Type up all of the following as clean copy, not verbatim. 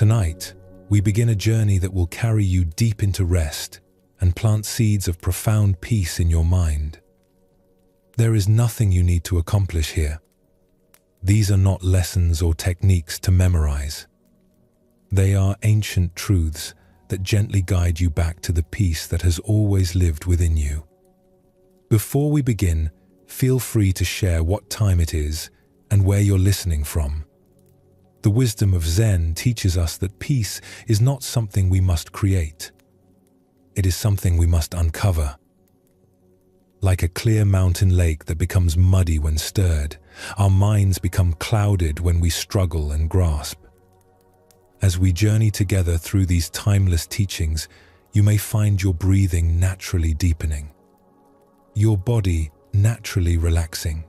Tonight, we begin a journey that will carry you deep into rest and plant seeds of profound peace in your mind. There is nothing you need to accomplish here. These are not lessons or techniques to memorize. They are ancient truths that gently guide you back to the peace that has always lived within you. Before we begin, feel free to share what time it is and where you're listening from. The wisdom of Zen teaches us that peace is not something we must create. It is something we must uncover. Like a clear mountain lake that becomes muddy when stirred, our minds become clouded when we struggle and grasp. As we journey together through these timeless teachings, you may find your breathing naturally deepening, your body naturally relaxing.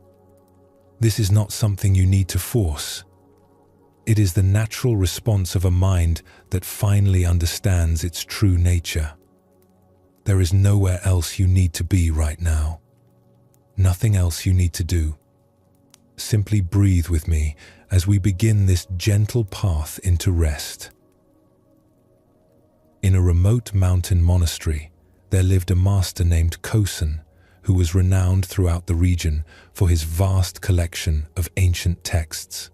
This is not something you need to force. It is the natural response of a mind that finally understands its true nature. There is nowhere else you need to be right now. Nothing else you need to do. Simply breathe with me as we begin this gentle path into rest. In a remote mountain monastery, there lived a master named Kosen, who was renowned throughout the region for his vast collection of ancient texts.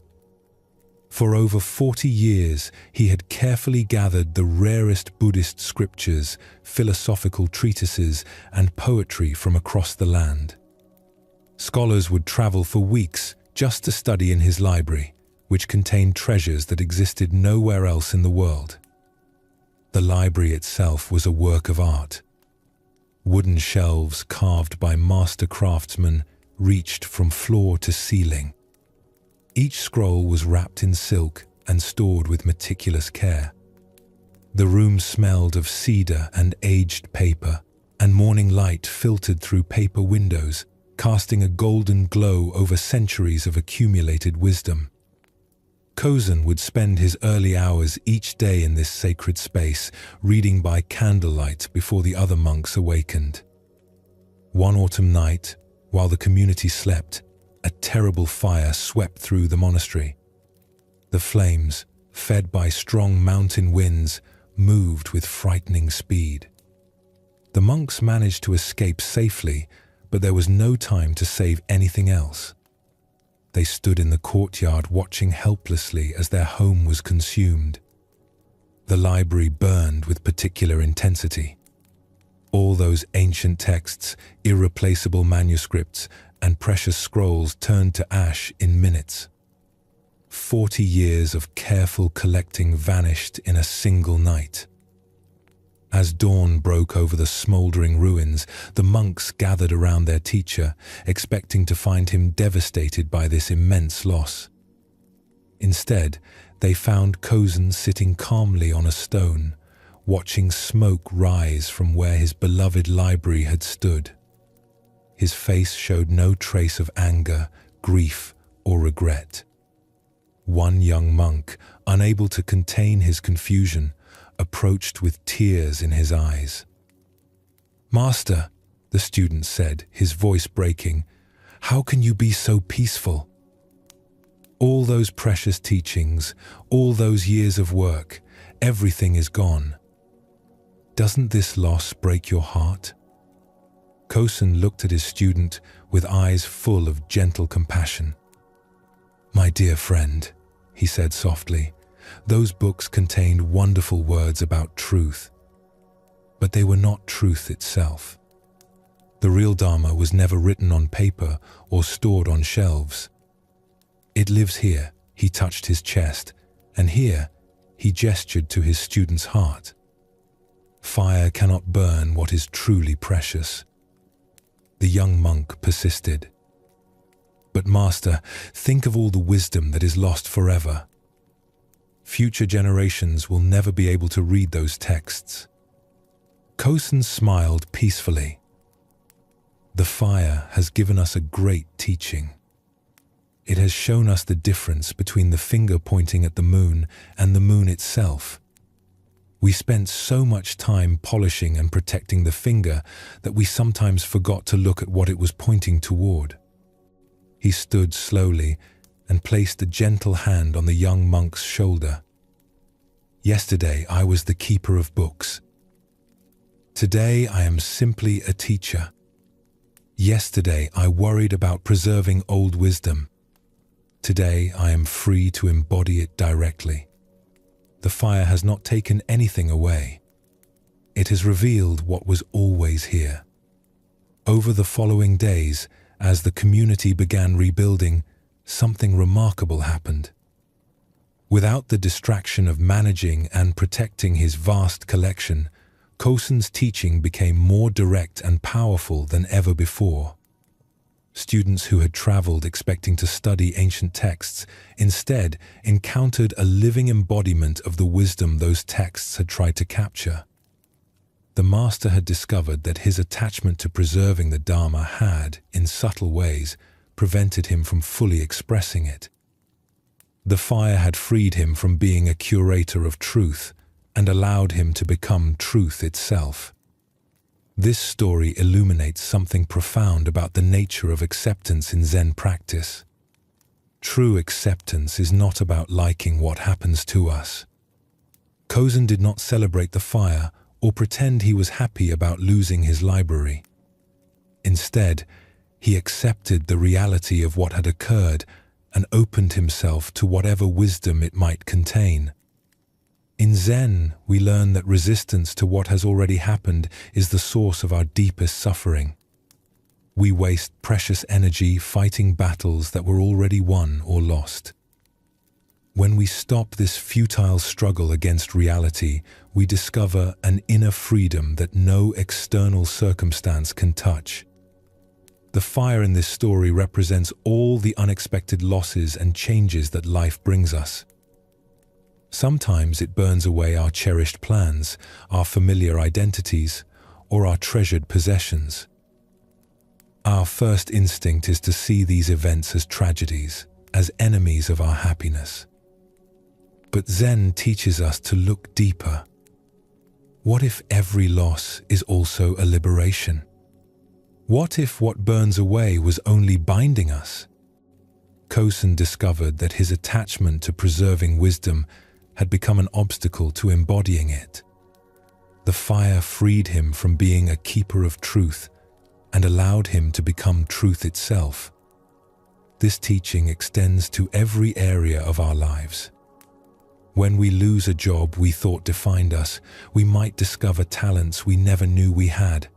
For over 40 years, he had carefully gathered the rarest Buddhist scriptures, philosophical treatises, and poetry from across the land. Scholars would travel for weeks just to study in his library, which contained treasures that existed nowhere else in the world. The library itself was a work of art. Wooden shelves carved by master craftsmen reached from floor to ceiling. Each scroll was wrapped in silk and stored with meticulous care. The room smelled of cedar and aged paper, and morning light filtered through paper windows, casting a golden glow over centuries of accumulated wisdom. Kosen would spend his early hours each day in this sacred space, reading by candlelight before the other monks awakened. One autumn night, while the community slept, a terrible fire swept through the monastery. The flames, fed by strong mountain winds, moved with frightening speed. The monks managed to escape safely, but there was no time to save anything else. They stood in the courtyard watching helplessly as their home was consumed. The library burned with particular intensity. All those ancient texts, irreplaceable manuscripts, and precious scrolls turned to ash in minutes. 40 years of careful collecting vanished in a single night. As dawn broke over the smoldering ruins, the monks gathered around their teacher, expecting to find him devastated by this immense loss. Instead, they found Kosen sitting calmly on a stone, watching smoke rise from where his beloved library had stood. His face showed no trace of anger, grief, or regret. One young monk, unable to contain his confusion, approached with tears in his eyes. "Master," the student said, his voice breaking, "how can you be so peaceful? All those precious teachings, all those years of work, everything is gone. Doesn't this loss break your heart?" Kosen looked at his student with eyes full of gentle compassion. "My dear friend," he said softly, "those books contained wonderful words about truth, but they were not truth itself. The real Dharma was never written on paper or stored on shelves. It lives here," he touched his chest, and here he gestured to his student's heart. "Fire cannot burn what is truly precious." The young monk persisted. "But Master, think of all the wisdom that is lost forever. Future generations will never be able to read those texts." Kosen smiled peacefully. "The fire has given us a great teaching. It has shown us the difference between the finger pointing at the moon and the moon itself. We spent so much time polishing and protecting the finger that we sometimes forgot to look at what it was pointing toward." He stood slowly and placed a gentle hand on the young monk's shoulder. Yesterday I was the keeper of books. Today I am simply a teacher. Yesterday I worried about preserving old wisdom. Today I am free to embody it directly. The fire has not taken anything away. It has revealed what was always here. Over the following days, as the community began rebuilding, something remarkable happened. Without the distraction of managing and protecting his vast collection, Kosen's teaching became more direct and powerful than ever before. Students who had traveled expecting to study ancient texts instead encountered a living embodiment of the wisdom those texts had tried to capture. The master had discovered that his attachment to preserving the Dharma had, in subtle ways, prevented him from fully expressing it. The fire had freed him from being a curator of truth and allowed him to become truth itself. This story illuminates something profound about the nature of acceptance in Zen practice. True acceptance is not about liking what happens to us. Kosen did not celebrate the fire or pretend he was happy about losing his library. Instead, he accepted the reality of what had occurred and opened himself to whatever wisdom it might contain. In Zen, we learn that resistance to what has already happened is the source of our deepest suffering. We waste precious energy fighting battles that were already won or lost. When we stop this futile struggle against reality, we discover an inner freedom that no external circumstance can touch. The fire in this story represents all the unexpected losses and changes that life brings us. Sometimes it burns away our cherished plans, our familiar identities, or our treasured possessions. Our first instinct is to see these events as tragedies, as enemies of our happiness. But Zen teaches us to look deeper. What if every loss is also a liberation? What if what burns away was only binding us? Kosen discovered that his attachment to preserving wisdom had become an obstacle to embodying it. The fire freed him from being a keeper of truth and allowed him to become truth itself. This teaching extends to every area of our lives. When we lose a job we thought defined us, we might discover talents we never knew we had.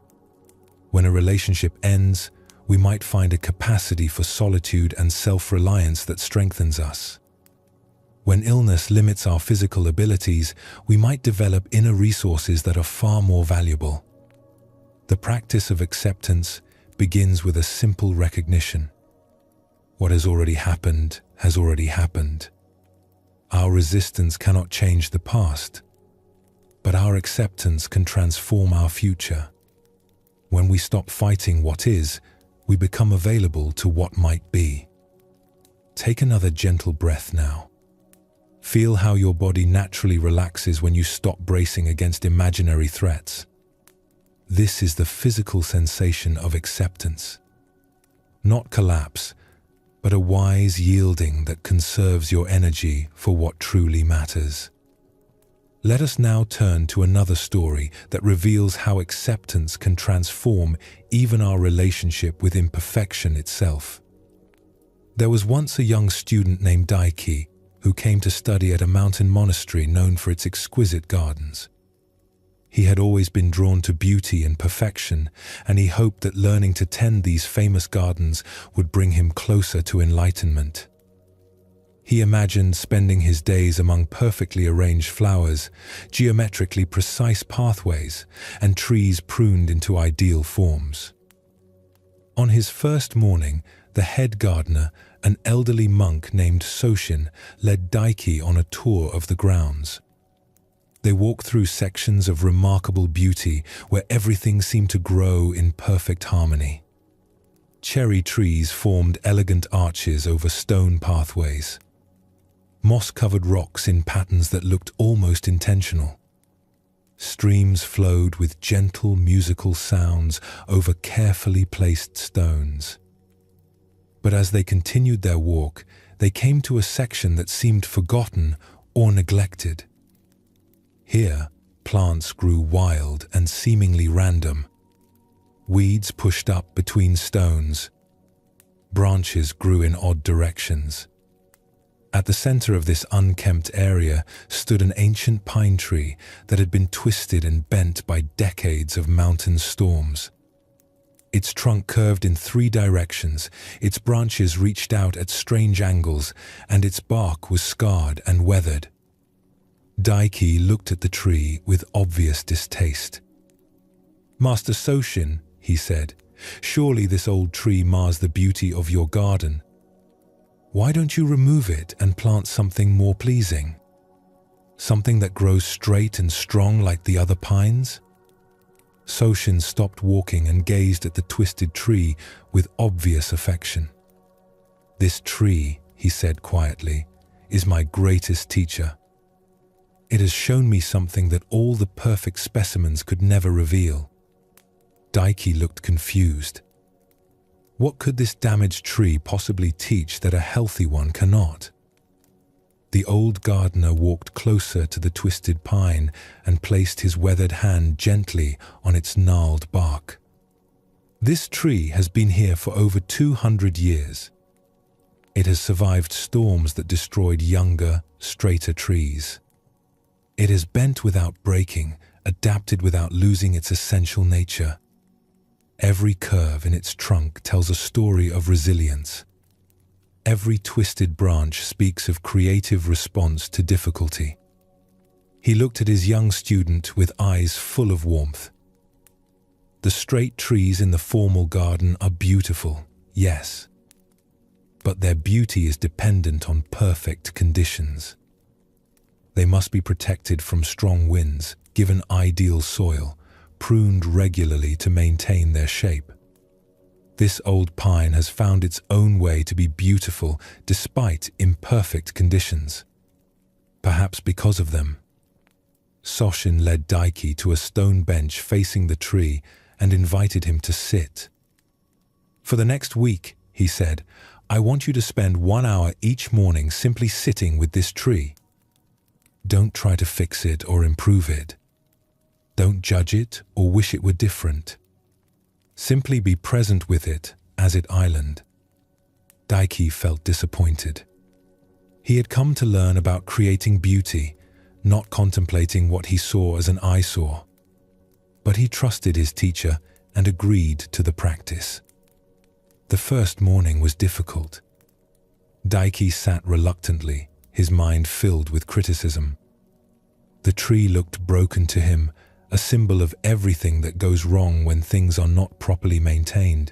When a relationship ends, we might find a capacity for solitude and self-reliance that strengthens us. When illness limits our physical abilities, we might develop inner resources that are far more valuable. The practice of acceptance begins with a simple recognition. What has already happened has already happened. Our resistance cannot change the past, but our acceptance can transform our future. When we stop fighting what is, we become available to what might be. Take another gentle breath now. Feel how your body naturally relaxes when you stop bracing against imaginary threats. This is the physical sensation of acceptance. Not collapse, but a wise yielding that conserves your energy for what truly matters. Let us now turn to another story that reveals how acceptance can transform even our relationship with imperfection itself. There was once a young student named Daiki who came to study at a mountain monastery known for its exquisite gardens. He had always been drawn to beauty and perfection, and he hoped that learning to tend these famous gardens would bring him closer to enlightenment. He imagined spending his days among perfectly arranged flowers, geometrically precise pathways, and trees pruned into ideal forms. On his first morning, the head gardener, an elderly monk named Soshin, led Daiki on a tour of the grounds. They walked through sections of remarkable beauty where everything seemed to grow in perfect harmony. Cherry trees formed elegant arches over stone pathways. Moss-covered rocks in patterns that looked almost intentional. Streams flowed with gentle musical sounds over carefully placed stones. But as they continued their walk, they came to a section that seemed forgotten or neglected. Here, plants grew wild and seemingly random. Weeds pushed up between stones. Branches grew in odd directions. At the center of this unkempt area stood an ancient pine tree that had been twisted and bent by decades of mountain storms. Its trunk curved in 3 directions, its branches reached out at strange angles, and its bark was scarred and weathered. Daiki looked at the tree with obvious distaste. "Master Soshin," he said, "surely this old tree mars the beauty of your garden. Why don't you remove it and plant something more pleasing? Something that grows straight and strong like the other pines?" Soshin stopped walking and gazed at the twisted tree with obvious affection. "This tree," he said quietly, "is my greatest teacher. It has shown me something that all the perfect specimens could never reveal." Daiki looked confused. What could this damaged tree possibly teach that a healthy one cannot? The old gardener walked closer to the twisted pine and placed his weathered hand gently on its gnarled bark. "This tree has been here for over 200 years. It has survived storms that destroyed younger, straighter trees. It has bent without breaking, adapted without losing its essential nature. Every curve in its trunk tells a story of resilience. Every twisted branch speaks of creative response to difficulty." He looked at his young student with eyes full of warmth. "The straight trees in the formal garden are beautiful, yes. But their beauty is dependent on perfect conditions. They must be protected from strong winds, given ideal soil, pruned regularly to maintain their shape. This old pine has found its own way to be beautiful despite imperfect conditions. Perhaps because of them." Soshin led Daiki to a stone bench facing the tree and invited him to sit. "For the next week," he said, "I want you to spend 1 hour each morning simply sitting with this tree. Don't try to fix it or improve it. Don't judge it or wish it were different. Simply be present with it as it island." Daiki felt disappointed. He had come to learn about creating beauty, not contemplating what he saw as an eyesore. But he trusted his teacher and agreed to the practice. The first morning was difficult. Daiki sat reluctantly, his mind filled with criticism. The tree looked broken to him, a symbol of everything that goes wrong when things are not properly maintained.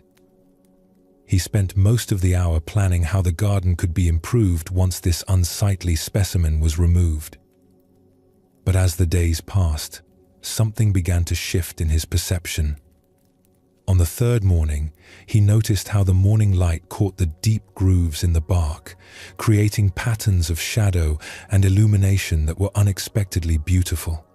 He spent most of the hour planning how the garden could be improved once this unsightly specimen was removed. But as the days passed, something began to shift in his perception. On the 3rd morning, he noticed how the morning light caught the deep grooves in the bark, creating patterns of shadow and illumination that were unexpectedly beautiful.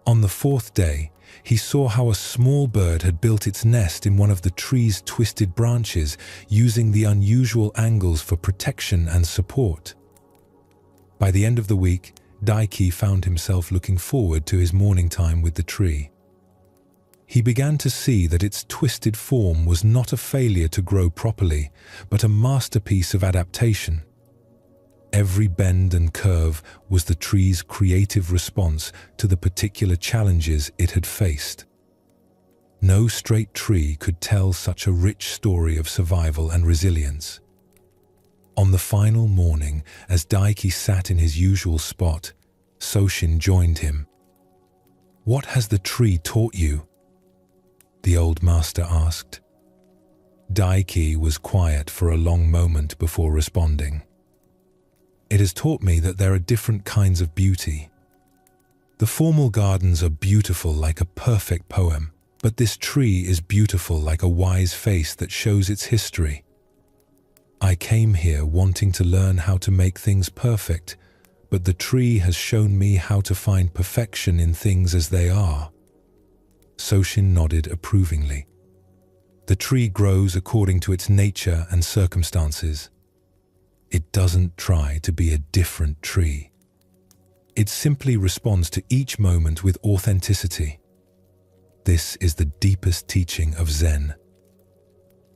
On the 4th day, he saw how a small bird had built its nest in one of the tree's twisted branches, using the unusual angles for protection and support. By the end of the week, Daiki found himself looking forward to his morning time with the tree. He began to see that its twisted form was not a failure to grow properly, but a masterpiece of adaptation. Every bend and curve was the tree's creative response to the particular challenges it had faced. No straight tree could tell such a rich story of survival and resilience. On the final morning, as Daiki sat in his usual spot, Soshin joined him. "What has the tree taught you?" the old master asked. Daiki was quiet for a long moment before responding. "It has taught me that there are different kinds of beauty. The formal gardens are beautiful like a perfect poem, but this tree is beautiful like a wise face that shows its history. I came here wanting to learn how to make things perfect, but the tree has shown me how to find perfection in things as they are." Soshin nodded approvingly. "The tree grows according to its nature and circumstances. It doesn't try to be a different tree." It simply responds to each moment with authenticity. This is the deepest teaching of Zen.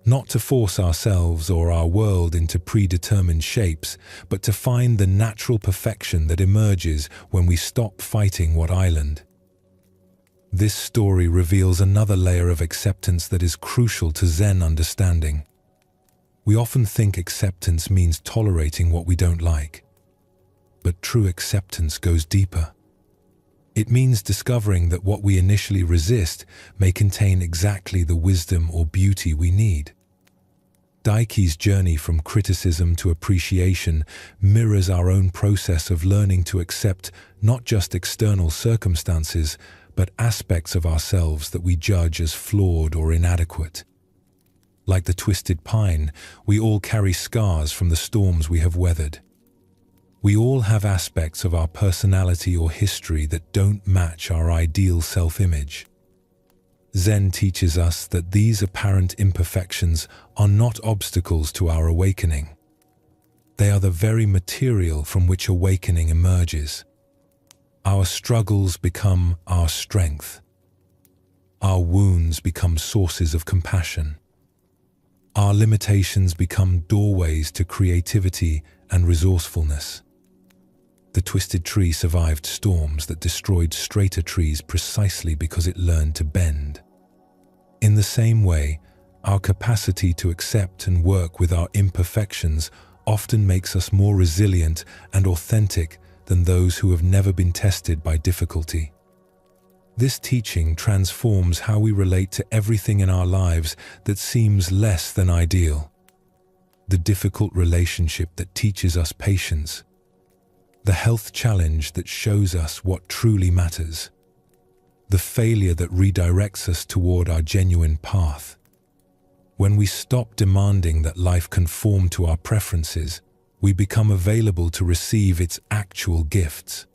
Not to force ourselves or our world into predetermined shapes, but to find the natural perfection that emerges when we stop fighting what island. This story reveals another layer of acceptance that is crucial to Zen understanding. We often think acceptance means tolerating what we don't like. But true acceptance goes deeper. It means discovering that what we initially resist may contain exactly the wisdom or beauty we need. Daiki's journey from criticism to appreciation mirrors our own process of learning to accept not just external circumstances, but aspects of ourselves that we judge as flawed or inadequate. Like the twisted pine, we all carry scars from the storms we have weathered. We all have aspects of our personality or history that don't match our ideal self-image. Zen teaches us that these apparent imperfections are not obstacles to our awakening. They are the very material from which awakening emerges. Our struggles become our strength. Our wounds become sources of compassion. Our limitations become doorways to creativity and resourcefulness. The twisted tree survived storms that destroyed straighter trees precisely because it learned to bend. In the same way, our capacity to accept and work with our imperfections often makes us more resilient and authentic than those who have never been tested by difficulty. This teaching transforms how we relate to everything in our lives that seems less than ideal. The difficult relationship that teaches us patience, the health challenge that shows us what truly matters, the failure that redirects us toward our genuine path. When we stop demanding that life conform to our preferences, we become available to receive its actual gifts.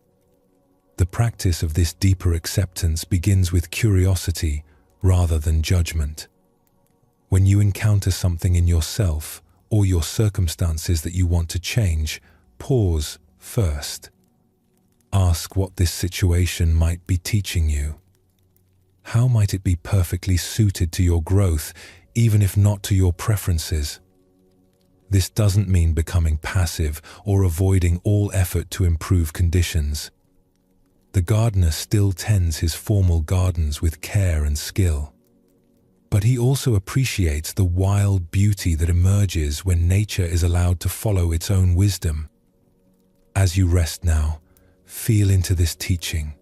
The practice of this deeper acceptance begins with curiosity rather than judgment. When you encounter something in yourself or your circumstances that you want to change, pause first. Ask what this situation might be teaching you. How might it be perfectly suited to your growth, even if not to your preferences? This doesn't mean becoming passive or avoiding all effort to improve conditions. The gardener still tends his formal gardens with care and skill. But he also appreciates the wild beauty that emerges when nature is allowed to follow its own wisdom. As you rest now, feel into this teaching.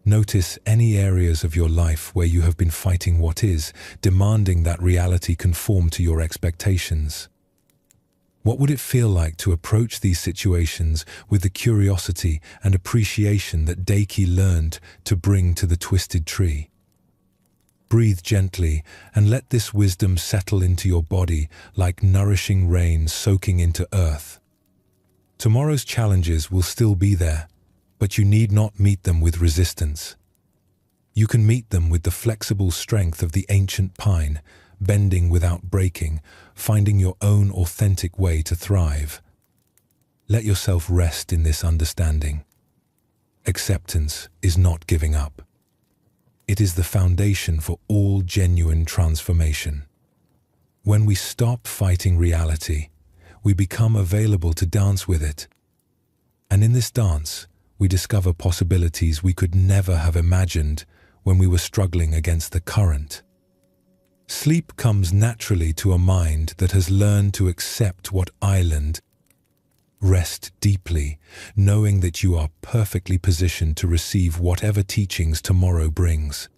Notice any areas of your life where you have been fighting what is, demanding that reality conform to your expectations. What would it feel like to approach these situations with the curiosity and appreciation that Daiki learned to bring to the twisted tree? Breathe gently and let this wisdom settle into your body like nourishing rain soaking into earth. Tomorrow's challenges will still be there, but you need not meet them with resistance. You can meet them with the flexible strength of the ancient pine, bending without breaking, finding your own authentic way to thrive. Let yourself rest in this understanding. Acceptance is not giving up. It is the foundation for all genuine transformation. When we stop fighting reality, we become available to dance with it. And in this dance, we discover possibilities we could never have imagined when we were struggling against the current. Sleep comes naturally to a mind that has learned to accept what island. Rest deeply, knowing that you are perfectly positioned to receive whatever teachings tomorrow brings.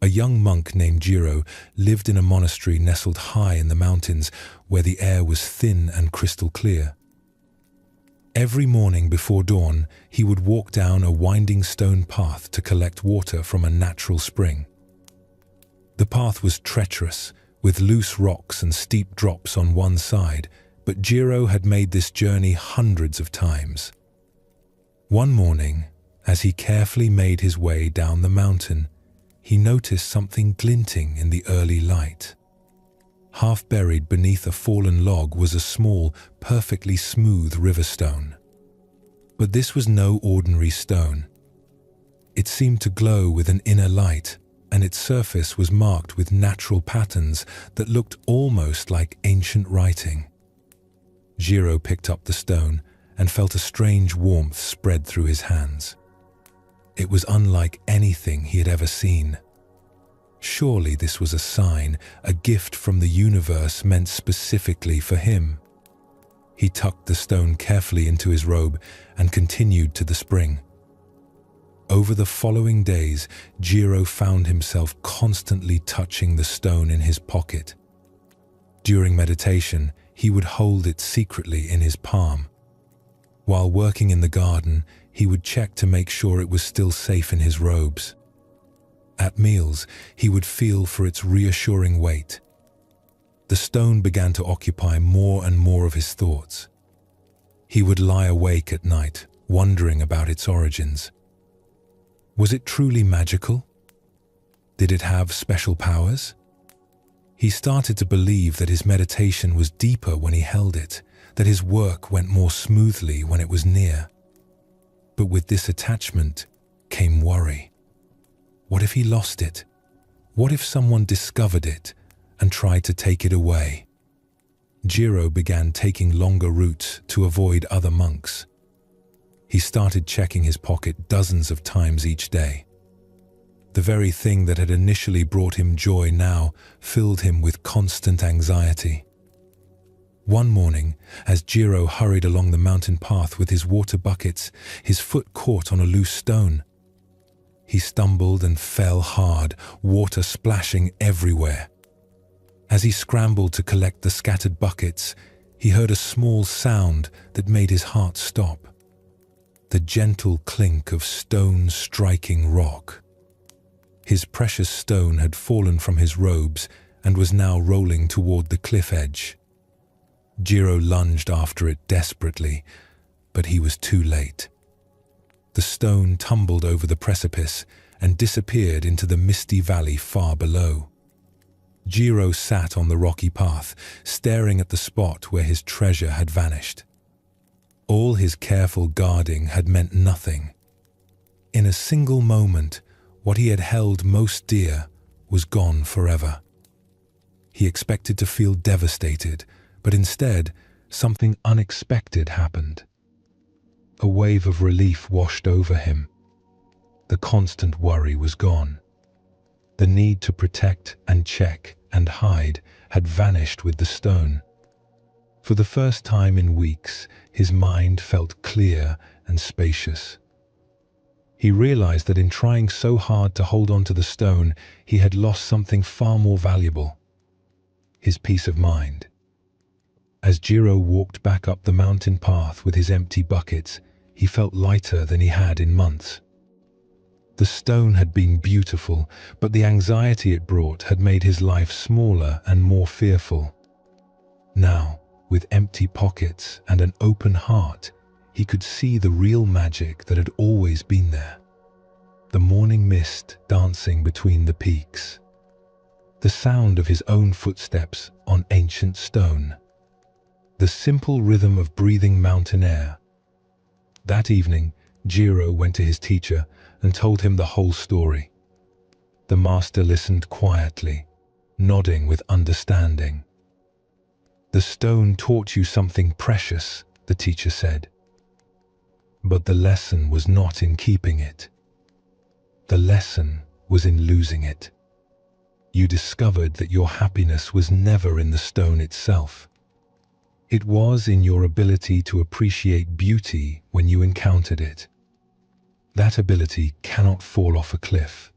A young monk named Jiro lived in a monastery nestled high in the mountains where the air was thin and crystal clear. Every morning before dawn, he would walk down a winding stone path to collect water from a natural spring. The path was treacherous, with loose rocks and steep drops on one side, but Jiro had made this journey hundreds of times. One morning, as he carefully made his way down the mountain, he noticed something glinting in the early light. Half buried beneath a fallen log was a small, perfectly smooth river stone. But this was no ordinary stone. It seemed to glow with an inner light, and its surface was marked with natural patterns that looked almost like ancient writing. Jiro picked up the stone and felt a strange warmth spread through his hands. It was unlike anything he had ever seen. Surely this was a sign, a gift from the universe meant specifically for him. He tucked the stone carefully into his robe and continued to the spring. Over the following days, Jiro found himself constantly touching the stone in his pocket. During meditation, he would hold it secretly in his palm. While working in the garden, he would check to make sure it was still safe in his robes. At meals, he would feel for its reassuring weight. The stone began to occupy more and more of his thoughts. He would lie awake at night, wondering about its origins. Was it truly magical? Did it have special powers? He started to believe that his meditation was deeper when he held it, that his work went more smoothly when it was near. But with this attachment came worry. What if he lost it? What if someone discovered it and tried to take it away? Jiro began taking longer routes to avoid other monks. He started checking his pocket dozens of times each day. The very thing that had initially brought him joy now filled him with constant anxiety. One morning, as Jiro hurried along the mountain path with his water buckets, his foot caught on a loose stone. He stumbled and fell hard, water splashing everywhere. As he scrambled to collect the scattered buckets, he heard a small sound that made his heart stop. The gentle clink of stone striking rock. His precious stone had fallen from his robes and was now rolling toward the cliff edge. Jiro lunged after it desperately, but he was too late. The stone tumbled over the precipice and disappeared into the misty valley far below. Jiro sat on the rocky path, staring at the spot where his treasure had vanished. All his careful guarding had meant nothing. In a single moment, what he had held most dear was gone forever. He expected to feel devastated, but instead, something unexpected happened. A wave of relief washed over him. The constant worry was gone. The need to protect and check and hide had vanished with the stone. For the first time in weeks, his mind felt clear and spacious. He realized that in trying so hard to hold on to the stone, he had lost something far more valuable: his peace of mind. As Jiro walked back up the mountain path with his empty buckets, he felt lighter than he had in months. The stone had been beautiful, but the anxiety it brought had made his life smaller and more fearful. Now, with empty pockets and an open heart, he could see the real magic that had always been there. The morning mist dancing between the peaks. The sound of his own footsteps on ancient stone. The simple rhythm of breathing mountain air. That evening, Jiro went to his teacher and told him the whole story. The master listened quietly, nodding with understanding. "The stone taught you something precious," the teacher said. "But the lesson was not in keeping it. The lesson was in losing it. You discovered that your happiness was never in the stone itself. It was in your ability to appreciate beauty when you encountered it. That ability cannot fall off a cliff.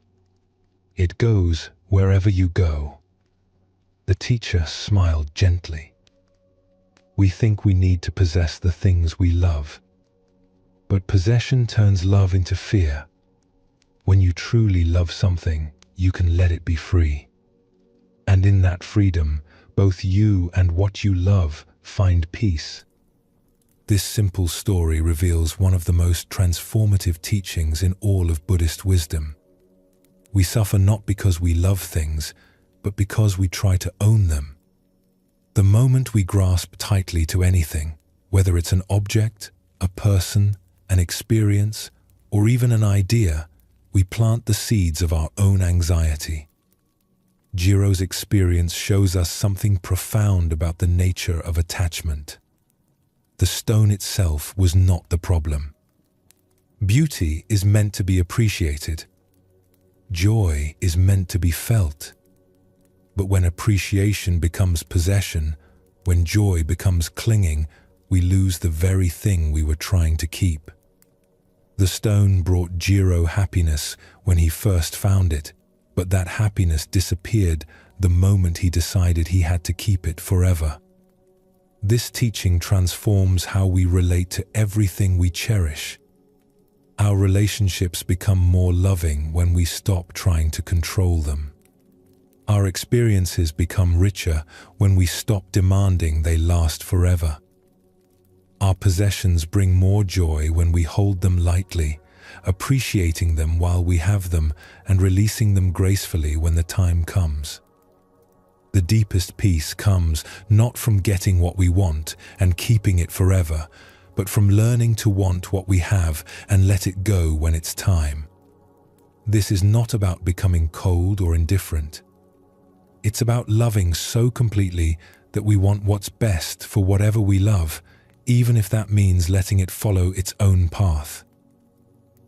It goes wherever you go." The teacher smiled gently. We think we need to possess the things we love. But possession turns love into fear. When you truly love something, you can let it be free. And in that freedom, both you and what you love find peace. This simple story reveals one of the most transformative teachings in all of Buddhist wisdom. We suffer not because we love things, but because we try to own them. The moment we grasp tightly to anything, whether it's an object, a person, an experience, or even an idea, we plant the seeds of our own anxiety. Jiro's experience shows us something profound about the nature of attachment. The stone itself was not the problem. Beauty is meant to be appreciated. Joy is meant to be felt. But when appreciation becomes possession, when joy becomes clinging, we lose the very thing we were trying to keep. The stone brought Jiro happiness when he first found it, but that happiness disappeared the moment he decided he had to keep it forever. This teaching transforms how we relate to everything we cherish. Our relationships become more loving when we stop trying to control them. Our experiences become richer when we stop demanding they last forever. Our possessions bring more joy when we hold them lightly, appreciating them while we have them and releasing them gracefully when the time comes. The deepest peace comes not from getting what we want and keeping it forever, but from learning to want what we have and let it go when it's time. This is not about becoming cold or indifferent. It's about loving so completely that we want what's best for whatever we love, even if that means letting it follow its own path.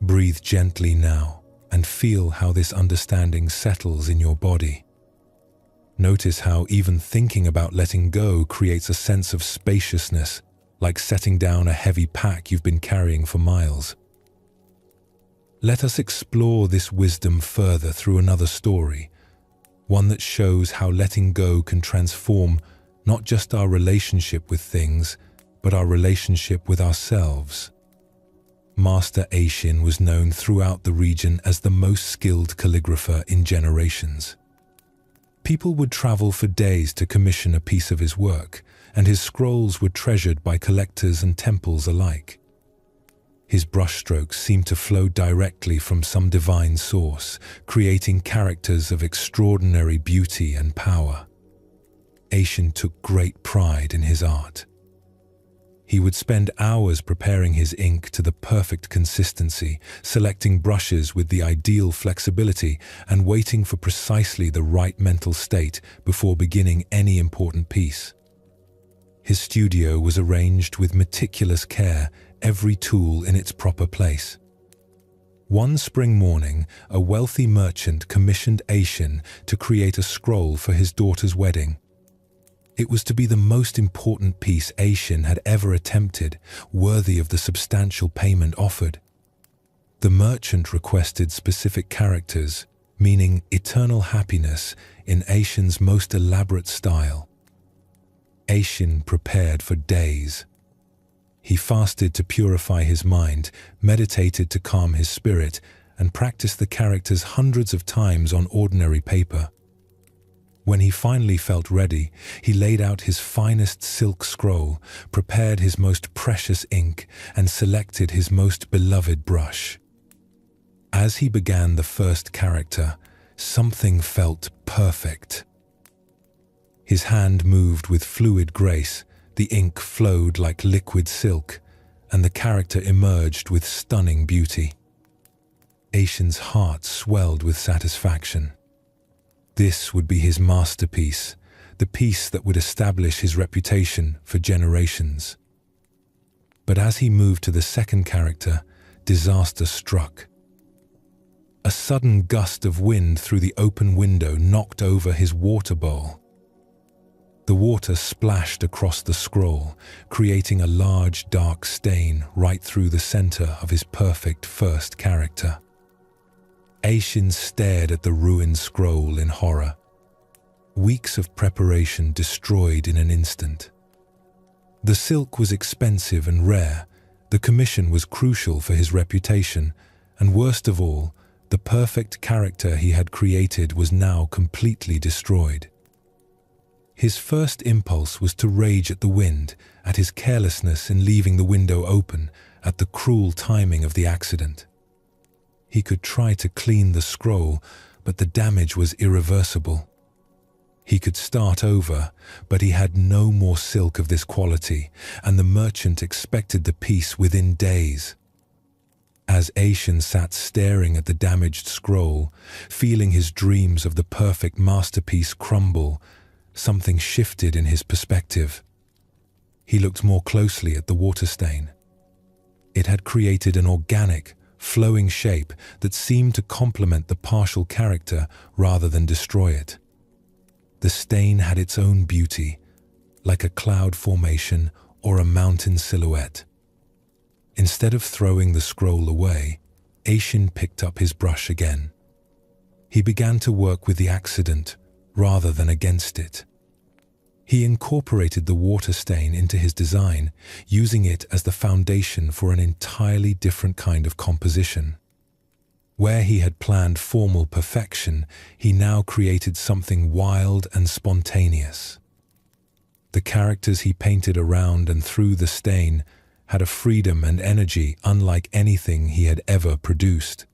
Breathe gently now and feel how this understanding settles in your body. Notice how even thinking about letting go creates a sense of spaciousness, like setting down a heavy pack you've been carrying for miles. Let us explore this wisdom further through another story, one that shows how letting go can transform not just our relationship with things, but our relationship with ourselves. Master Eishin was known throughout the region as the most skilled calligrapher in generations. People would travel for days to commission a piece of his work, and his scrolls were treasured by collectors and temples alike. His brushstrokes seemed to flow directly from some divine source, creating characters of extraordinary beauty and power. Eishin took great pride in his art. He would spend hours preparing his ink to the perfect consistency, selecting brushes with the ideal flexibility, and waiting for precisely the right mental state before beginning any important piece. His studio was arranged with meticulous care, every tool in its proper place. One spring morning, a wealthy merchant commissioned Eishin to create a scroll for his daughter's wedding. It was to be the most important piece Eishin had ever attempted, worthy of the substantial payment offered. The merchant requested specific characters, meaning eternal happiness, in Eishin's most elaborate style. Eishin prepared for days. He fasted to purify his mind, meditated to calm his spirit, and practiced the characters hundreds of times on ordinary paper. When he finally felt ready, he laid out his finest silk scroll, prepared his most precious ink, and selected his most beloved brush. As he began the first character, something felt perfect. His hand moved with fluid grace, the ink flowed like liquid silk, and the character emerged with stunning beauty. Eishin's heart swelled with satisfaction. This would be his masterpiece, the piece that would establish his reputation for generations. But as he moved to the second character, disaster struck. A sudden gust of wind through the open window knocked over his water bowl. The water splashed across the scroll, creating a large dark stain right through the center of his perfect first character. Eishin stared at the ruined scroll in horror. Weeks of preparation destroyed in an instant. The silk was expensive and rare, the commission was crucial for his reputation, and worst of all, the perfect character he had created was now completely destroyed. His first impulse was to rage at the wind, at his carelessness in leaving the window open, at the cruel timing of the accident. He could try to clean the scroll, but the damage was irreversible. He could start over, but he had no more silk of this quality, and the merchant expected the piece within days. As Aishin sat staring at the damaged scroll, feeling his dreams of the perfect masterpiece crumble, something shifted in his perspective. He looked more closely at the water stain. It had created an organic, flowing shape that seemed to complement the partial character rather than destroy it. The stain had its own beauty, like a cloud formation or a mountain silhouette. Instead of throwing the scroll away, Aishin picked up his brush again. He began to work with the accident rather than against it. He incorporated the water stain into his design, using it as the foundation for an entirely different kind of composition. Where he had planned formal perfection, he now created something wild and spontaneous. The characters he painted around and through the stain had a freedom and energy unlike anything he had ever produced.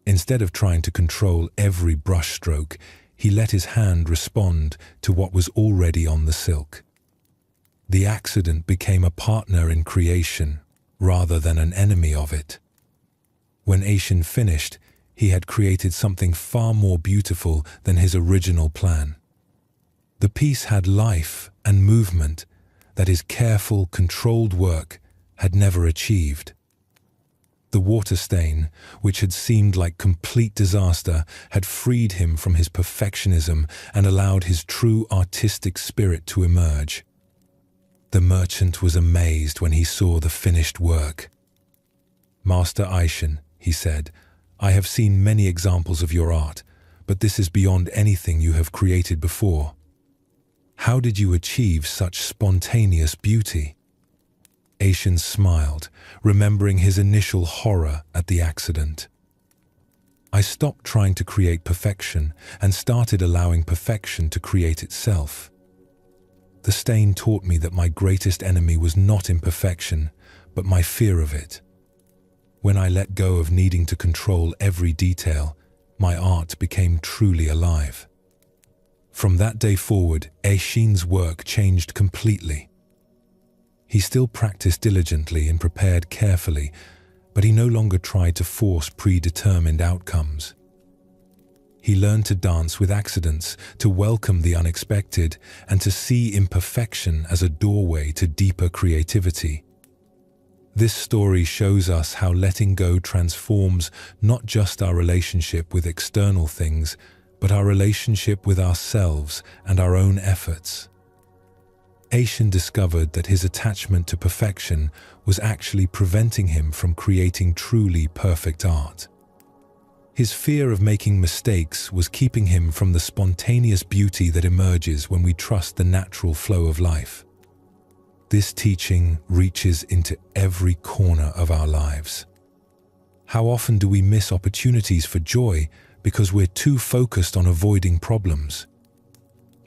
Instead of trying to control every brushstroke, he let his hand respond to what was already on the silk. The accident became a partner in creation rather than an enemy of it. When Aishin finished, he had created something far more beautiful than his original plan. The piece had life and movement that his careful, controlled work had never achieved. The water stain, which had seemed like complete disaster, had freed him from his perfectionism and allowed his true artistic spirit to emerge. The merchant was amazed when he saw the finished work. "Master Aishin," he said, "I have seen many examples of your art, but this is beyond anything you have created before. How did you achieve such spontaneous beauty?" Aishin smiled, remembering his initial horror at the accident. "I stopped trying to create perfection and started allowing perfection to create itself. The stain taught me that my greatest enemy was not imperfection, but my fear of it. When I let go of needing to control every detail, my art became truly alive." From that day forward, Aishin's work changed completely. He still practiced diligently and prepared carefully, but he no longer tried to force predetermined outcomes. He learned to dance with accidents, to welcome the unexpected, and to see imperfection as a doorway to deeper creativity. This story shows us how letting go transforms not just our relationship with external things, but our relationship with ourselves and our own efforts. Aishin discovered that his attachment to perfection was actually preventing him from creating truly perfect art. His fear of making mistakes was keeping him from the spontaneous beauty that emerges when we trust the natural flow of life. This teaching reaches into every corner of our lives. How often do we miss opportunities for joy because we're too focused on avoiding problems?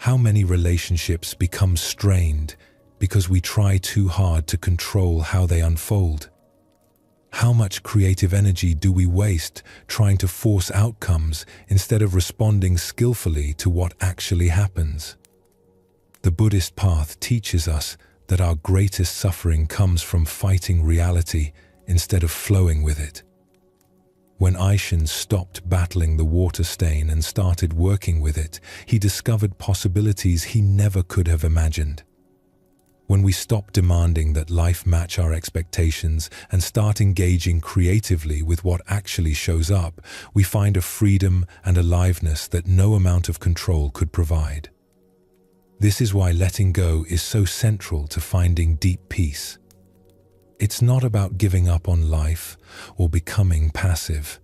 How many relationships become strained because we try too hard to control how they unfold? How much creative energy do we waste trying to force outcomes instead of responding skillfully to what actually happens? The Buddhist path teaches us that our greatest suffering comes from fighting reality instead of flowing with it. When Aishin stopped battling the water stain and started working with it, he discovered possibilities he never could have imagined. When we stop demanding that life match our expectations and start engaging creatively with what actually shows up, we find a freedom and aliveness that no amount of control could provide. This is why letting go is so central to finding deep peace. It's not about giving up on life or becoming passive.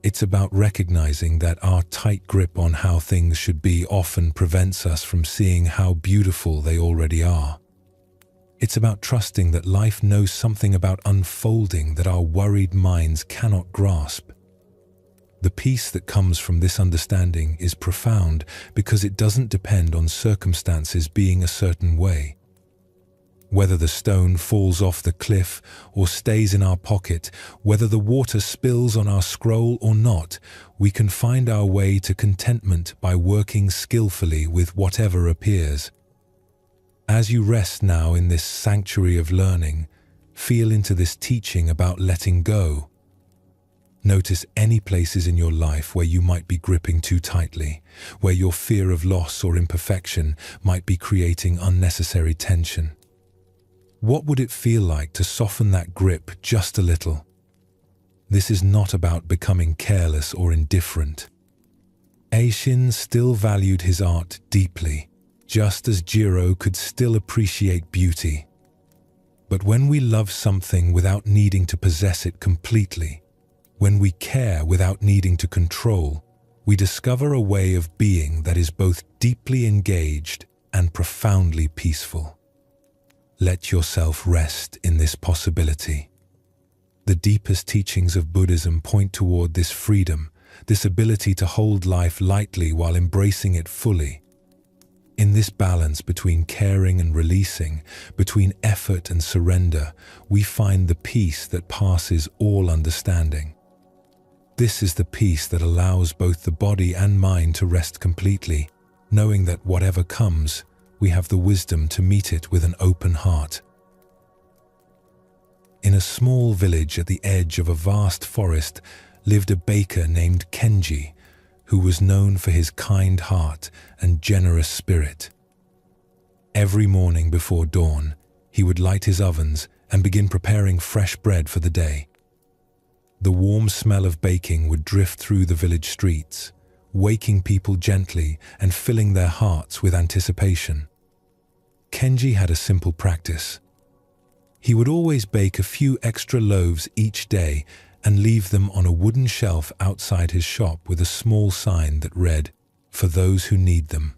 It's about recognizing that our tight grip on how things should be often prevents us from seeing how beautiful they already are. It's about trusting that life knows something about unfolding that our worried minds cannot grasp. The peace that comes from this understanding is profound because it doesn't depend on circumstances being a certain way. Whether the stone falls off the cliff or stays in our pocket, whether the water spills on our scroll or not, we can find our way to contentment by working skillfully with whatever appears. As you rest now in this sanctuary of learning, Feel into this teaching about letting go. Notice any places in your life where you might be gripping too tightly, where your fear of loss or imperfection might be creating unnecessary tension. What would it feel like to soften that grip just a little? This is not about becoming careless or indifferent. Eishin still valued his art deeply, just as Jiro could still appreciate beauty. But when we love something without needing to possess it completely, when we care without needing to control, we discover a way of being that is both deeply engaged and profoundly peaceful. Let yourself rest in this possibility. The deepest teachings of Buddhism point toward this freedom, this ability to hold life lightly while embracing it fully. In this balance between caring and releasing, between effort and surrender, we find the peace that passes all understanding. This is the peace that allows both the body and mind to rest completely, knowing that whatever comes, we have the wisdom to meet it with an open heart. In a small village at the edge of a vast forest lived a baker named Kenji, who was known for his kind heart and generous spirit. Every morning before dawn, he would light his ovens and begin preparing fresh bread for the day. The warm smell of baking would drift through the village streets, waking people gently and filling their hearts with anticipation. Kenji had a simple practice. He would always bake a few extra loaves each day and leave them on a wooden shelf outside his shop with a small sign that read, "For those who need them."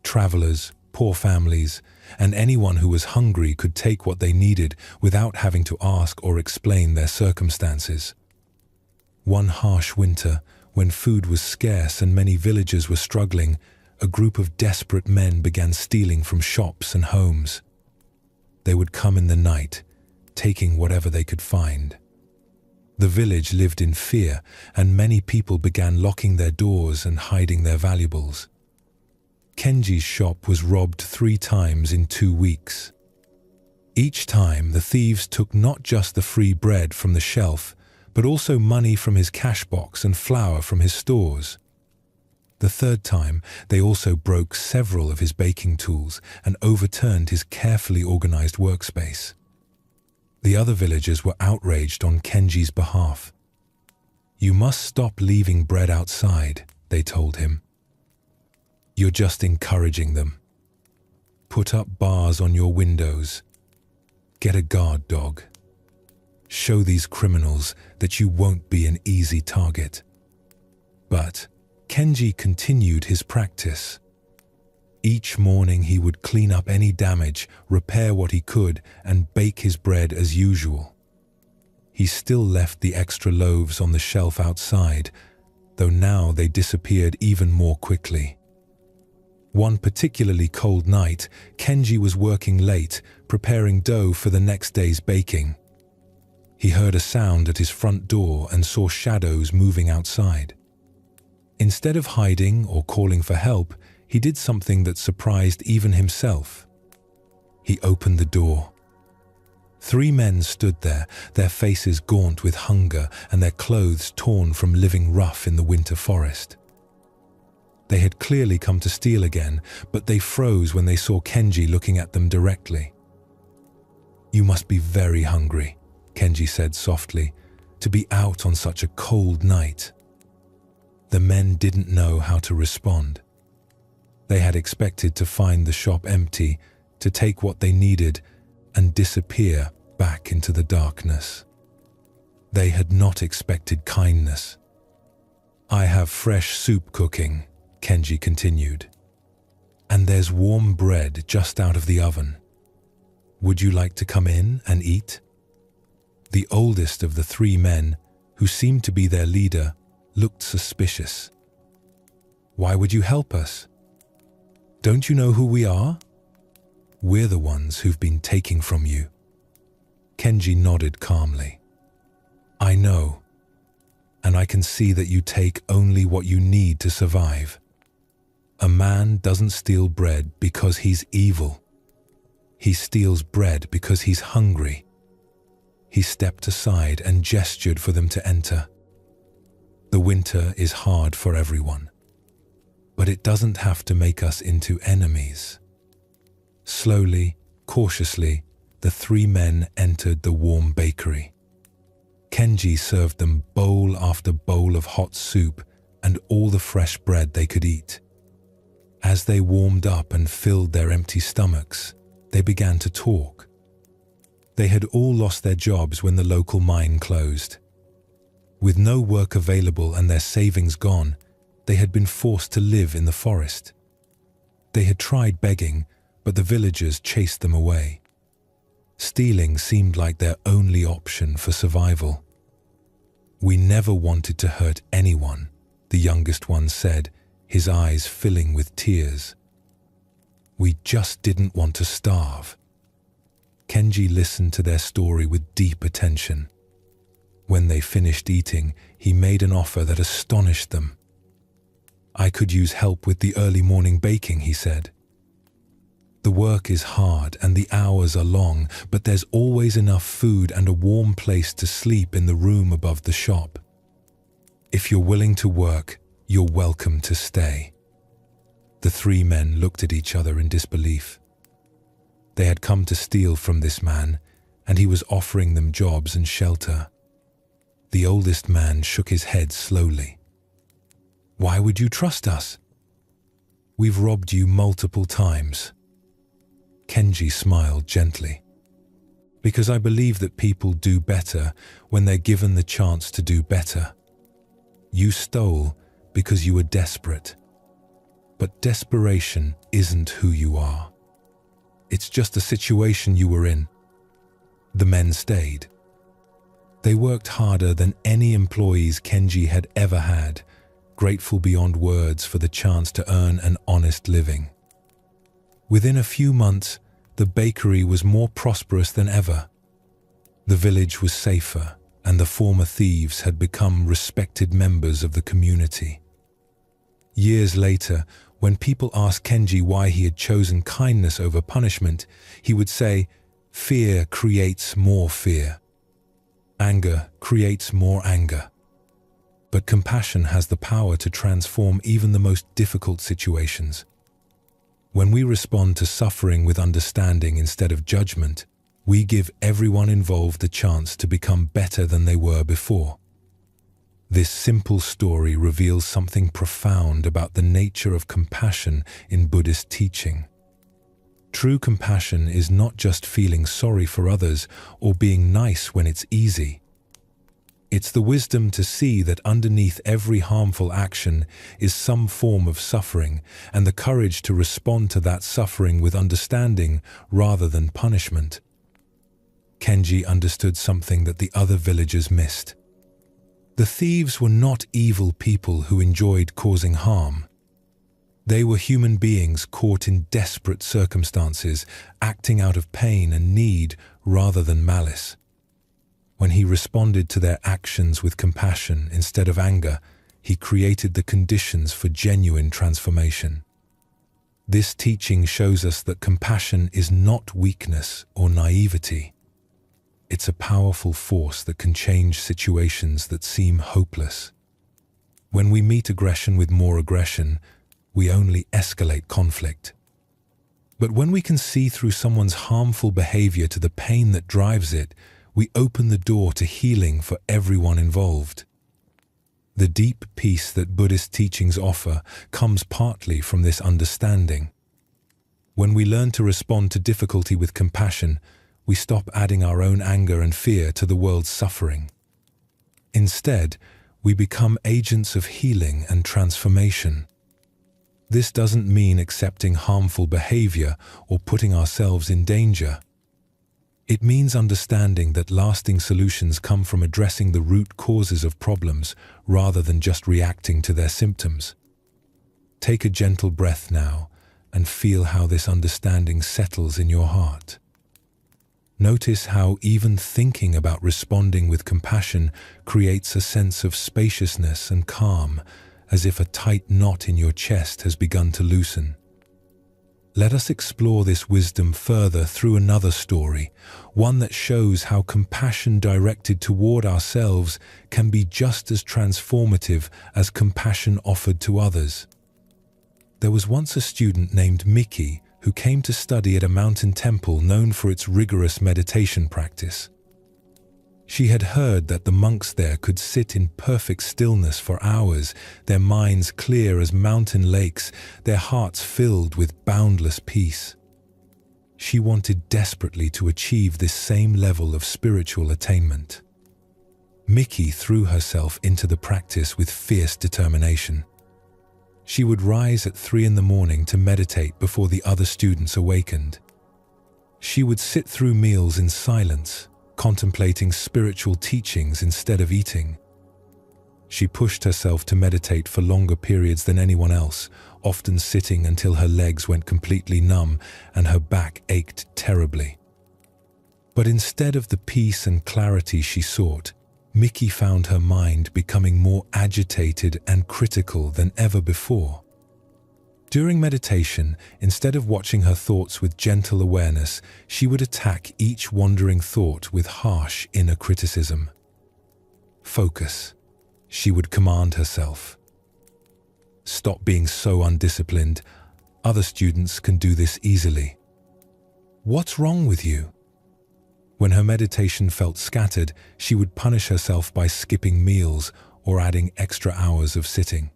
Travelers, poor families, and anyone who was hungry could take what they needed without having to ask or explain their circumstances. One harsh winter, when food was scarce and many villagers were struggling, a group of desperate men began stealing from shops and homes. They would come in the night, taking whatever they could find. The village lived in fear, and many people began locking their doors and hiding their valuables. Kenji's shop was robbed 3 times in 2 weeks. Each time, the thieves took not just the free bread from the shelf, but also money from his cash box and flour from his stores. The 3rd time, they also broke several of his baking tools and overturned his carefully organized workspace. The other villagers were outraged on Kenji's behalf. "You must stop leaving bread outside," they told him. "You're just encouraging them. Put up bars on your windows. Get a guard dog. Show these criminals that you won't be an easy target." But Kenji continued his practice. Each morning he would clean up any damage, repair what he could, and bake his bread as usual. He still left the extra loaves on the shelf outside, though now they disappeared even more quickly. One particularly cold night, Kenji was working late, preparing dough for the next day's baking. He heard a sound at his front door and saw shadows moving outside. Instead of hiding or calling for help, he did something that surprised even himself. He opened the door. 3 men stood there, their faces gaunt with hunger and their clothes torn from living rough in the winter forest. They had clearly come to steal again, but they froze when they saw Kenji looking at them directly. "You must be very hungry," Kenji said softly, "to be out on such a cold night." The men didn't know how to respond. They had expected to find the shop empty, to take what they needed, and disappear back into the darkness. They had not expected kindness. "I have fresh soup cooking," Kenji continued. "And there's warm bread just out of the oven. Would you like to come in and eat?" The oldest of the 3 men, who seemed to be their leader, looked suspicious. "Why would you help us? Don't you know who we are?" "We're the ones who've been taking from you." Kenji nodded calmly. "I know, and I can see that you take only what you need to survive. A man doesn't steal bread because he's evil. He steals bread because he's hungry. He stepped aside and gestured for them to enter. The winter is hard for everyone, but it doesn't have to make us into enemies. Slowly, cautiously, the three men entered the warm bakery. Kenji served them bowl after bowl of hot soup and all the fresh bread they could eat. As they warmed up and filled their empty stomachs, they began to talk. They had all lost their jobs when the local mine closed. With no work available and their savings gone, they had been forced to live in the forest. They had tried begging, but the villagers chased them away. Stealing seemed like their only option for survival. "We never wanted to hurt anyone," the youngest one said, his eyes filling with tears. "We just didn't want to starve." Kenji listened to their story with deep attention. When they finished eating, he made an offer that astonished them. "I could use help with the early morning baking," he said. "The work is hard and the hours are long, but there's always enough food and a warm place to sleep in the room above the shop. If you're willing to work, you're welcome to stay." The three men looked at each other in disbelief. They had come to steal from this man, and he was offering them jobs and shelter. The oldest man shook his head slowly. "Why would you trust us? We've robbed you multiple times." Kenji smiled gently. "Because I believe that people do better when they're given the chance to do better. You stole because you were desperate. But desperation isn't who you are. It's just a situation you were in." The men stayed. They worked harder than any employees Kenji had ever had, grateful beyond words for the chance to earn an honest living. Within a few months, the bakery was more prosperous than ever. The village was safer, and the former thieves had become respected members of the community. Years later, when people asked Kenji why he had chosen kindness over punishment, he would say, "Fear creates more fear. Anger creates more anger. But compassion has the power to transform even the most difficult situations. When we respond to suffering with understanding instead of judgment, we give everyone involved the chance to become better than they were before." This simple story reveals something profound about the nature of compassion in Buddhist teaching. True compassion is not just feeling sorry for others or being nice when it's easy. It's the wisdom to see that underneath every harmful action is some form of suffering, and the courage to respond to that suffering with understanding rather than punishment. Kenji understood something that the other villagers missed. The thieves were not evil people who enjoyed causing harm. They were human beings caught in desperate circumstances, acting out of pain and need rather than malice. When he responded to their actions with compassion instead of anger, he created the conditions for genuine transformation. This teaching shows us that compassion is not weakness or naivety. It's a powerful force that can change situations that seem hopeless. When we meet aggression with more aggression, we only escalate conflict. But when we can see through someone's harmful behavior to the pain that drives it, we open the door to healing for everyone involved. The deep peace that Buddhist teachings offer comes partly from this understanding. When we learn to respond to difficulty with compassion, we stop adding our own anger and fear to the world's suffering. Instead, we become agents of healing and transformation. This doesn't mean accepting harmful behavior or putting ourselves in danger. It means understanding that lasting solutions come from addressing the root causes of problems rather than just reacting to their symptoms. Take a gentle breath now and feel how this understanding settles in your heart. Notice how even thinking about responding with compassion creates a sense of spaciousness and calm, as if a tight knot in your chest has begun to loosen. Let us explore this wisdom further through another story, one that shows how compassion directed toward ourselves can be just as transformative as compassion offered to others. There was once a student named Mickey who came to study at a mountain temple known for its rigorous meditation practice. She had heard that the monks there could sit in perfect stillness for hours, their minds clear as mountain lakes, their hearts filled with boundless peace. She wanted desperately to achieve this same level of spiritual attainment. Mickey threw herself into the practice with fierce determination. She would rise at 3 a.m. to meditate before the other students awakened. She would sit through meals in silence, contemplating spiritual teachings instead of eating. She pushed herself to meditate for longer periods than anyone else, often sitting until her legs went completely numb and her back ached terribly. But instead of the peace and clarity she sought, Mickey found her mind becoming more agitated and critical than ever before. During meditation, instead of watching her thoughts with gentle awareness, she would attack each wandering thought with harsh inner criticism. Focus, she would command herself. Stop being so undisciplined. Other students can do this easily. What's wrong with you? When her meditation felt scattered, she would punish herself by skipping meals or adding extra hours of sitting.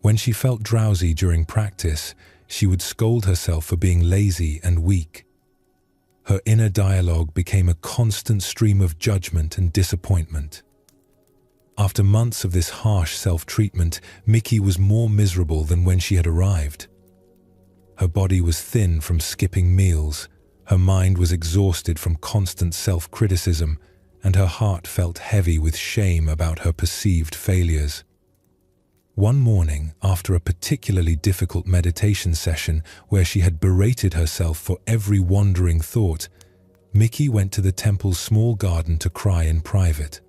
When she felt drowsy during practice, she would scold herself for being lazy and weak. Her inner dialogue became a constant stream of judgment and disappointment. After months of this harsh self-treatment, Mickey was more miserable than when she had arrived. Her body was thin from skipping meals, her mind was exhausted from constant self-criticism, and her heart felt heavy with shame about her perceived failures. One morning, after a particularly difficult meditation session where she had berated herself for every wandering thought, Mickey went to the temple's small garden to cry in private.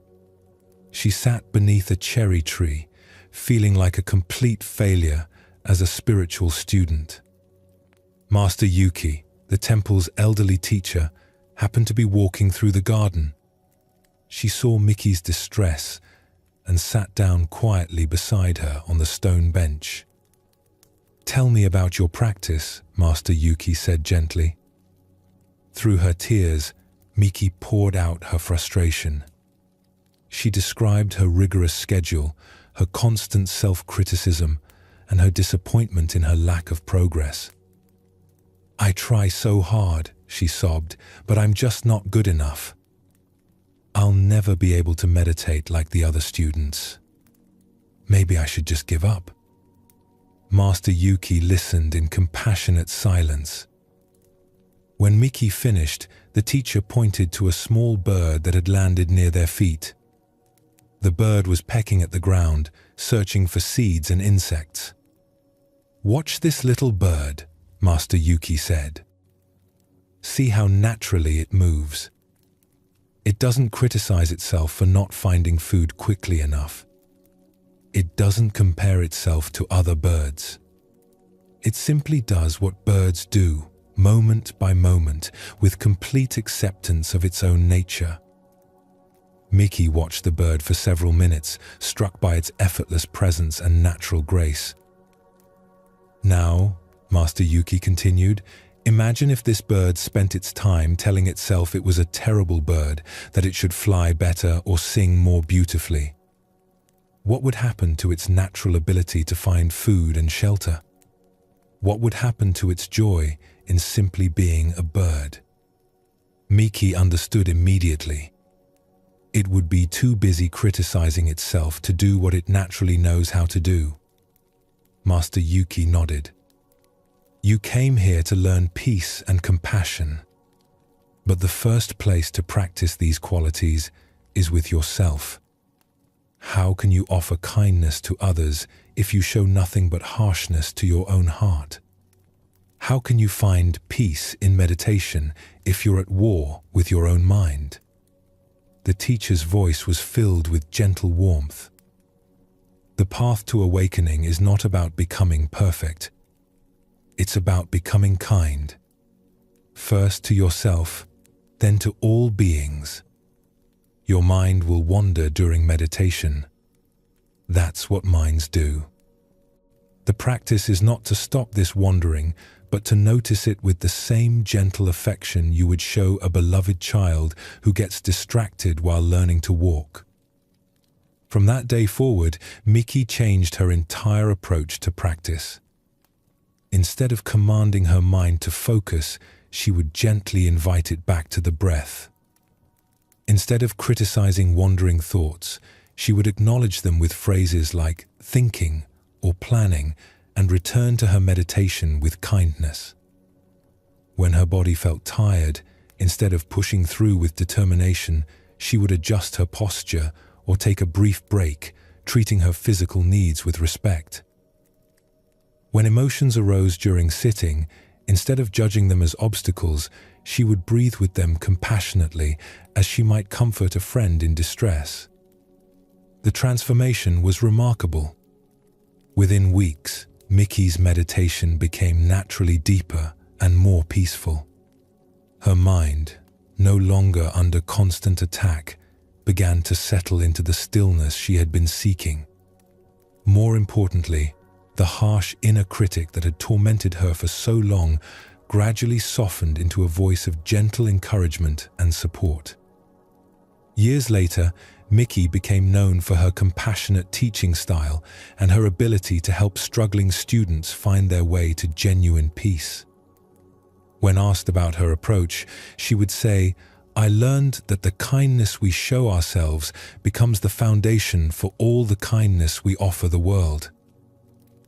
She sat beneath a cherry tree, feeling like a complete failure as a spiritual student. Master Yuki, the temple's elderly teacher, happened to be walking through the garden. She saw Mickey's distress and sat down quietly beside her on the stone bench. "Tell me about your practice," Master Yuki said gently. Through her tears, Mickey poured out her frustration. She described her rigorous schedule, her constant self-criticism, and her disappointment in her lack of progress. "I try so hard," she sobbed, "but I'm just not good enough. I'll never be able to meditate like the other students. Maybe I should just give up." Master Yuki listened in compassionate silence. When Mickey finished, the teacher pointed to a small bird that had landed near their feet. The bird was pecking at the ground, searching for seeds and insects. "Watch this little bird," Master Yuki said. "See how naturally it moves. It doesn't criticize itself for not finding food quickly enough. It doesn't compare itself to other birds. It simply does what birds do, moment by moment, with complete acceptance of its own nature." Mickey watched the bird for several minutes, struck by its effortless presence and natural grace. "Now," Master Yuki continued, "imagine if this bird spent its time telling itself it was a terrible bird, that it should fly better or sing more beautifully. What would happen to its natural ability to find food and shelter? What would happen to its joy in simply being a bird?" Mickey understood immediately. It would be too busy criticizing itself to do what it naturally knows how to do. Master Yuki nodded. "You came here to learn peace and compassion. But the first place to practice these qualities is with yourself. How can you offer kindness to others if you show nothing but harshness to your own heart? How can you find peace in meditation if you're at war with your own mind?" The teacher's voice was filled with gentle warmth. "The path to awakening is not about becoming perfect. It's about becoming kind. First to yourself, then to all beings. Your mind will wander during meditation. That's what minds do. The practice is not to stop this wandering, but to notice it with the same gentle affection you would show a beloved child who gets distracted while learning to walk. From that day forward, Miki changed her entire approach to practice. Instead of commanding her mind to focus, she would gently invite it back to the breath. Instead of criticizing wandering thoughts, she would acknowledge them with phrases like thinking or planning and return to her meditation with kindness. When her body felt tired, instead of pushing through with determination, she would adjust her posture or take a brief break, treating her physical needs with respect. When emotions arose during sitting, instead of judging them as obstacles, she would breathe with them compassionately as she might comfort a friend in distress. The transformation was remarkable. Within weeks, Miki's meditation became naturally deeper and more peaceful. Her mind, no longer under constant attack, began to settle into the stillness she had been seeking. More importantly, the harsh inner critic that had tormented her for so long gradually softened into a voice of gentle encouragement and support. Years later, Miki became known for her compassionate teaching style and her ability to help struggling students find their way to genuine peace. When asked about her approach, she would say, "I learned that the kindness we show ourselves becomes the foundation for all the kindness we offer the world.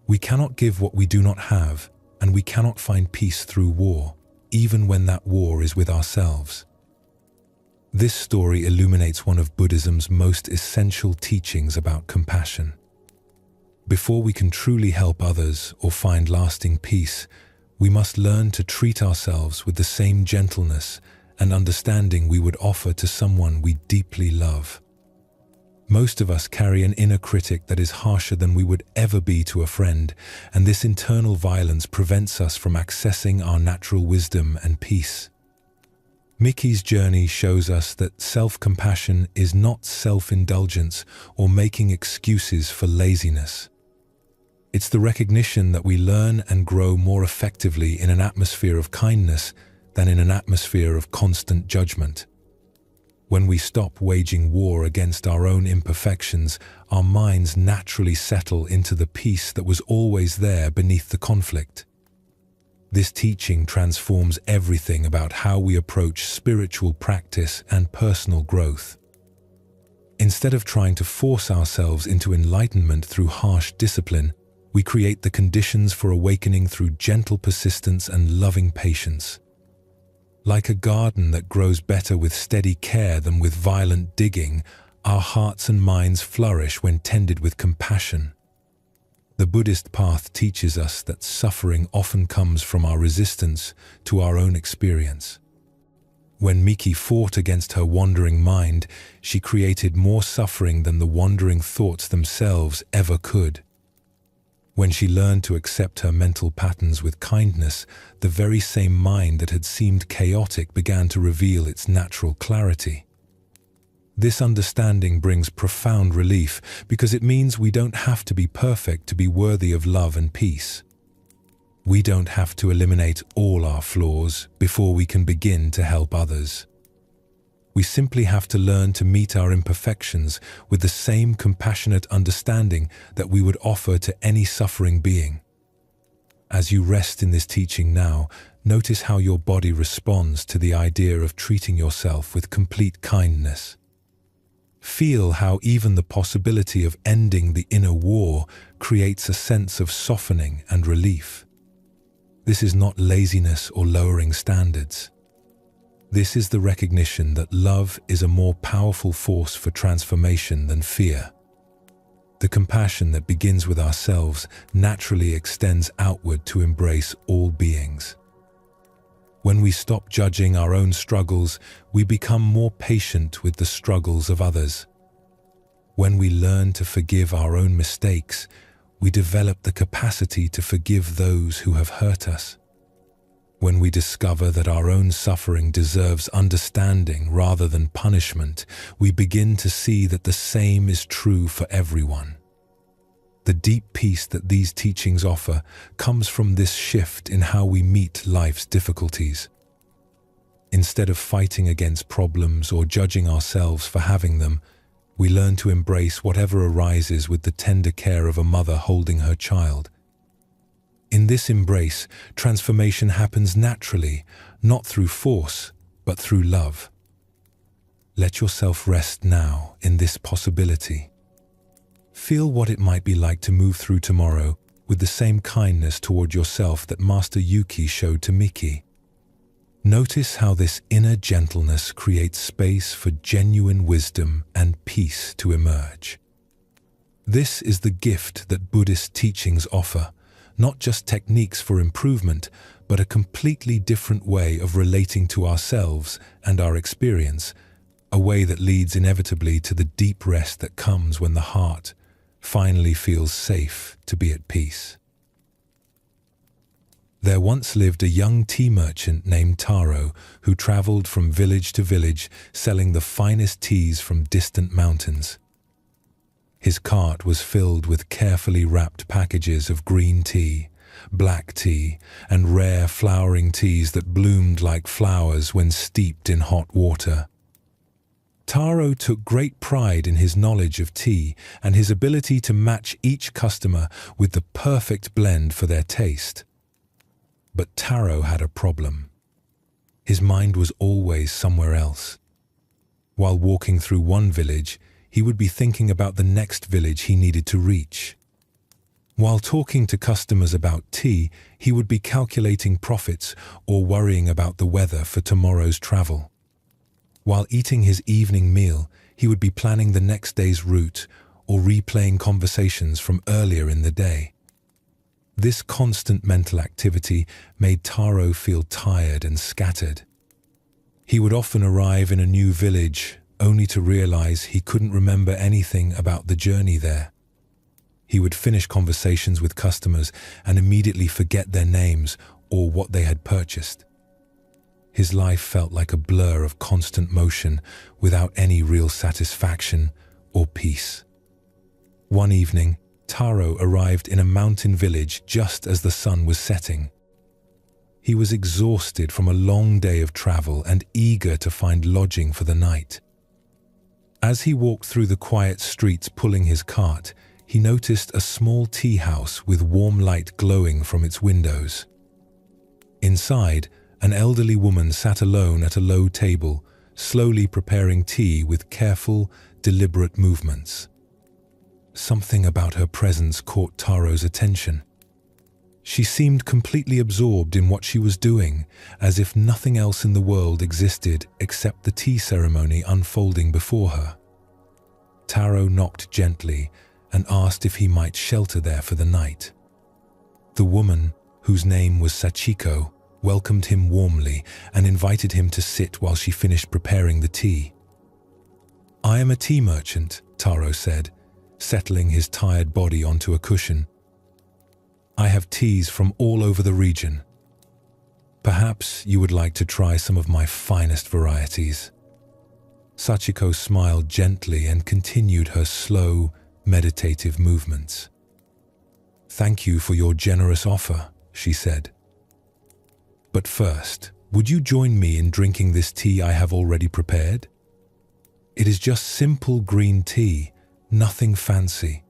We cannot give what we do not have, and we cannot find peace through war, even when that war is with ourselves." This story illuminates one of Buddhism's most essential teachings about compassion. Before we can truly help others or find lasting peace, we must learn to treat ourselves with the same gentleness and understanding we would offer to someone we deeply love. Most of us carry an inner critic that is harsher than we would ever be to a friend, and this internal violence prevents us from accessing our natural wisdom and peace. Miki's journey shows us that self-compassion is not self-indulgence or making excuses for laziness. It's the recognition that we learn and grow more effectively in an atmosphere of kindness than in an atmosphere of constant judgment. When we stop waging war against our own imperfections, our minds naturally settle into the peace that was always there beneath the conflict. This teaching transforms everything about how we approach spiritual practice and personal growth. Instead of trying to force ourselves into enlightenment through harsh discipline, we create the conditions for awakening through gentle persistence and loving patience. Like a garden that grows better with steady care than with violent digging, our hearts and minds flourish when tended with compassion. The Buddhist path teaches us that suffering often comes from our resistance to our own experience. When Miki fought against her wandering mind, she created more suffering than the wandering thoughts themselves ever could. When she learned to accept her mental patterns with kindness, the very same mind that had seemed chaotic began to reveal its natural clarity. This understanding brings profound relief because it means we don't have to be perfect to be worthy of love and peace. We don't have to eliminate all our flaws before we can begin to help others. We simply have to learn to meet our imperfections with the same compassionate understanding that we would offer to any suffering being. As you rest in this teaching now, notice how your body responds to the idea of treating yourself with complete kindness. Feel how even the possibility of ending the inner war creates a sense of softening and relief. This is not laziness or lowering standards. This is the recognition that love is a more powerful force for transformation than fear. The compassion that begins with ourselves naturally extends outward to embrace all beings. When we stop judging our own struggles, we become more patient with the struggles of others. When we learn to forgive our own mistakes, we develop the capacity to forgive those who have hurt us. When we discover that our own suffering deserves understanding rather than punishment, we begin to see that the same is true for everyone. The deep peace that these teachings offer comes from this shift in how we meet life's difficulties. Instead of fighting against problems or judging ourselves for having them, we learn to embrace whatever arises with the tender care of a mother holding her child. In this embrace, transformation happens naturally, not through force, but through love. Let yourself rest now in this possibility. Feel what it might be like to move through tomorrow with the same kindness toward yourself that Master Yuki showed to Miki. Notice how this inner gentleness creates space for genuine wisdom and peace to emerge. This is the gift that Buddhist teachings offer, not just techniques for improvement, but a completely different way of relating to ourselves and our experience, a way that leads inevitably to the deep rest that comes when the heart finally feels safe to be at peace. There once lived a young tea merchant named Taro who traveled from village to village selling the finest teas from distant mountains. His cart was filled with carefully wrapped packages of green tea, black tea, and rare flowering teas that bloomed like flowers when steeped in hot water. Taro took great pride in his knowledge of tea and his ability to match each customer with the perfect blend for their taste. But Taro had a problem. His mind was always somewhere else. While walking through one village, he would be thinking about the next village he needed to reach. While talking to customers about tea, he would be calculating profits or worrying about the weather for tomorrow's travel. While eating his evening meal, he would be planning the next day's route or replaying conversations from earlier in the day. This constant mental activity made Taro feel tired and scattered. He would often arrive in a new village only to realize he couldn't remember anything about the journey there. He would finish conversations with customers and immediately forget their names or what they had purchased. His life felt like a blur of constant motion without any real satisfaction or peace. One evening, Taro arrived in a mountain village just as the sun was setting. He was exhausted from a long day of travel and eager to find lodging for the night. As he walked through the quiet streets pulling his cart, he noticed a small tea house with warm light glowing from its windows. Inside, an elderly woman sat alone at a low table, slowly preparing tea with careful, deliberate movements. Something about her presence caught Taro's attention. She seemed completely absorbed in what she was doing, as if nothing else in the world existed except the tea ceremony unfolding before her. Taro knocked gently and asked if he might shelter there for the night. The woman, whose name was Sachiko, welcomed him warmly and invited him to sit while she finished preparing the tea. "I am a tea merchant," Taro said, settling his tired body onto a cushion. "I have teas from all over the region. Perhaps you would like to try some of my finest varieties." Sachiko smiled gently and continued her slow, meditative movements. "Thank you for your generous offer," she said. "But first, would you join me in drinking this tea I have already prepared? It is just simple green tea, nothing fancy."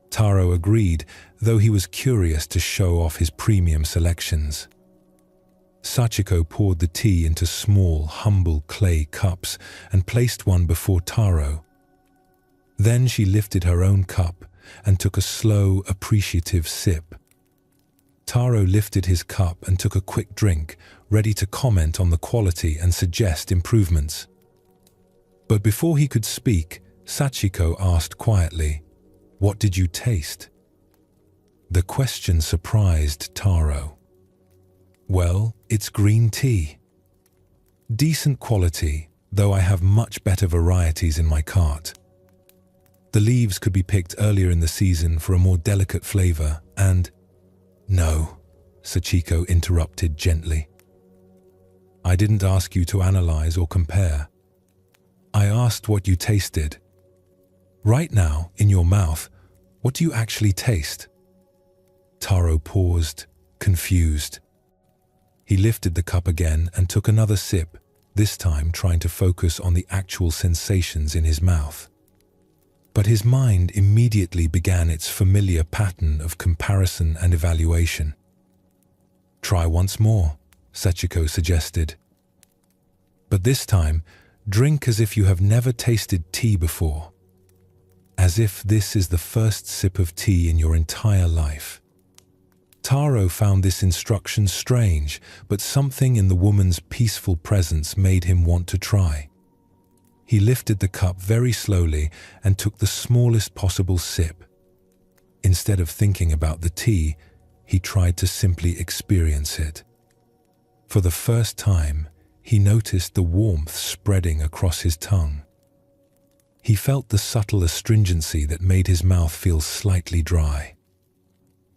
Taro agreed, though he was curious to show off his premium selections. Sachiko poured the tea into small, humble clay cups and placed one before Taro. Then she lifted her own cup and took a slow, appreciative sip. Taro lifted his cup and took a quick drink, ready to comment on the quality and suggest improvements. But before he could speak, Sachiko asked quietly, "What did you taste?" The question surprised Taro. "Well, it's green tea. Decent quality, though I have much better varieties in my cart." The leaves could be picked earlier in the season for a more delicate flavor, and... No, Sachiko interrupted gently. I didn't ask you to analyze or compare. I asked what you tasted. Right now, in your mouth, what do you actually taste? Taro paused, confused. He lifted the cup again and took another sip, this time trying to focus on the actual sensations in his mouth. But his mind immediately began its familiar pattern of comparison and evaluation. Try once more, Sachiko suggested. But this time, drink as if you have never tasted tea before. As if this is the first sip of tea in your entire life. Taro found this instruction strange, but something in the woman's peaceful presence made him want to try. He lifted the cup very slowly and took the smallest possible sip. Instead of thinking about the tea, he tried to simply experience it. For the first time, he noticed the warmth spreading across his tongue. He felt the subtle astringency that made his mouth feel slightly dry.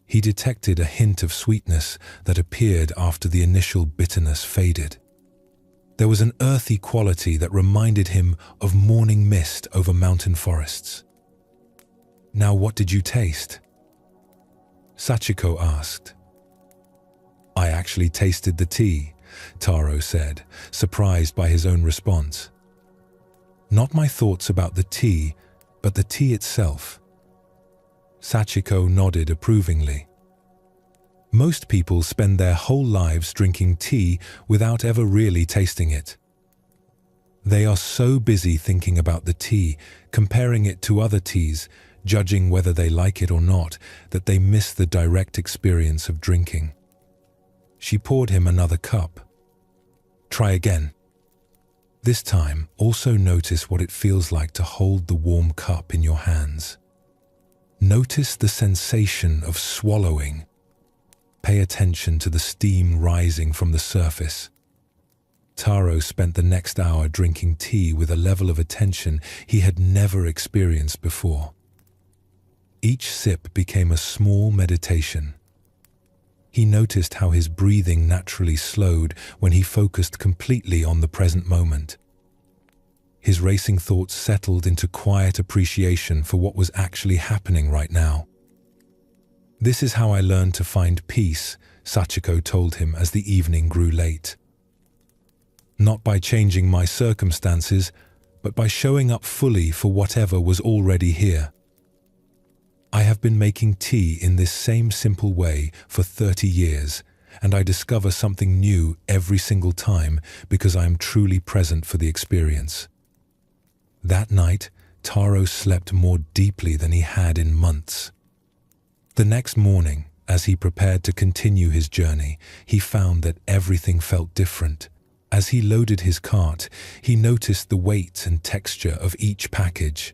He detected a hint of sweetness that appeared after the initial bitterness faded. There was an earthy quality that reminded him of morning mist over mountain forests. Now what did you taste? Sachiko asked. I actually tasted the tea, Taro said, surprised by his own response. Not my thoughts about the tea, but the tea itself. Sachiko nodded approvingly. Most people spend their whole lives drinking tea without ever really tasting it. They are so busy thinking about the tea, comparing it to other teas, judging whether they like it or not, that they miss the direct experience of drinking. She poured him another cup. Try again. This time, also notice what it feels like to hold the warm cup in your hands. Notice the sensation of swallowing. Pay attention to the steam rising from the surface. Taro spent the next hour drinking tea with a level of attention he had never experienced before. Each sip became a small meditation. He noticed how his breathing naturally slowed when he focused completely on the present moment. His racing thoughts settled into quiet appreciation for what was actually happening right now. This is how I learned to find peace, Sachiko told him as the evening grew late. Not by changing my circumstances, but by showing up fully for whatever was already here. I have been making tea in this same simple way for 30 years, and I discover something new every single time because I am truly present for the experience. That night, Taro slept more deeply than he had in months. The next morning, as he prepared to continue his journey, he found that everything felt different. As he loaded his cart, he noticed the weight and texture of each package.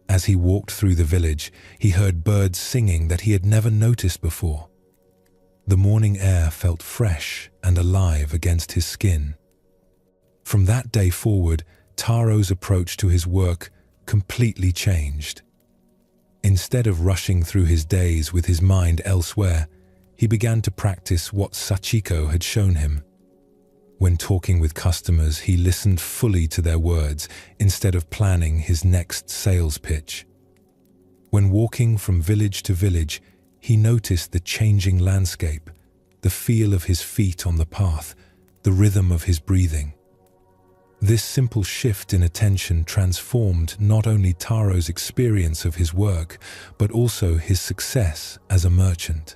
As he walked through the village, he heard birds singing that he had never noticed before. The morning air felt fresh and alive against his skin. From that day forward, Taro's approach to his work completely changed. Instead of rushing through his days with his mind elsewhere, he began to practice what Sachiko had shown him. When talking with customers, he listened fully to their words instead of planning his next sales pitch. When walking from village to village, he noticed the changing landscape, the feel of his feet on the path, the rhythm of his breathing. This simple shift in attention transformed not only Taro's experience of his work, but also his success as a merchant.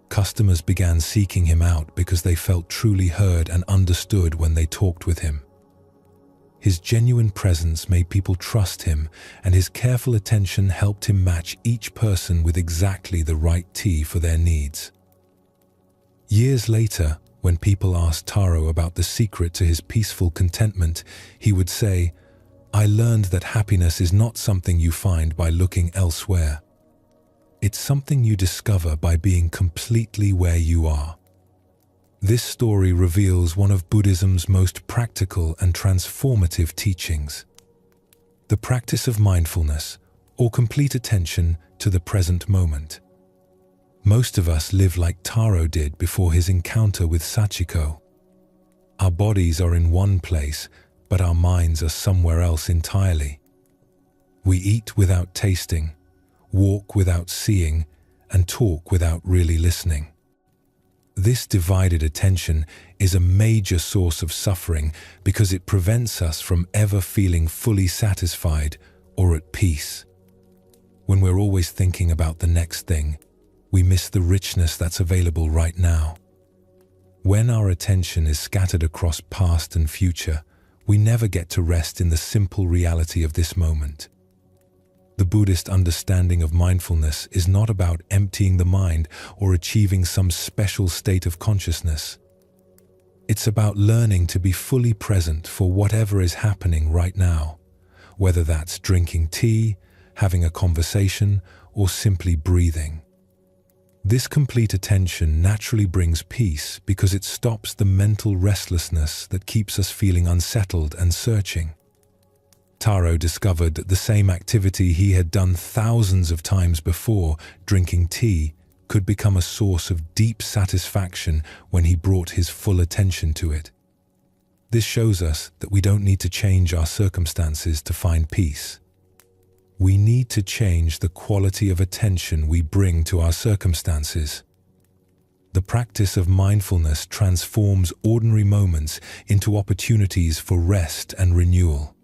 Customers began seeking him out because they felt truly heard and understood when they talked with him. His genuine presence made people trust him, and his careful attention helped him match each person with exactly the right tea for their needs. Years later, when people asked Taro about the secret to his peaceful contentment, he would say, "I learned that happiness is not something you find by looking elsewhere. It's something you discover by being completely where you are." This story reveals one of Buddhism's most practical and transformative teachings. The practice of mindfulness, or complete attention to the present moment. Most of us live like Taro did before his encounter with Sachiko. Our bodies are in one place, but our minds are somewhere else entirely. We eat without tasting, walk without seeing, and talk without really listening. This divided attention is a major source of suffering because it prevents us from ever feeling fully satisfied or at peace. When we're always thinking about the next thing, we miss the richness that's available right now. When our attention is scattered across past and future, we never get to rest in the simple reality of this moment. The Buddhist understanding of mindfulness is not about emptying the mind or achieving some special state of consciousness. It's about learning to be fully present for whatever is happening right now, whether that's drinking tea, having a conversation, or simply breathing. This complete attention naturally brings peace because it stops the mental restlessness that keeps us feeling unsettled and searching. Taro discovered that the same activity he had done thousands of times before, drinking tea, could become a source of deep satisfaction when he brought his full attention to it. This shows us that we don't need to change our circumstances to find peace. We need to change the quality of attention we bring to our circumstances. The practice of mindfulness transforms ordinary moments into opportunities for rest and renewal.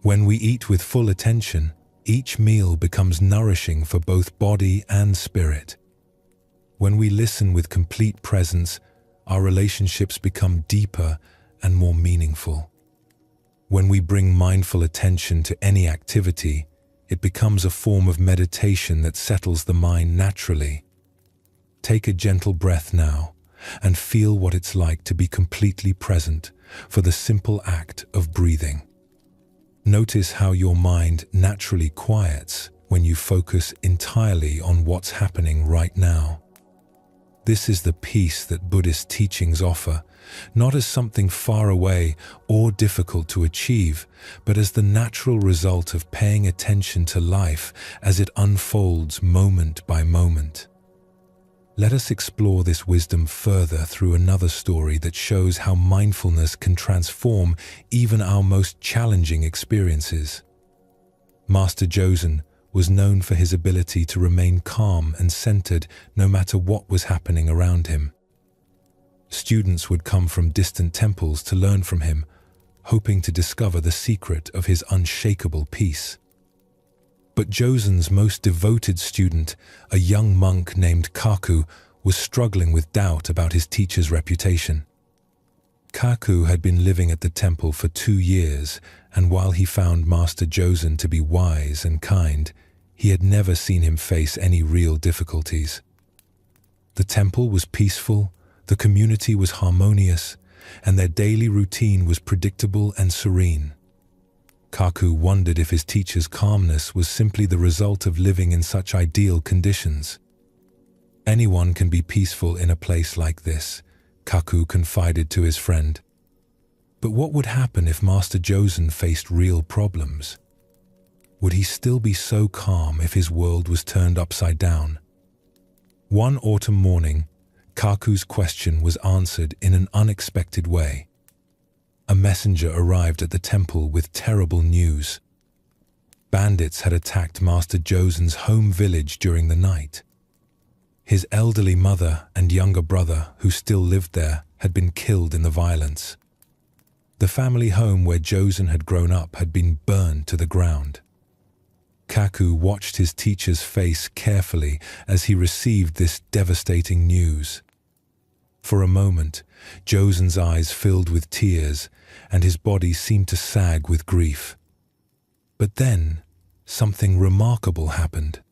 When we eat with full attention, each meal becomes nourishing for both body and spirit. When we listen with complete presence, our relationships become deeper and more meaningful. When we bring mindful attention to any activity, it becomes a form of meditation that settles the mind naturally. Take a gentle breath now and feel what it's like to be completely present for the simple act of breathing. Notice how your mind naturally quiets when you focus entirely on what's happening right now. This is the peace that Buddhist teachings offer, not as something far away or difficult to achieve, but as the natural result of paying attention to life as it unfolds moment by moment. Let us explore this wisdom further through another story that shows how mindfulness can transform even our most challenging experiences. Master Josen was known for his ability to remain calm and centered no matter what was happening around him. Students would come from distant temples to learn from him, hoping to discover the secret of his unshakable peace. But Josen's most devoted student, a young monk named Kaku, was struggling with doubt about his teacher's reputation. Kaku had been living at the temple for 2 years, and while he found Master Josen to be wise and kind, he had never seen him face any real difficulties. The temple was peaceful, the community was harmonious, and their daily routine was predictable and serene. Kaku wondered if his teacher's calmness was simply the result of living in such ideal conditions. Anyone can be peaceful in a place like this, Kaku confided to his friend. But what would happen if Master Josen faced real problems? Would he still be so calm if his world was turned upside down? One autumn morning, Kaku's question was answered in an unexpected way. A messenger arrived at the temple with terrible news. Bandits had attacked Master Josen's home village during the night. His elderly mother and younger brother, who still lived there, had been killed in the violence. The family home where Josen had grown up had been burned to the ground. Kaku watched his teacher's face carefully as he received this devastating news. For a moment, Josen's eyes filled with tears, and his body seemed to sag with grief. But then, something remarkable happened.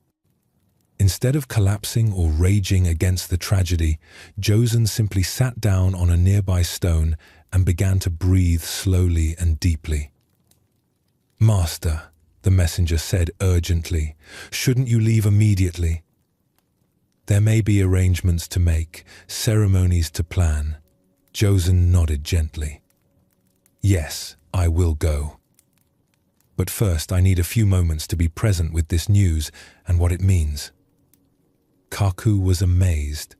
Instead of collapsing or raging against the tragedy, Josen simply sat down on a nearby stone and began to breathe slowly and deeply. "Master," the messenger said urgently, "shouldn't you leave immediately? There may be arrangements to make, ceremonies to plan." Josen nodded gently. "Yes, I will go." But first, I need a few moments to be present with this news and what it means." Kaku was amazed.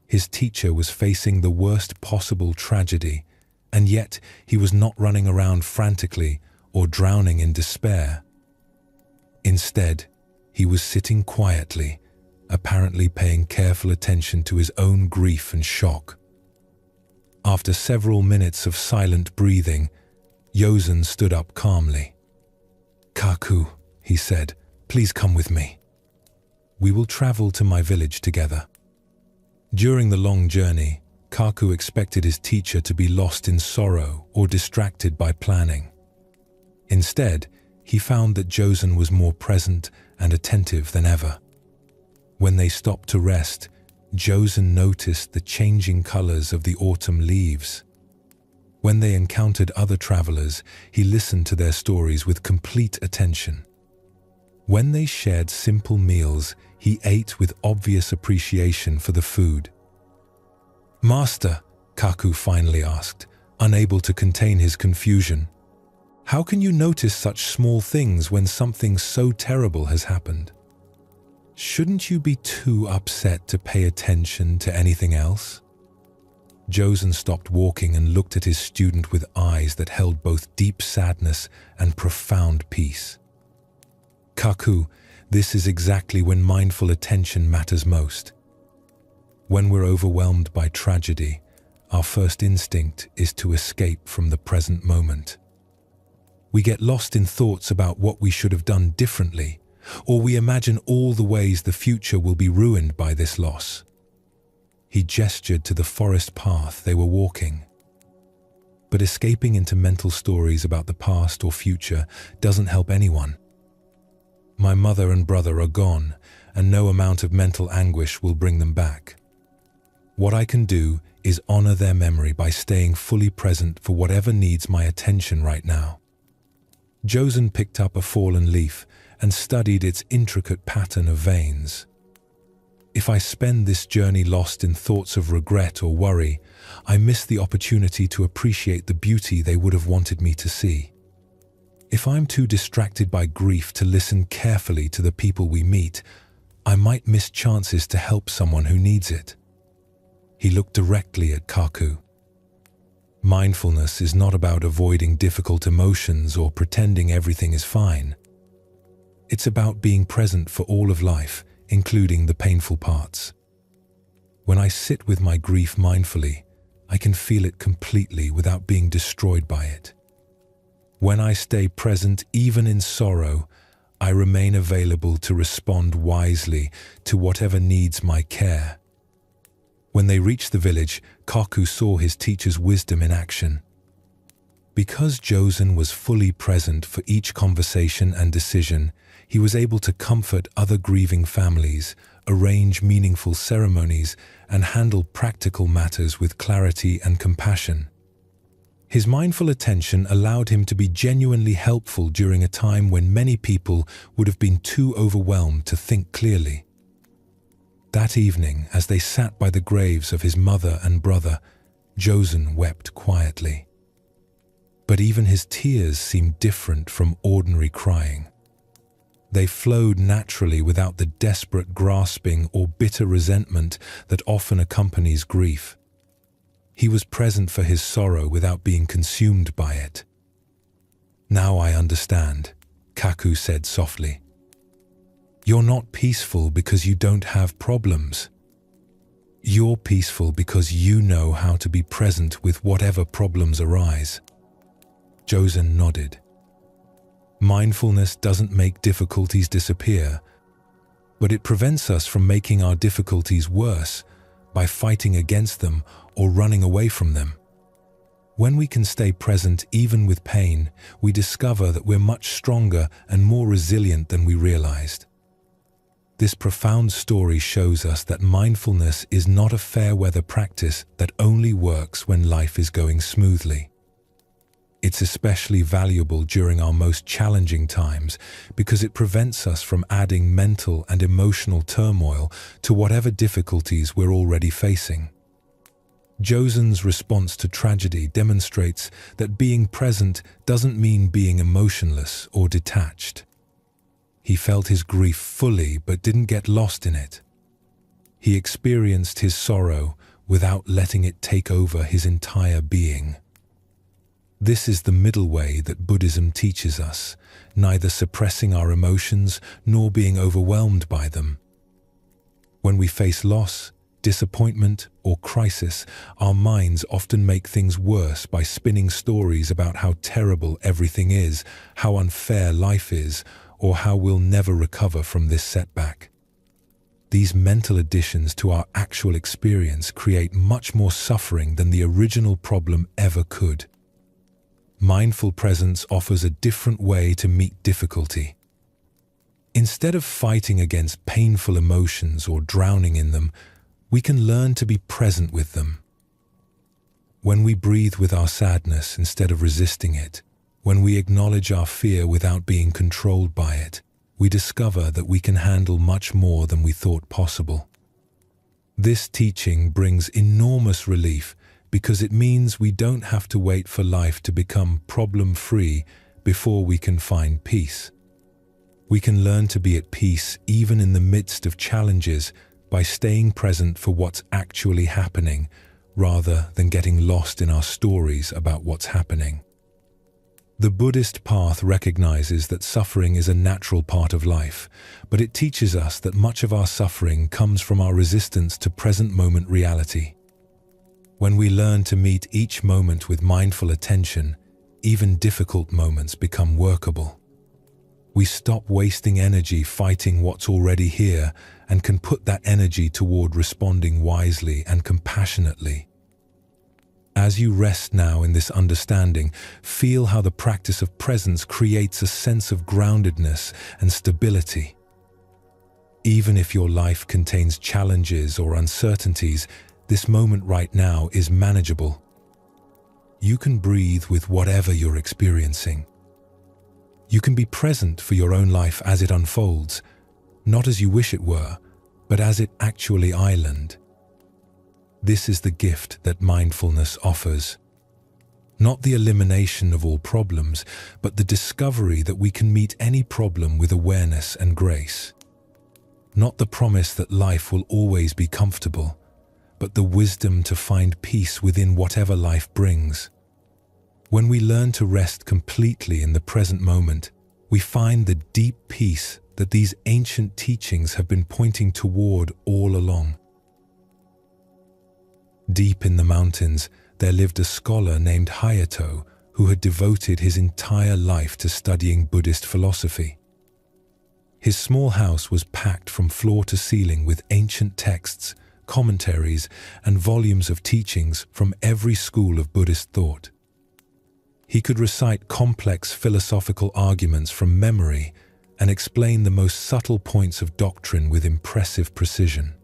His teacher was facing the worst possible tragedy, and yet he was not running around frantically or drowning in despair. Instead, he was sitting quietly, apparently paying careful attention to his own grief and shock. After several minutes of silent breathing, Yozen stood up calmly. "Kaku," he said, "please come with me. We will travel to my village together." During the long journey, Kaku expected his teacher to be lost in sorrow or distracted by planning. Instead, he found that Josen was more present and attentive than ever. When they stopped to rest, Josen noticed the changing colors of the autumn leaves. When they encountered other travelers, he listened to their stories with complete attention. When they shared simple meals, he ate with obvious appreciation for the food. "Master," Kaku finally asked, unable to contain his confusion, "how can you notice such small things when something so terrible has happened? Shouldn't you be too upset to pay attention to anything else?" Josen stopped walking and looked at his student with eyes that held both deep sadness and profound peace. "Kaku, this is exactly when mindful attention matters most. When we're overwhelmed by tragedy, our first instinct is to escape from the present moment. We get lost in thoughts about what we should have done differently, or we imagine all the ways the future will be ruined by this loss." He gestured to the forest path they were walking. But escaping into mental stories about the past or future doesn't help anyone. "My mother and brother are gone, and no amount of mental anguish will bring them back. What I can do is honor their memory by staying fully present for whatever needs my attention right now." Josen picked up a fallen leaf and studied its intricate pattern of veins. "If I spend this journey lost in thoughts of regret or worry, I miss the opportunity to appreciate the beauty they would have wanted me to see. If I'm too distracted by grief to listen carefully to the people we meet, I might miss chances to help someone who needs it." He looked directly at Kaku. "Mindfulness is not about avoiding difficult emotions or pretending everything is fine. It's about being present for all of life, including the painful parts. When I sit with my grief mindfully, I can feel it completely without being destroyed by it. When I stay present even in sorrow, I remain available to respond wisely to whatever needs my care." When they reached the village, Kaku saw his teacher's wisdom in action. Because Josen was fully present for each conversation and decision, he was able to comfort other grieving families, arrange meaningful ceremonies, and handle practical matters with clarity and compassion. His mindful attention allowed him to be genuinely helpful during a time when many people would have been too overwhelmed to think clearly. That evening, as they sat by the graves of his mother and brother, Josen wept quietly. But even his tears seemed different from ordinary crying. They flowed naturally without the desperate grasping or bitter resentment that often accompanies grief. He was present for his sorrow without being consumed by it. "Now I understand," Kaku said softly. "You're not peaceful because you don't have problems. You're peaceful because you know how to be present with whatever problems arise." Josen nodded. Mindfulness doesn't make difficulties disappear, but it prevents us from making our difficulties worse by fighting against them or running away from them. When we can stay present even with pain, we discover that we're much stronger and more resilient than we realized. This profound story shows us that mindfulness is not a fair-weather practice that only works when life is going smoothly. It's especially valuable during our most challenging times because it prevents us from adding mental and emotional turmoil to whatever difficulties we're already facing. Josen's response to tragedy demonstrates that being present doesn't mean being emotionless or detached. He felt his grief fully but didn't get lost in it. He experienced his sorrow without letting it take over his entire being. This is the middle way that Buddhism teaches us, neither suppressing our emotions nor being overwhelmed by them. When we face loss, disappointment, or crisis, our minds often make things worse by spinning stories about how terrible everything is, how unfair life is, or how we'll never recover from this setback. These mental additions to our actual experience create much more suffering than the original problem ever could. Mindful presence offers a different way to meet difficulty. Instead of fighting against painful emotions or drowning in them, we can learn to be present with them. When we breathe with our sadness instead of resisting it, when we acknowledge our fear without being controlled by it, we discover that we can handle much more than we thought possible. This teaching brings enormous relief because it means we don't have to wait for life to become problem-free before we can find peace. We can learn to be at peace even in the midst of challenges by staying present for what's actually happening, rather than getting lost in our stories about what's happening. The Buddhist path recognizes that suffering is a natural part of life, but it teaches us that much of our suffering comes from our resistance to present moment reality. When we learn to meet each moment with mindful attention, even difficult moments become workable. We stop wasting energy fighting what's already here and can put that energy toward responding wisely and compassionately. As you rest now in this understanding, feel how the practice of presence creates a sense of groundedness and stability. Even if your life contains challenges or uncertainties, this moment right now is manageable. You can breathe with whatever you're experiencing. You can be present for your own life as it unfolds, not as you wish it were, but as it actually island. This is the gift that mindfulness offers. Not the elimination of all problems, but the discovery that we can meet any problem with awareness and grace. Not the promise that life will always be comfortable, but the wisdom to find peace within whatever life brings. When we learn to rest completely in the present moment, we find the deep peace that these ancient teachings have been pointing toward all along. Deep in the mountains, there lived a scholar named Hayato who had devoted his entire life to studying Buddhist philosophy. His small house was packed from floor to ceiling with ancient texts, commentaries, and volumes of teachings from every school of Buddhist thought. He could recite complex philosophical arguments from memory and explain the most subtle points of doctrine with impressive precision.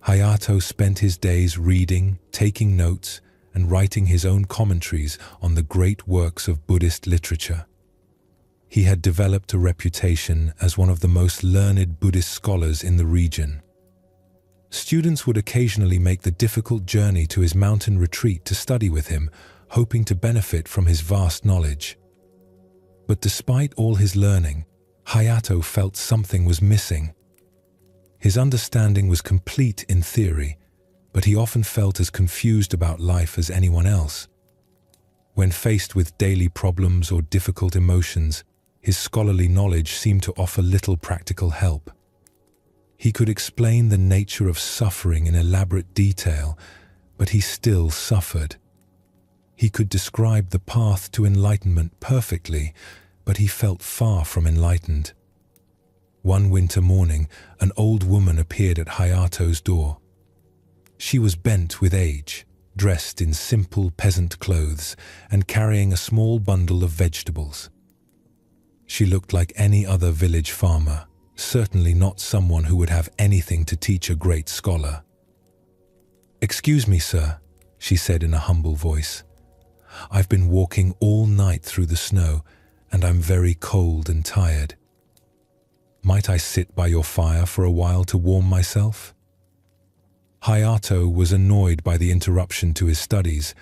Hayato spent his days reading, taking notes, and writing his own commentaries on the great works of Buddhist literature. He had developed a reputation as one of the most learned Buddhist scholars in the region. Students would occasionally make the difficult journey to his mountain retreat to study with him, hoping to benefit from his vast knowledge. But despite all his learning, Hayato felt something was missing. His understanding was complete in theory, but he often felt as confused about life as anyone else. When faced with daily problems or difficult emotions, his scholarly knowledge seemed to offer little practical help. He could explain the nature of suffering in elaborate detail, but he still suffered. He could describe the path to enlightenment perfectly, but he felt far from enlightened. One winter morning, an old woman appeared at Hayato's door. She was bent with age, dressed in simple peasant clothes, and carrying a small bundle of vegetables. She looked like any other village farmer, certainly not someone who would have anything to teach a great scholar. "Excuse me, sir," she said in a humble voice. "I've been walking all night through the snow, and I'm very cold and tired. Might I sit by your fire for a while to warm myself?" Hayato was annoyed by the interruption to his studies,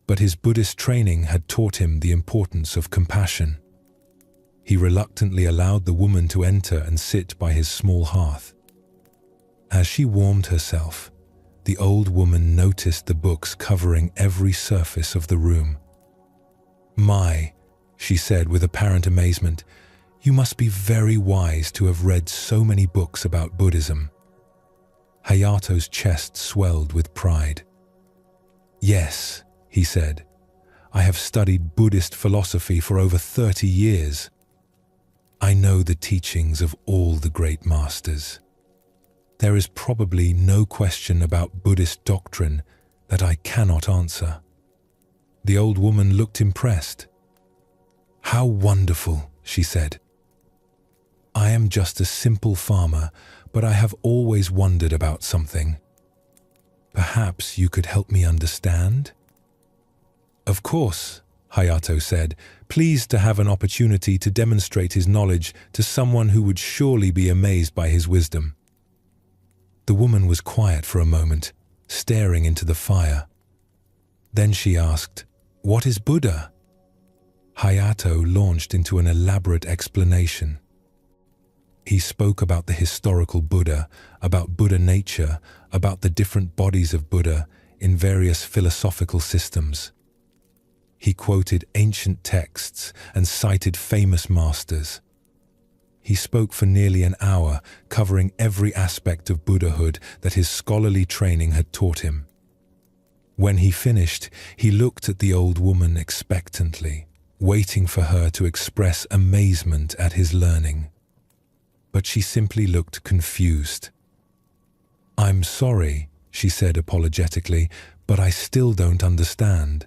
but his Buddhist training had taught him the importance of compassion. He reluctantly allowed the woman to enter and sit by his small hearth. As she warmed herself, the old woman noticed the books covering every surface of the room. "My," she said with apparent amazement, "you must be very wise to have read so many books about Buddhism." Hayato's chest swelled with pride. "Yes," he said, "I have studied Buddhist philosophy for over 30 years. I know the teachings of all the great masters. There is probably no question about Buddhist doctrine that I cannot answer." The old woman looked impressed. "How wonderful," she said. "I am just a simple farmer, but I have always wondered about something. Perhaps you could help me understand?" "Of course," Hayato said, pleased to have an opportunity to demonstrate his knowledge to someone who would surely be amazed by his wisdom. The woman was quiet for a moment, staring into the fire. Then she asked, "What is Buddha?" Hayato launched into an elaborate explanation. He spoke about the historical Buddha, about Buddha nature, about the different bodies of Buddha in various philosophical systems. He quoted ancient texts and cited famous masters. He spoke for nearly an hour, covering every aspect of Buddhahood that his scholarly training had taught him. When he finished, he looked at the old woman expectantly, waiting for her to express amazement at his learning. But she simply looked confused. "I'm sorry," she said apologetically, "but I still don't understand.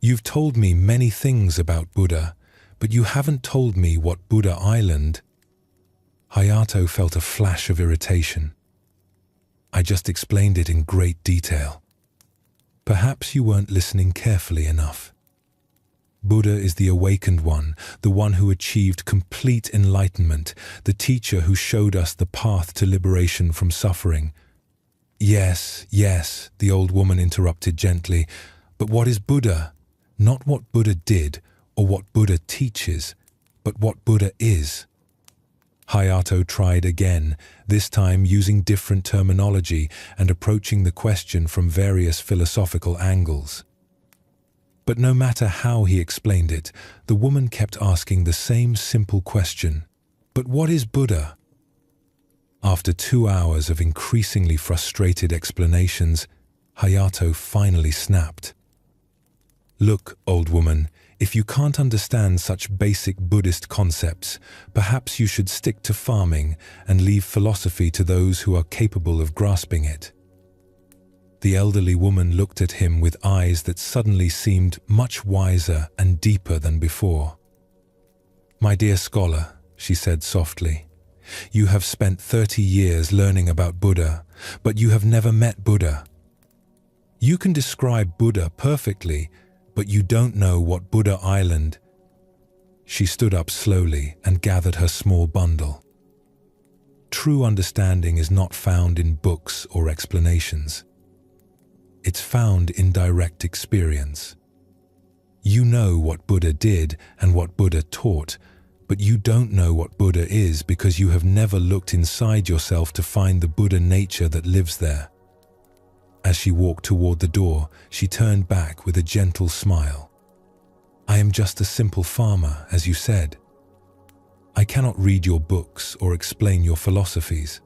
You've told me many things about Buddha, but you haven't told me what Buddha Island." Hayato felt a flash of irritation. "I just explained it in great detail. Perhaps you weren't listening carefully enough. Buddha is the awakened one, the one who achieved complete enlightenment, the teacher who showed us the path to liberation from suffering." Yes, the old woman interrupted gently, "but what is Buddha? Not what Buddha did or what Buddha teaches, but what Buddha is." Hayato tried again, this time using different terminology and approaching the question from various philosophical angles. But no matter how he explained it, the woman kept asking the same simple question, "But what is Buddha?" After 2 hours of increasingly frustrated explanations, Hayato finally snapped. "Look, old woman, if you can't understand such basic Buddhist concepts, perhaps you should stick to farming and leave philosophy to those who are capable of grasping it." The elderly woman looked at him with eyes that suddenly seemed much wiser and deeper than before. "My dear scholar," she said softly, "you have spent 30 years learning about Buddha, but you have never met Buddha. You can describe Buddha perfectly, but you don't know what Buddha Island." She stood up slowly and gathered her small bundle. True understanding is not found in books or explanations. It's found in direct experience. You know what Buddha did and what Buddha taught, but you don't know what Buddha is because you have never looked inside yourself to find the Buddha nature that lives there. As she walked toward the door, she turned back with a gentle smile. "I am just a simple farmer, as you said. I cannot read your books or explain your philosophies.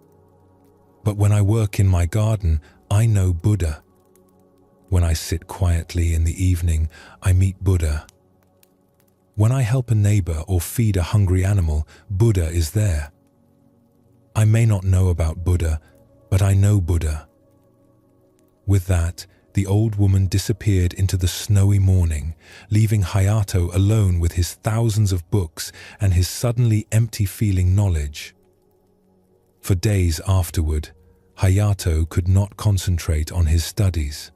But when I work in my garden, I know Buddha. When I sit quietly in the evening, I meet Buddha. When I help a neighbor or feed a hungry animal, Buddha is there. I may not know about Buddha, but I know Buddha." With that, the old woman disappeared into the snowy morning, leaving Hayato alone with his thousands of books and his suddenly empty-feeling knowledge. For days afterward, Hayato could not concentrate on his studies.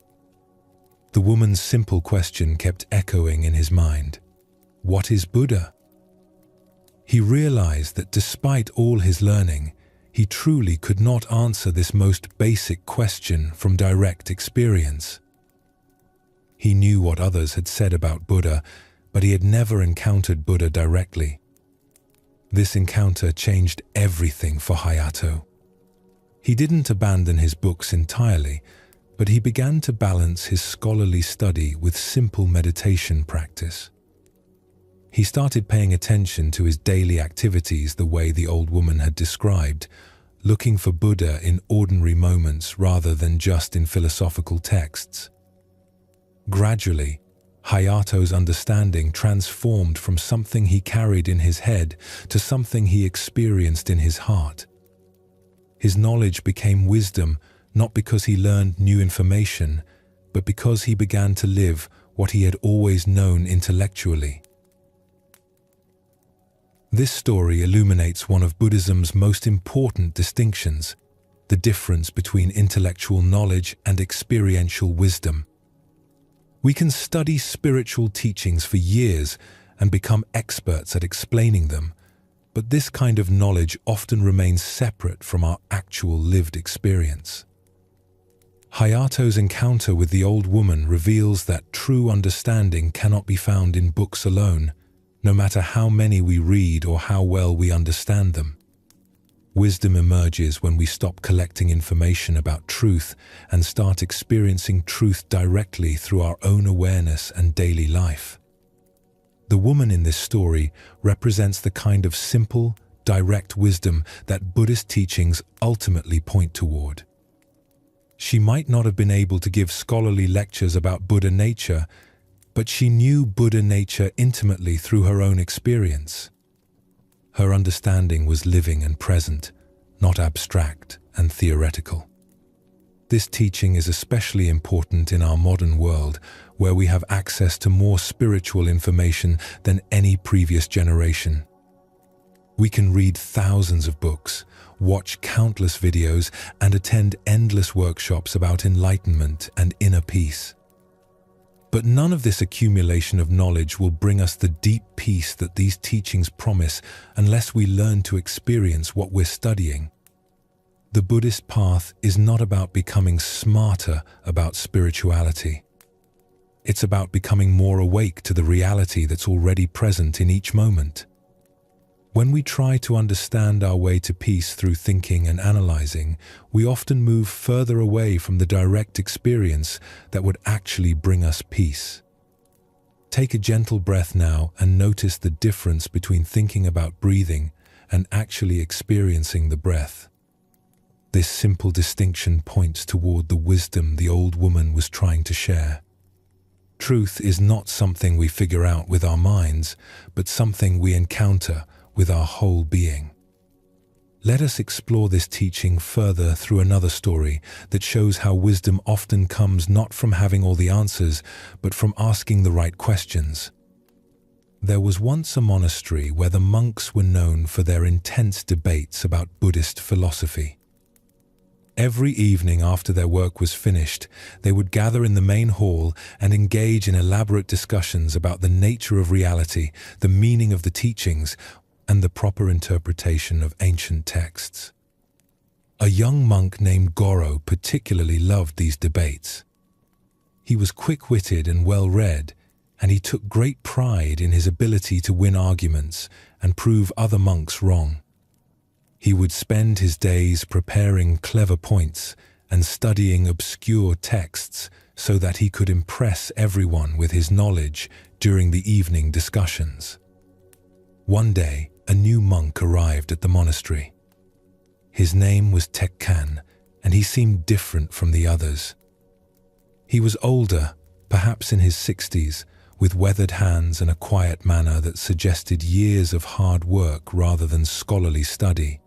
The woman's simple question kept echoing in his mind. What is Buddha? He realized that despite all his learning, he truly could not answer this most basic question from direct experience. He knew what others had said about Buddha, but he had never encountered Buddha directly. This encounter changed everything for Hayato. He didn't abandon his books entirely, but he began to balance his scholarly study with simple meditation practice. He started paying attention to his daily activities the way the old woman had described, looking for Buddha in ordinary moments rather than just in philosophical texts. Gradually, Hayato's understanding transformed from something he carried in his head to something he experienced in his heart. His knowledge became wisdom not because he learned new information, but because he began to live what he had always known intellectually. This story illuminates one of Buddhism's most important distinctions, the difference between intellectual knowledge and experiential wisdom. We can study spiritual teachings for years and become experts at explaining them, but this kind of knowledge often remains separate from our actual lived experience. Hayato's encounter with the old woman reveals that true understanding cannot be found in books alone, no matter how many we read or how well we understand them. Wisdom emerges when we stop collecting information about truth and start experiencing truth directly through our own awareness and daily life. The woman in this story represents the kind of simple, direct wisdom that Buddhist teachings ultimately point toward. She might not have been able to give scholarly lectures about Buddha nature, but she knew Buddha nature intimately through her own experience. Her understanding was living and present, not abstract and theoretical. This teaching is especially important in our modern world, where we have access to more spiritual information than any previous generation. We can read thousands of books, watch countless videos, and attend endless workshops about enlightenment and inner peace. But none of this accumulation of knowledge will bring us the deep peace that these teachings promise unless we learn to experience what we're studying. The Buddhist path is not about becoming smarter about spirituality. It's about becoming more awake to the reality that's already present in each moment. When we try to understand our way to peace through thinking and analyzing, we often move further away from the direct experience that would actually bring us peace. Take a gentle breath now and notice the difference between thinking about breathing and actually experiencing the breath. This simple distinction points toward the wisdom the old woman was trying to share. Truth is not something we figure out with our minds, but something we encounter with our whole being. Let us explore this teaching further through another story that shows how wisdom often comes not from having all the answers, but from asking the right questions. There was once a monastery where the monks were known for their intense debates about Buddhist philosophy. Every evening after their work was finished, they would gather in the main hall and engage in elaborate discussions about the nature of reality, the meaning of the teachings, and the proper interpretation of ancient texts. A young monk named Goro particularly loved these debates. He was quick-witted and well-read, and he took great pride in his ability to win arguments and prove other monks wrong. He would spend his days preparing clever points and studying obscure texts so that he could impress everyone with his knowledge during the evening discussions. One day, a new monk arrived at the monastery. His name was Tekkan, and he seemed different from the others. He was older, perhaps in his 60s, with weathered hands and a quiet manner that suggested years of hard work rather than scholarly study.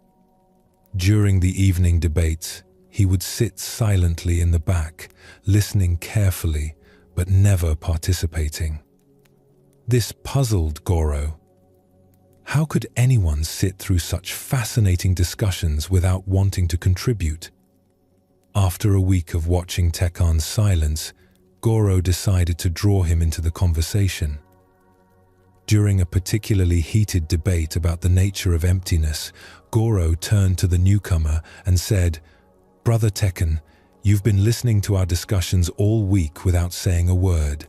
During the evening debates, he would sit silently in the back, listening carefully, but never participating. This puzzled Goro. How could anyone sit through such fascinating discussions without wanting to contribute? After a week of watching Tekkan's silence, Goro decided to draw him into the conversation. During a particularly heated debate about the nature of emptiness, Goro turned to the newcomer and said, "Brother Tekken, you've been listening to our discussions all week without saying a word.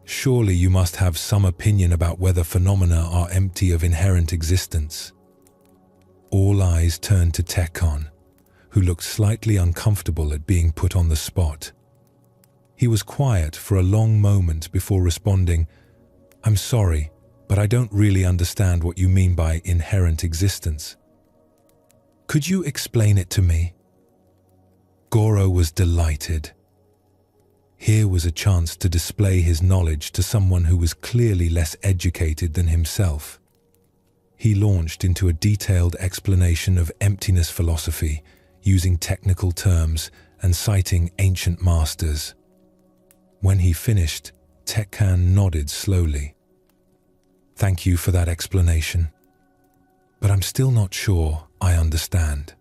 Surely you must have some opinion about whether phenomena are empty of inherent existence." All eyes turned to Tekken, who looked slightly uncomfortable at being put on the spot. He was quiet for a long moment before responding, "I'm sorry, but I don't really understand what you mean by inherent existence. Could you explain it to me?" Goro was delighted. Here was a chance to display his knowledge to someone who was clearly less educated than himself. He launched into a detailed explanation of emptiness philosophy, using technical terms and citing ancient masters. When he finished, Tekken nodded slowly. "Thank you for that explanation. But I'm still not sure I understand.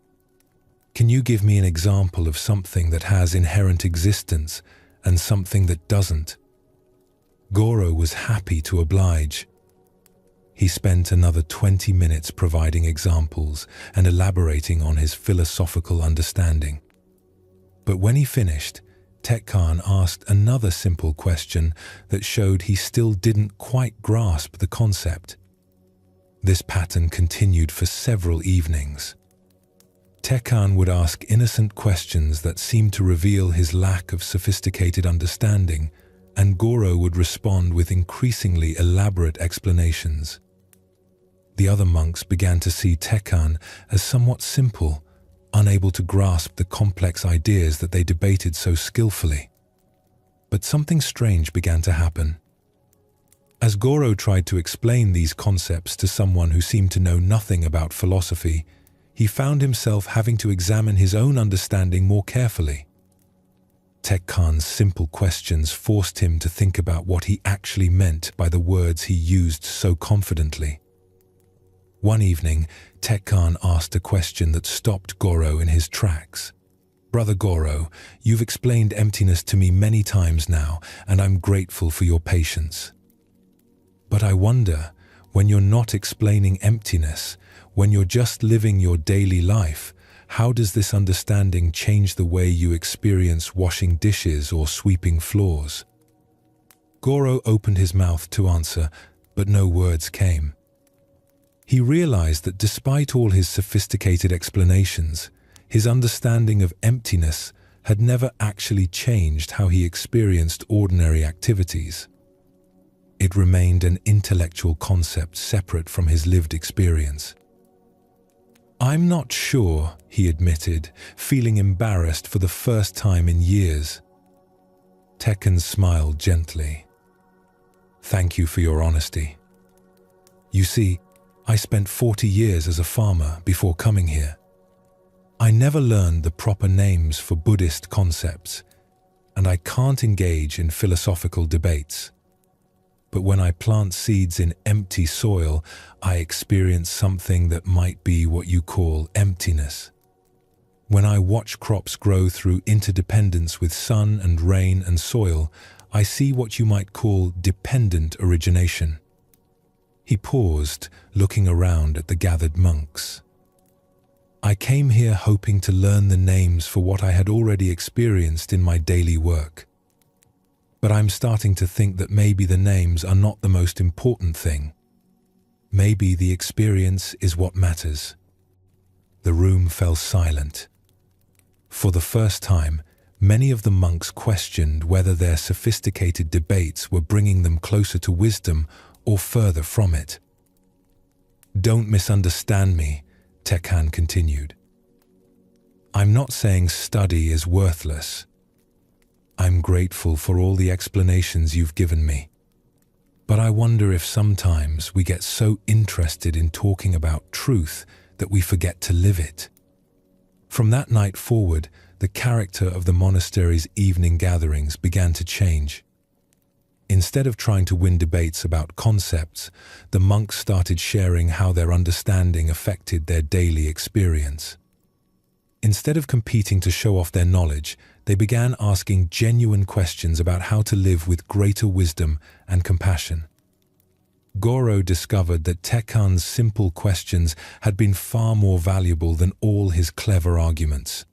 Can you give me an example of something that has inherent existence and something that doesn't?" Goro was happy to oblige. He spent another 20 minutes providing examples and elaborating on his philosophical understanding. But when he finished, Tekken asked another simple question that showed he still didn't quite grasp the concept. This pattern continued for several evenings. Tekken would ask innocent questions that seemed to reveal his lack of sophisticated understanding, and Goro would respond with increasingly elaborate explanations. The other monks began to see Tekken as somewhat simple, unable to grasp the complex ideas that they debated so skillfully. But something strange began to happen. As Goro tried to explain these concepts to someone who seemed to know nothing about philosophy, he found himself having to examine his own understanding more carefully. Tekken's simple questions forced him to think about what he actually meant by the words he used so confidently. One evening, Tekken asked a question that stopped Goro in his tracks. "Brother Goro, you've explained emptiness to me many times now, and I'm grateful for your patience. But I wonder, when you're not explaining emptiness, when you're just living your daily life, how does this understanding change the way you experience washing dishes or sweeping floors?" Goro opened his mouth to answer, but no words came. He realized that despite all his sophisticated explanations, his understanding of emptiness had never actually changed how he experienced ordinary activities. It remained an intellectual concept separate from his lived experience. "I'm not sure," he admitted, feeling embarrassed for the first time in years. Tekken smiled gently. "Thank you for your honesty. You see, I spent 40 years as a farmer before coming here. I never learned the proper names for Buddhist concepts, and I can't engage in philosophical debates. But when I plant seeds in empty soil, I experience something that might be what you call emptiness. When I watch crops grow through interdependence with sun and rain and soil, I see what you might call dependent origination." He paused, looking around at the gathered monks. "I came here hoping to learn the names for what I had already experienced in my daily work. But I'm starting to think that maybe the names are not the most important thing. Maybe the experience is what matters." The room fell silent. For the first time, many of the monks questioned whether their sophisticated debates were bringing them closer to wisdom or further from it. "Don't misunderstand me," Tekken continued. "I'm not saying study is worthless. I'm grateful for all the explanations you've given me. But I wonder if sometimes we get so interested in talking about truth that we forget to live it." From that night forward, the character of the monastery's evening gatherings began to change. Instead of trying to win debates about concepts, the monks started sharing how their understanding affected their daily experience. Instead of competing to show off their knowledge, they began asking genuine questions about how to live with greater wisdom and compassion. Goro discovered that Tekkan's simple questions had been far more valuable than all his clever arguments.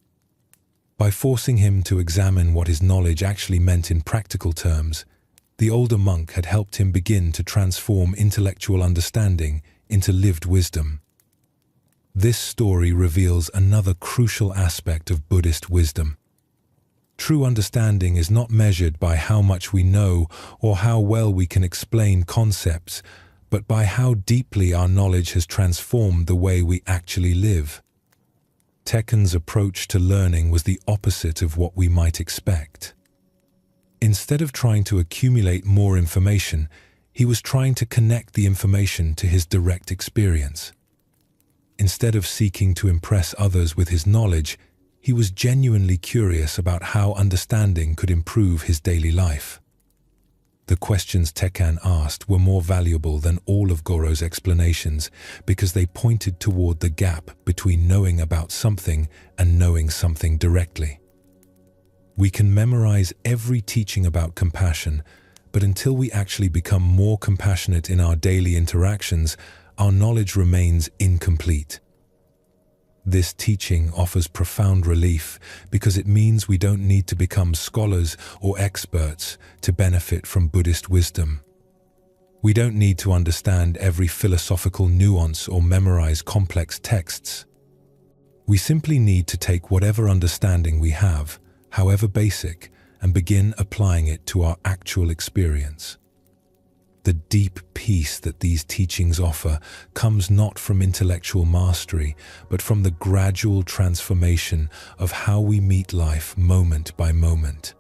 By forcing him to examine what his knowledge actually meant in practical terms, the older monk had helped him begin to transform intellectual understanding into lived wisdom. This story reveals another crucial aspect of Buddhist wisdom. True understanding is not measured by how much we know or how well we can explain concepts, but by how deeply our knowledge has transformed the way we actually live. Tekkan's approach to learning was the opposite of what we might expect. Instead of trying to accumulate more information, he was trying to connect the information to his direct experience. Instead of seeking to impress others with his knowledge, he was genuinely curious about how understanding could improve his daily life. The questions Tekkan asked were more valuable than all of Goro's explanations because they pointed toward the gap between knowing about something and knowing something directly. We can memorize every teaching about compassion, but until we actually become more compassionate in our daily interactions, our knowledge remains incomplete. This teaching offers profound relief because it means we don't need to become scholars or experts to benefit from Buddhist wisdom. We don't need to understand every philosophical nuance or memorize complex texts. We simply need to take whatever understanding we have, however basic, and begin applying it to our actual experience. The deep peace that these teachings offer comes not from intellectual mastery, but from the gradual transformation of how we meet life moment by moment.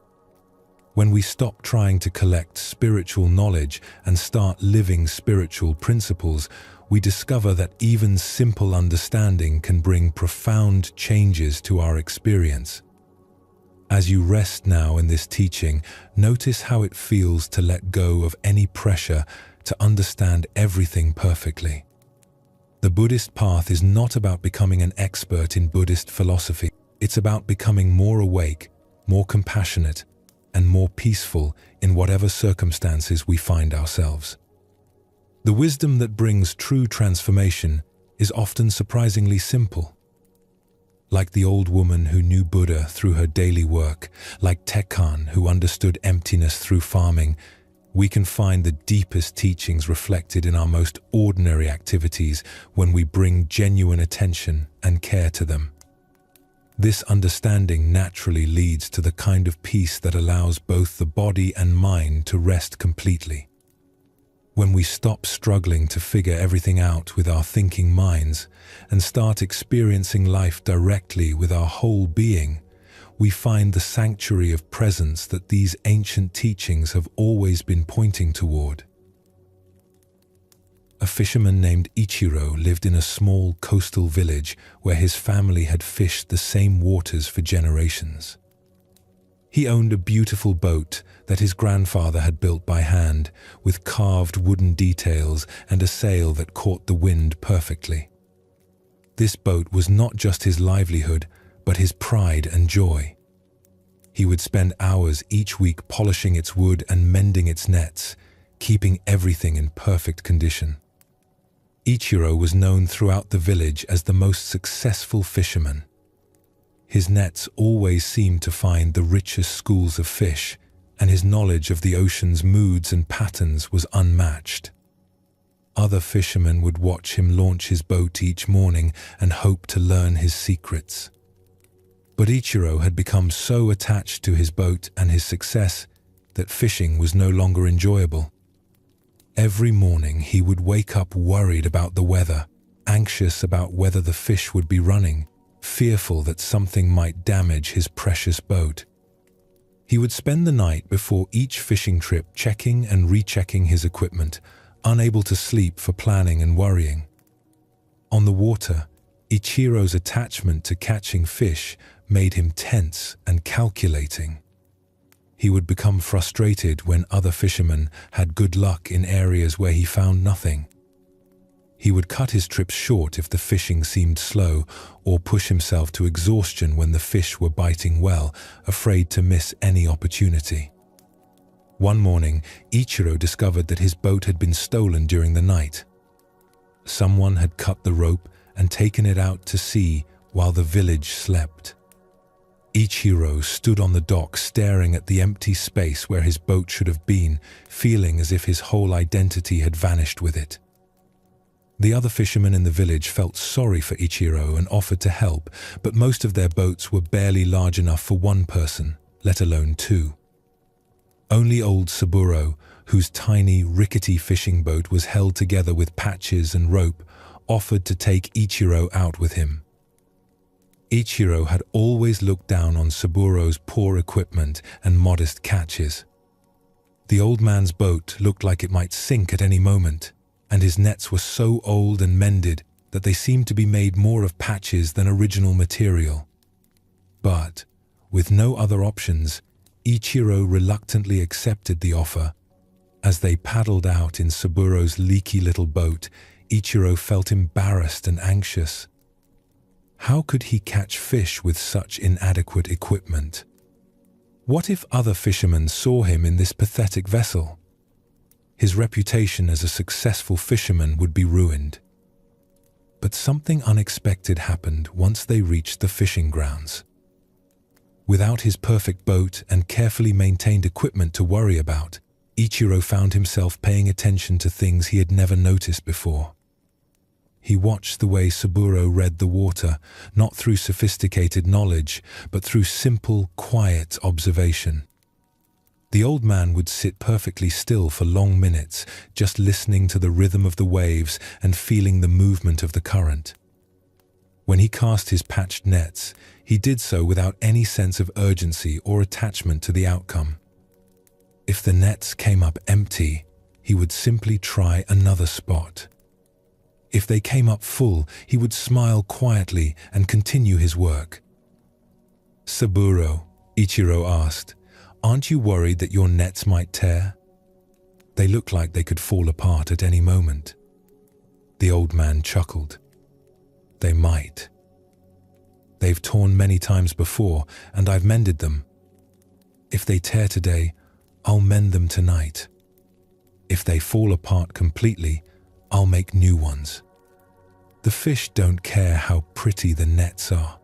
When we stop trying to collect spiritual knowledge and start living spiritual principles, we discover that even simple understanding can bring profound changes to our experience. As you rest now in this teaching, notice how it feels to let go of any pressure to understand everything perfectly. The Buddhist path is not about becoming an expert in Buddhist philosophy. It's about becoming more awake, more compassionate, and more peaceful in whatever circumstances we find ourselves. The wisdom that brings true transformation is often surprisingly simple. Like the old woman who knew Buddha through her daily work, like Tekkan who understood emptiness through farming, we can find the deepest teachings reflected in our most ordinary activities when we bring genuine attention and care to them. This understanding naturally leads to the kind of peace that allows both the body and mind to rest completely. When we stop struggling to figure everything out with our thinking minds and start experiencing life directly with our whole being, we find the sanctuary of presence that these ancient teachings have always been pointing toward. A fisherman named Ichiro lived in a small coastal village where his family had fished the same waters for generations. He owned a beautiful boat that his grandfather had built by hand, with carved wooden details and a sail that caught the wind perfectly. This boat was not just his livelihood, but his pride and joy. He would spend hours each week polishing its wood and mending its nets, keeping everything in perfect condition. Ichiro was known throughout the village as the most successful fisherman. His nets always seemed to find the richest schools of fish, and his knowledge of the ocean's moods and patterns was unmatched. Other fishermen would watch him launch his boat each morning and hope to learn his secrets. But Ichiro had become so attached to his boat and his success that fishing was no longer enjoyable. Every morning he would wake up worried about the weather, anxious about whether the fish would be running, fearful that something might damage his precious boat. He would spend the night before each fishing trip checking and rechecking his equipment, unable to sleep for planning and worrying. On the water, Ichiro's attachment to catching fish made him tense and calculating. He would become frustrated when other fishermen had good luck in areas where he found nothing. He would cut his trips short if the fishing seemed slow, or push himself to exhaustion when the fish were biting well, afraid to miss any opportunity. One morning, Ichiro discovered that his boat had been stolen during the night. Someone had cut the rope and taken it out to sea while the village slept. Ichiro stood on the dock staring at the empty space where his boat should have been, feeling as if his whole identity had vanished with it. The other fishermen in the village felt sorry for Ichiro and offered to help, but most of their boats were barely large enough for one person, let alone two. Only old Saburo, whose tiny, rickety fishing boat was held together with patches and rope, offered to take Ichiro out with him. Ichiro had always looked down on Saburo's poor equipment and modest catches. The old man's boat looked like it might sink at any moment, and his nets were so old and mended that they seemed to be made more of patches than original material. But, with no other options, Ichiro reluctantly accepted the offer. As they paddled out in Saburo's leaky little boat, Ichiro felt embarrassed and anxious. How could he catch fish with such inadequate equipment? What if other fishermen saw him in this pathetic vessel? His reputation as a successful fisherman would be ruined. But something unexpected happened once they reached the fishing grounds. Without his perfect boat and carefully maintained equipment to worry about, Ichiro found himself paying attention to things he had never noticed before. He watched the way Saburo read the water, not through sophisticated knowledge, but through simple, quiet observation. The old man would sit perfectly still for long minutes, just listening to the rhythm of the waves and feeling the movement of the current. When he cast his patched nets, he did so without any sense of urgency or attachment to the outcome. If the nets came up empty, he would simply try another spot. If they came up full, he would smile quietly and continue his work. "Saburo," Ichiro asked, "aren't you worried that your nets might tear? They look like they could fall apart at any moment." The old man chuckled. "They might. They've torn many times before, and I've mended them. If they tear today, I'll mend them tonight. If they fall apart completely, I'll make new ones. The fish don't care how pretty the nets are."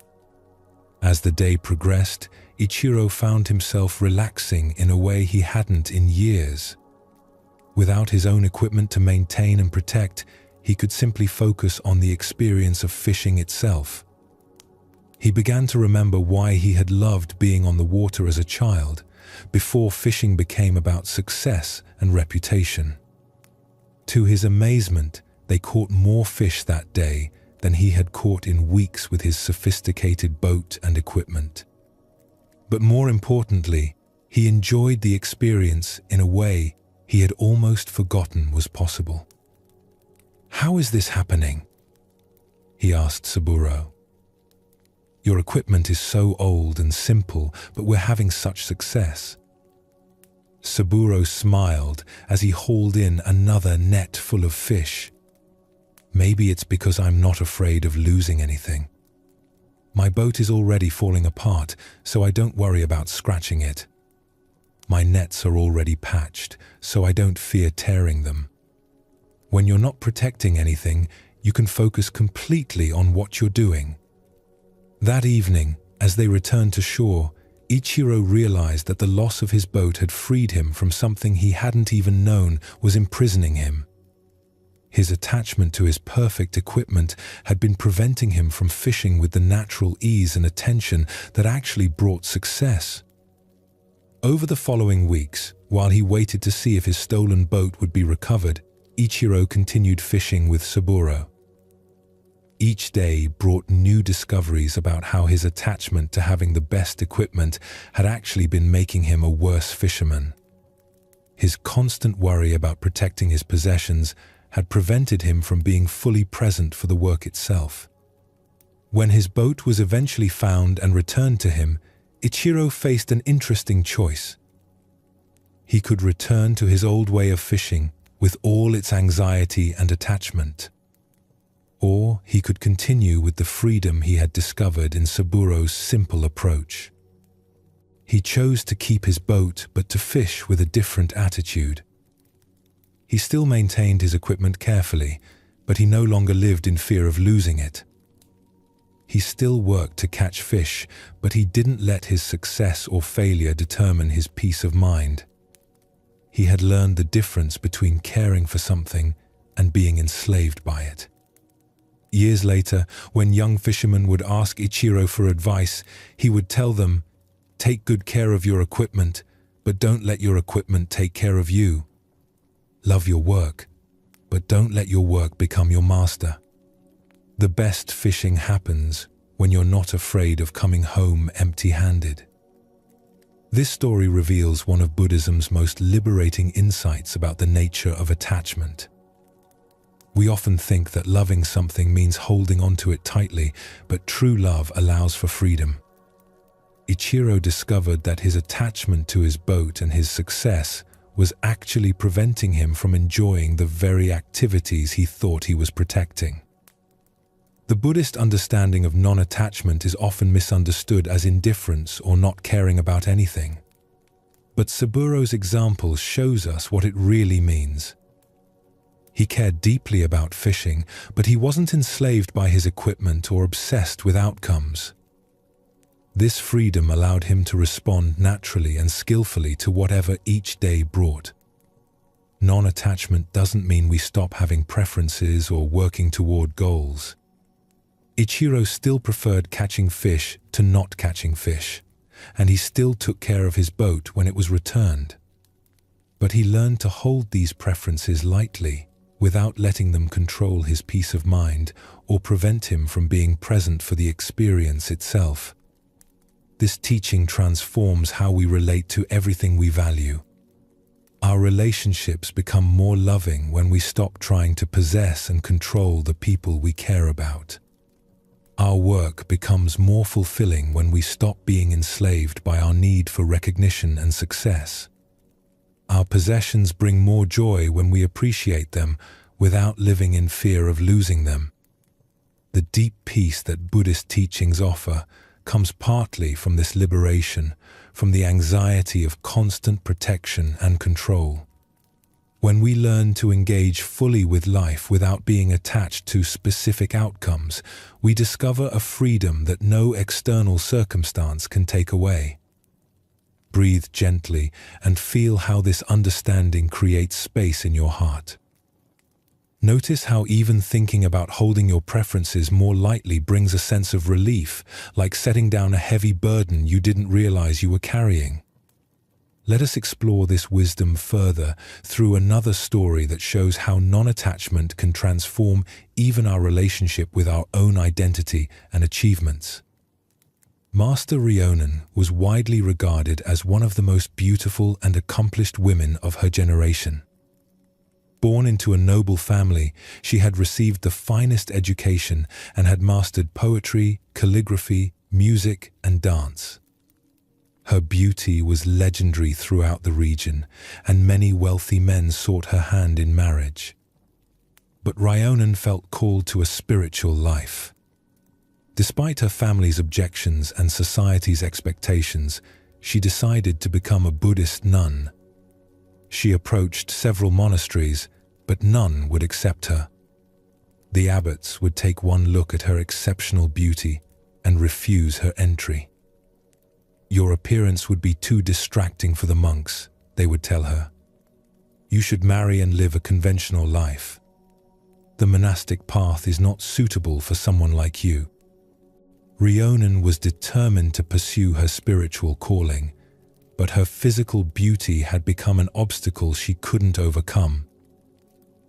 As the day progressed, Ichiro found himself relaxing in a way he hadn't in years. Without his own equipment to maintain and protect, he could simply focus on the experience of fishing itself. He began to remember why he had loved being on the water as a child, before fishing became about success and reputation. To his amazement, they caught more fish that day than he had caught in weeks with his sophisticated boat and equipment. But more importantly, he enjoyed the experience in a way he had almost forgotten was possible. "How is this happening?" he asked Saburo. "Your equipment is so old and simple, but we're having such success." Saburo smiled as he hauled in another net full of fish. "Maybe it's because I'm not afraid of losing anything. My boat is already falling apart, so I don't worry about scratching it. My nets are already patched, so I don't fear tearing them. When you're not protecting anything, you can focus completely on what you're doing." That evening, as they returned to shore, Ichiro realized that the loss of his boat had freed him from something he hadn't even known was imprisoning him. His attachment to his perfect equipment had been preventing him from fishing with the natural ease and attention that actually brought success. Over the following weeks, while he waited to see if his stolen boat would be recovered, Ichiro continued fishing with Saburo. Each day brought new discoveries about how his attachment to having the best equipment had actually been making him a worse fisherman. His constant worry about protecting his possessions had prevented him from being fully present for the work itself. When his boat was eventually found and returned to him, Ichiro faced an interesting choice. He could return to his old way of fishing with all its anxiety and attachment. Or he could continue with the freedom he had discovered in Saburo's simple approach. He chose to keep his boat but to fish with a different attitude. He still maintained his equipment carefully, but he no longer lived in fear of losing it. He still worked to catch fish, but he didn't let his success or failure determine his peace of mind. He had learned the difference between caring for something and being enslaved by it. Years later, when young fishermen would ask Ichiro for advice, he would tell them, "Take good care of your equipment, but don't let your equipment take care of you. Love your work, but don't let your work become your master." The best fishing happens when you're not afraid of coming home empty-handed. This story reveals one of Buddhism's most liberating insights about the nature of attachment. We often think that loving something means holding onto it tightly, but true love allows for freedom. Ichiro discovered that his attachment to his boat and his success was actually preventing him from enjoying the very activities he thought he was protecting. The Buddhist understanding of non-attachment is often misunderstood as indifference or not caring about anything. But Saburo's example shows us what it really means. He cared deeply about fishing, but he wasn't enslaved by his equipment or obsessed with outcomes. This freedom allowed him to respond naturally and skillfully to whatever each day brought. Non-attachment doesn't mean we stop having preferences or working toward goals. Ichiro still preferred catching fish to not catching fish, and he still took care of his boat when it was returned. But he learned to hold these preferences lightly, without letting them control his peace of mind or prevent him from being present for the experience itself. This teaching transforms how we relate to everything we value. Our relationships become more loving when we stop trying to possess and control the people we care about. Our work becomes more fulfilling when we stop being enslaved by our need for recognition and success. Our possessions bring more joy when we appreciate them without living in fear of losing them. The deep peace that Buddhist teachings offer comes partly from this liberation, from the anxiety of constant protection and control. When we learn to engage fully with life without being attached to specific outcomes, we discover a freedom that no external circumstance can take away. Breathe gently and feel how this understanding creates space in your heart. Notice how even thinking about holding your preferences more lightly brings a sense of relief, like setting down a heavy burden you didn't realize you were carrying. Let us explore this wisdom further through another story that shows how non-attachment can transform even our relationship with our own identity and achievements. Master Ryonen was widely regarded as one of the most beautiful and accomplished women of her generation. Born into a noble family, she had received the finest education and had mastered poetry, calligraphy, music, and dance. Her beauty was legendary throughout the region, and many wealthy men sought her hand in marriage. But Ryonen felt called to a spiritual life. Despite her family's objections and society's expectations, she decided to become a Buddhist nun. She approached several monasteries, but none would accept her. The abbots would take one look at her exceptional beauty and refuse her entry. "Your appearance would be too distracting for the monks," they would tell her. "You should marry and live a conventional life. The monastic path is not suitable for someone like you." Ryonen was determined to pursue her spiritual calling, but her physical beauty had become an obstacle she couldn't overcome.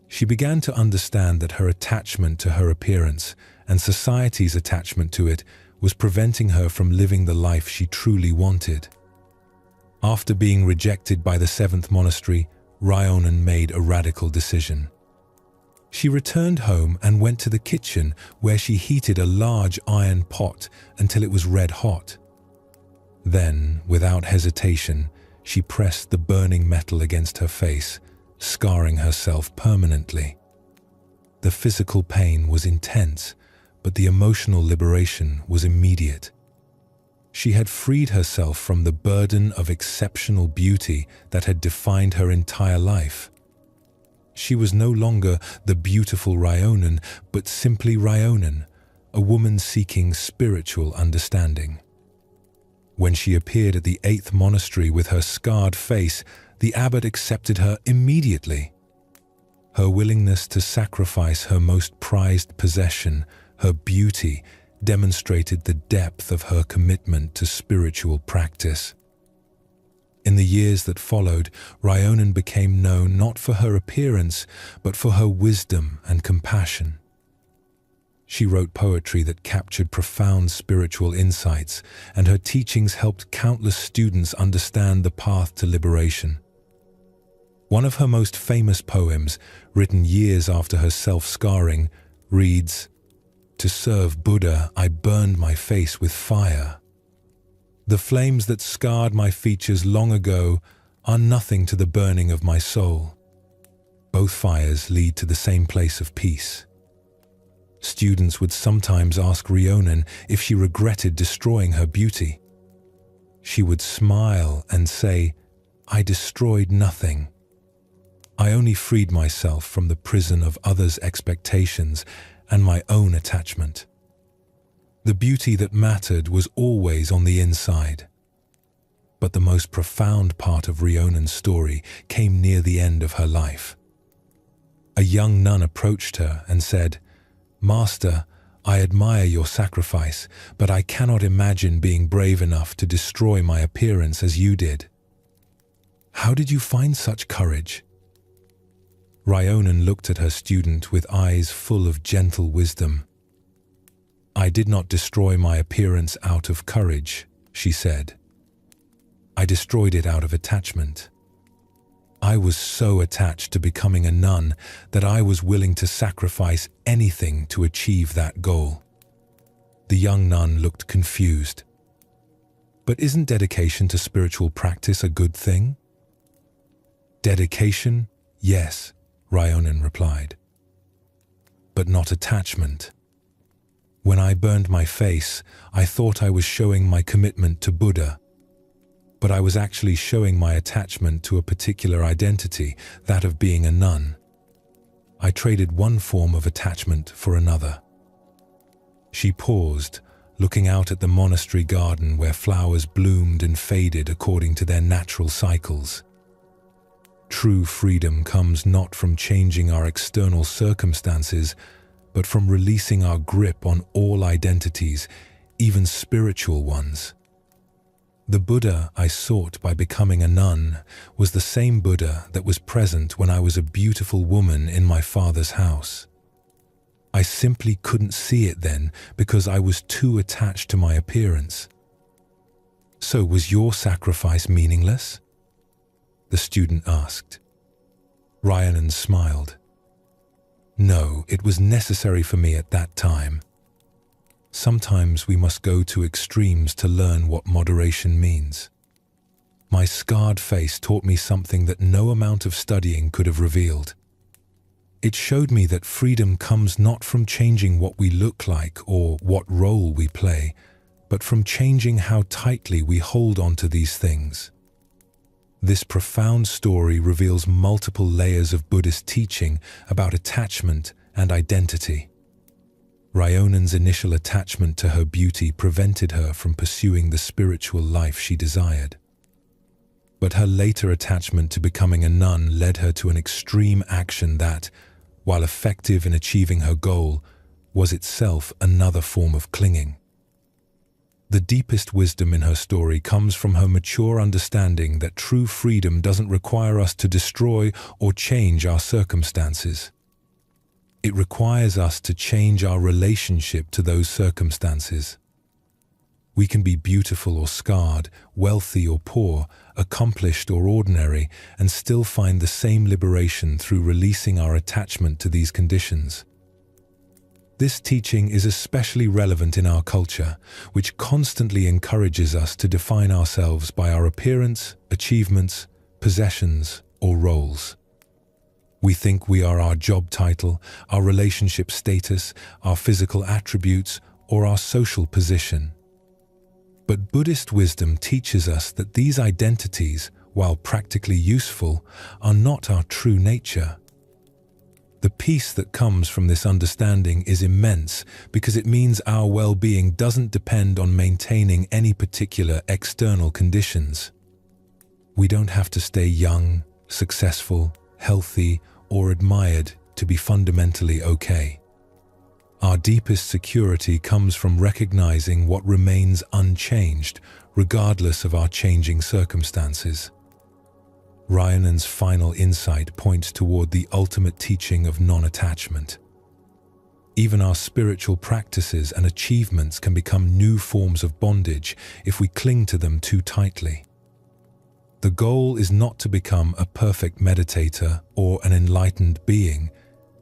She began to understand that her attachment to her appearance and society's attachment to it was preventing her from living the life she truly wanted. After being rejected by the 7th monastery, Ryonen made a radical decision. She returned home and went to the kitchen, where she heated a large iron pot until it was red hot. Then, without hesitation, she pressed the burning metal against her face, scarring herself permanently. The physical pain was intense, but the emotional liberation was immediate. She had freed herself from the burden of exceptional beauty that had defined her entire life. She was no longer the beautiful Ryonan, but simply Ryonan, a woman seeking spiritual understanding. When she appeared at the 8th monastery with her scarred face, the abbot accepted her immediately. Her willingness to sacrifice her most prized possession, her beauty, demonstrated the depth of her commitment to spiritual practice. In the years that followed, Ryonan became known not for her appearance, but for her wisdom and compassion. She wrote poetry that captured profound spiritual insights, and her teachings helped countless students understand the path to liberation. One of her most famous poems, written years after her self-scarring, reads, "To serve Buddha, I burned my face with fire. The flames that scarred my features long ago are nothing to the burning of my soul. Both fires lead to the same place of peace." Students would sometimes ask Ryonan if she regretted destroying her beauty. She would smile and say, "I destroyed nothing. I only freed myself from the prison of others' expectations and my own attachment. The beauty that mattered was always on the inside." But the most profound part of Ryonan's story came near the end of her life. A young nun approached her and said, "Master, I admire your sacrifice, but I cannot imagine being brave enough to destroy my appearance as you did. How did you find such courage?" Ryonan looked at her student with eyes full of gentle wisdom. "I did not destroy my appearance out of courage," she said. "I destroyed it out of attachment. I was so attached to becoming a nun that I was willing to sacrifice anything to achieve that goal." The young nun looked confused. "But isn't dedication to spiritual practice a good thing?" "Dedication, yes," Ryonan replied. "But not attachment. When I burned my face, I thought I was showing my commitment to Buddha. But I was actually showing my attachment to a particular identity, that of being a nun. I traded one form of attachment for another." She paused, looking out at the monastery garden where flowers bloomed and faded according to their natural cycles. True freedom comes not from changing our external circumstances, but from releasing our grip on all identities, even spiritual ones. The Buddha I sought by becoming a nun was the same Buddha that was present when I was a beautiful woman in my father's house. I simply couldn't see it then because I was too attached to my appearance. "So was your sacrifice meaningless?" the student asked. Ryonan smiled. "No, it was necessary for me at that time. Sometimes we must go to extremes to learn what moderation means. My scarred face taught me something that no amount of studying could have revealed. It showed me that freedom comes not from changing what we look like or what role we play, but from changing how tightly we hold on to these things." This profound story reveals multiple layers of Buddhist teaching about attachment and identity. Ryonan's initial attachment to her beauty prevented her from pursuing the spiritual life she desired. But her later attachment to becoming a nun led her to an extreme action that, while effective in achieving her goal, was itself another form of clinging. The deepest wisdom in her story comes from her mature understanding that true freedom doesn't require us to destroy or change our circumstances. It requires us to change our relationship to those circumstances. We can be beautiful or scarred, wealthy or poor, accomplished or ordinary, and still find the same liberation through releasing our attachment to these conditions. This teaching is especially relevant in our culture, which constantly encourages us to define ourselves by our appearance, achievements, possessions, or roles. We think we are our job title, our relationship status, our physical attributes, or our social position. But Buddhist wisdom teaches us that these identities, while practically useful, are not our true nature. The peace that comes from this understanding is immense because it means our well-being doesn't depend on maintaining any particular external conditions. We don't have to stay young, successful, healthy, or admired to be fundamentally okay. Our deepest security comes from recognizing what remains unchanged, regardless of our changing circumstances. Ryanan's final insight points toward the ultimate teaching of non-attachment. Even our spiritual practices and achievements can become new forms of bondage if we cling to them too tightly. The goal is not to become a perfect meditator or an enlightened being,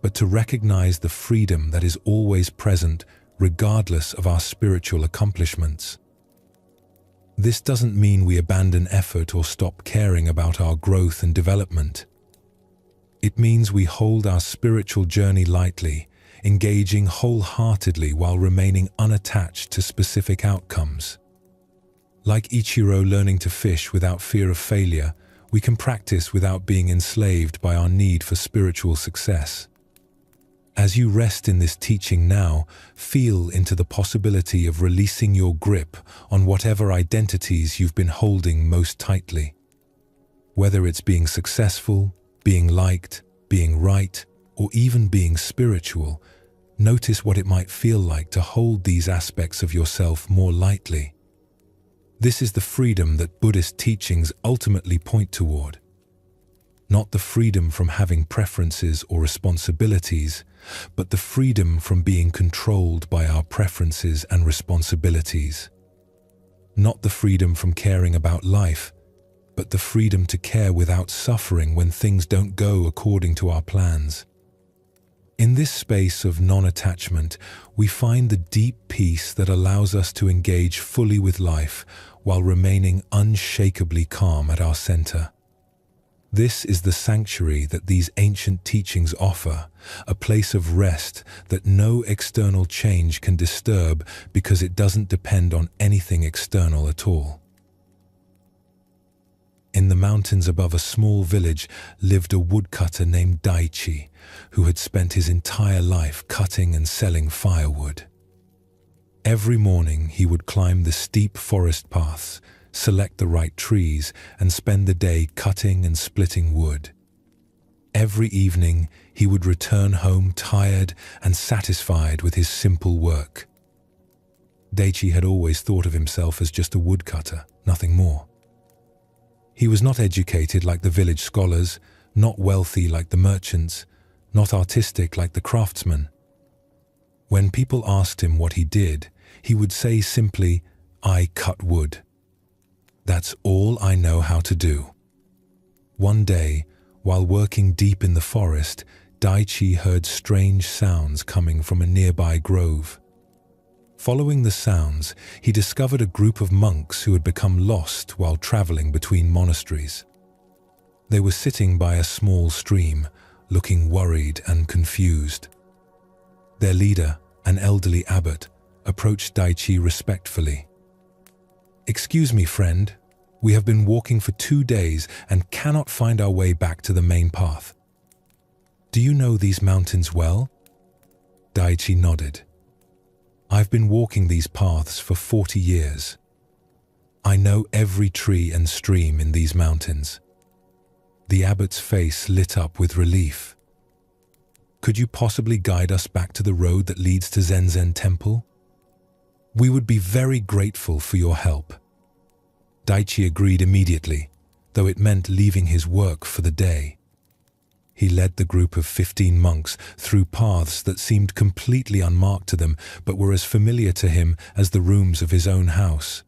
but to recognize the freedom that is always present regardless of our spiritual accomplishments. This doesn't mean we abandon effort or stop caring about our growth and development. It means we hold our spiritual journey lightly, engaging wholeheartedly while remaining unattached to specific outcomes. Like Ichiro learning to fish without fear of failure, we can practice without being enslaved by our need for spiritual success. As you rest in this teaching now, feel into the possibility of releasing your grip on whatever identities you've been holding most tightly. Whether it's being successful, being liked, being right, or even being spiritual, notice what it might feel like to hold these aspects of yourself more lightly. This is the freedom that Buddhist teachings ultimately point toward. Not the freedom from having preferences or responsibilities, but the freedom from being controlled by our preferences and responsibilities. Not the freedom from caring about life, but the freedom to care without suffering when things don't go according to our plans. In this space of non-attachment, we find the deep peace that allows us to engage fully with life while remaining unshakably calm at our center. This is the sanctuary that these ancient teachings offer, a place of rest that no external change can disturb because it doesn't depend on anything external at all. In the mountains above a small village lived a woodcutter named Daichi, who had spent his entire life cutting and selling firewood. Every morning he would climb the steep forest paths, select the right trees, and spend the day cutting and splitting wood. Every evening he would return home tired and satisfied with his simple work. Daichi had always thought of himself as just a woodcutter, nothing more. He was not educated like the village scholars, not wealthy like the merchants, not artistic like the craftsmen. When people asked him what he did, he would say simply, "I cut wood. That's all I know how to do." One day, while working deep in the forest, Daichi heard strange sounds coming from a nearby grove. Following the sounds, he discovered a group of monks who had become lost while traveling between monasteries. They were sitting by a small stream, looking worried and confused. Their leader, an elderly abbot, approached Daichi respectfully. "Excuse me, friend. We have been walking for 2 days and cannot find our way back to the main path. Do you know these mountains well?" Daichi nodded. "I've been walking these paths for 40 years. I know every tree and stream in these mountains." The abbot's face lit up with relief. "Could you possibly guide us back to the road that leads to Zenzen Temple? We would be very grateful for your help." Daichi agreed immediately, though it meant leaving his work for the day. He led the group of 15 monks through paths that seemed completely unmarked to them, but were as familiar to him as the rooms of his own house.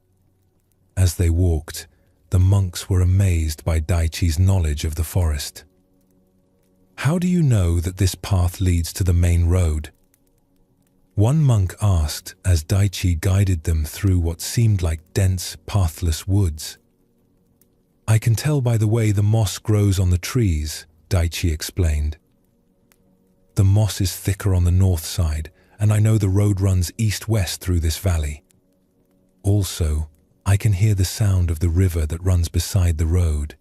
As they walked, the monks were amazed by Daichi's knowledge of the forest. "How do you know that this path leads to the main road?" One monk asked as Daichi guided them through what seemed like dense, pathless woods. "I can tell by the way the moss grows on the trees," Daichi explained. "The moss is thicker on the north side, and I know the road runs east-west through this valley. Also, I can hear the sound of the river that runs beside the road."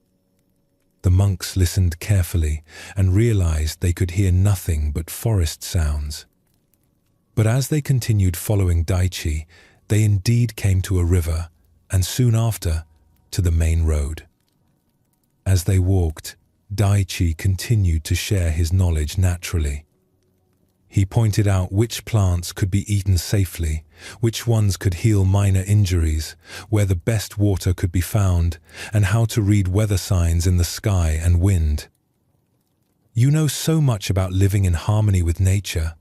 The monks listened carefully and realized they could hear nothing but forest sounds. But as they continued following Daichi, they indeed came to a river, and soon after, to the main road. As they walked, Daichi continued to share his knowledge naturally. He pointed out which plants could be eaten safely, which ones could heal minor injuries, where the best water could be found, and how to read weather signs in the sky and wind. "You know so much about living in harmony with nature,"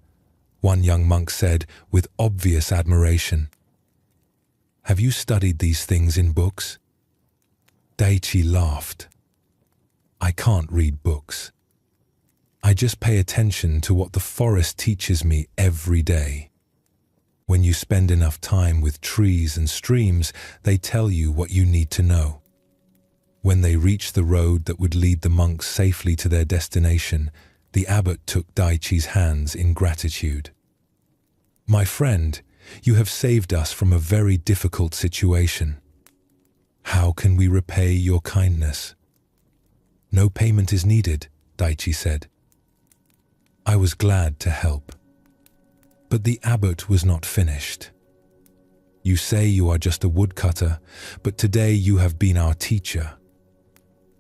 one young monk said with obvious admiration. "Have you studied these things in books?" Daichi laughed. "I can't read books. I just pay attention to what the forest teaches me every day. When you spend enough time with trees and streams, they tell you what you need to know." When they reached the road that would lead the monks safely to their destination, the abbot took Daichi's hands in gratitude. "My friend, you have saved us from a very difficult situation. How can we repay your kindness?" "No payment is needed," Daichi said. "I was glad to help." But the abbot was not finished. "You say you are just a woodcutter, but today you have been our teacher.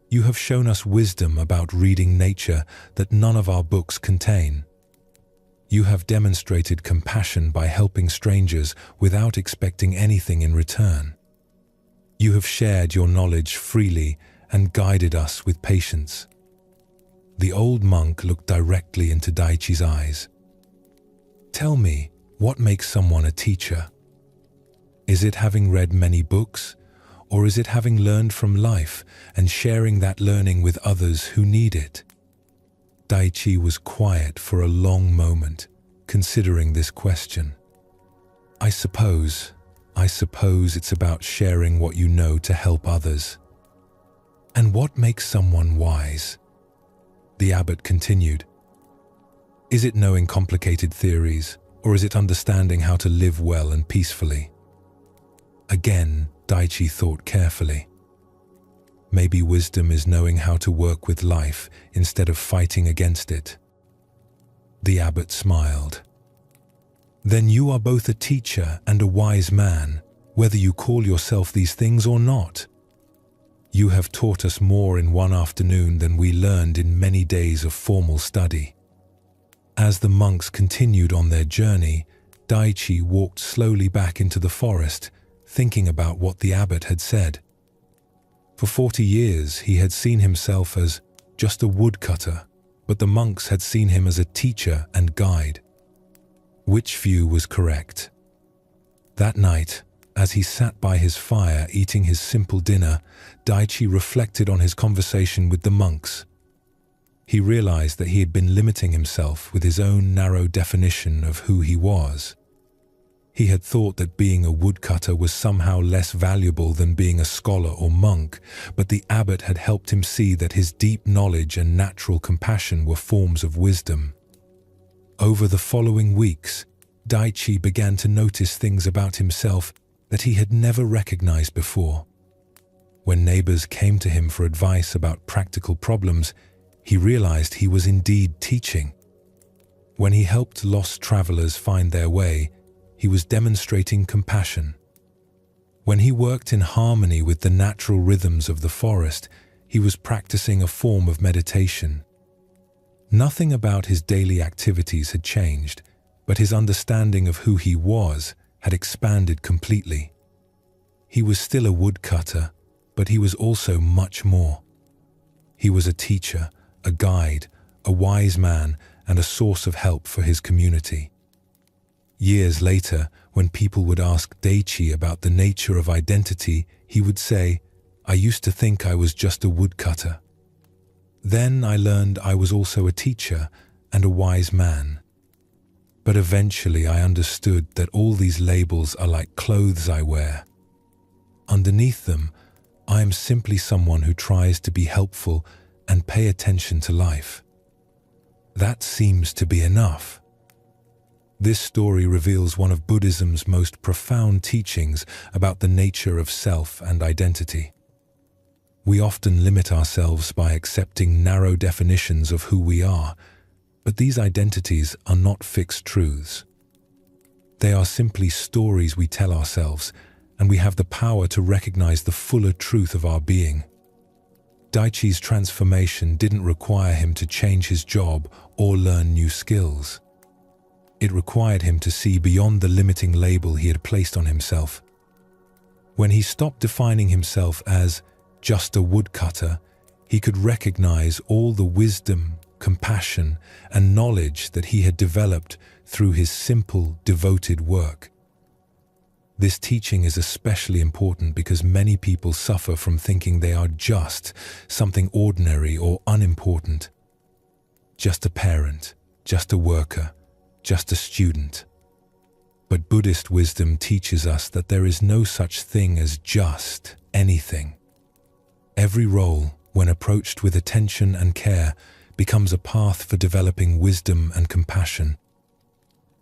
You have shown us wisdom about reading nature that none of our books contain. You have demonstrated compassion by helping strangers without expecting anything in return. You have shared your knowledge freely and guided us with patience." The old monk looked directly into Daichi's eyes. "Tell me, what makes someone a teacher? Is it having read many books, or is it having learned from life and sharing that learning with others who need it?" Daichi was quiet for a long moment, considering this question. I suppose it's about sharing what you know to help others." "And what makes someone wise?" The abbot continued. "Is it knowing complicated theories, or is it understanding how to live well and peacefully?" Again, Daichi thought carefully. "Maybe wisdom is knowing how to work with life instead of fighting against it." The abbot smiled. "Then you are both a teacher and a wise man, whether you call yourself these things or not. You have taught us more in one afternoon than we learned in many days of formal study." As the monks continued on their journey, Daichi walked slowly back into the forest, thinking about what the abbot had said. For 40 years, he had seen himself as just a woodcutter, but the monks had seen him as a teacher and guide. Which view was correct? That night, as he sat by his fire eating his simple dinner, Daichi reflected on his conversation with the monks. He realized that he had been limiting himself with his own narrow definition of who he was. He had thought that being a woodcutter was somehow less valuable than being a scholar or monk, but the abbot had helped him see that his deep knowledge and natural compassion were forms of wisdom. Over the following weeks, Daichi began to notice things about himself that he had never recognized before. When neighbors came to him for advice about practical problems, he realized he was indeed teaching. When he helped lost travelers find their way, he was demonstrating compassion. When he worked in harmony with the natural rhythms of the forest, he was practicing a form of meditation. Nothing about his daily activities had changed, but his understanding of who he was had expanded completely. He was still a woodcutter, but he was also much more. He was a teacher, a guide, a wise man, and a source of help for his community. Years later, when people would ask Daichi about the nature of identity, he would say, "I used to think I was just a woodcutter. Then I learned I was also a teacher and a wise man. But eventually I understood that all these labels are like clothes I wear. Underneath them, I am simply someone who tries to be helpful and pay attention to life. That seems to be enough." This story reveals one of Buddhism's most profound teachings about the nature of self and identity. We often limit ourselves by accepting narrow definitions of who we are, but these identities are not fixed truths. They are simply stories we tell ourselves, and we have the power to recognize the fuller truth of our being. Daichi's transformation didn't require him to change his job or learn new skills. It required him to see beyond the limiting label he had placed on himself. When he stopped defining himself as just a woodcutter, he could recognize all the wisdom, compassion, and knowledge that he had developed through his simple, devoted work. This teaching is especially important because many people suffer from thinking they are just something ordinary or unimportant. Just a parent, just a worker, just a student. But Buddhist wisdom teaches us that there is no such thing as just anything. Every role, when approached with attention and care, becomes a path for developing wisdom and compassion.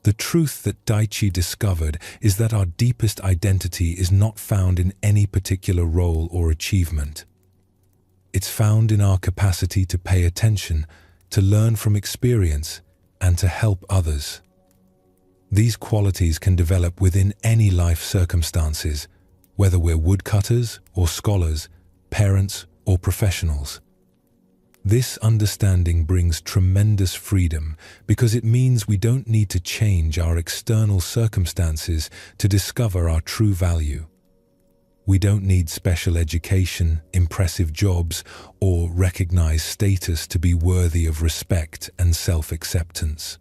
The truth that Daichi discovered is that our deepest identity is not found in any particular role or achievement. It's found in our capacity to pay attention, to learn from experience, and to help others. These qualities can develop within any life circumstances, whether we're woodcutters or scholars, parents or professionals. This understanding brings tremendous freedom because it means we don't need to change our external circumstances to discover our true value. We don't need special education, impressive jobs, or recognized status to be worthy of respect and self-acceptance.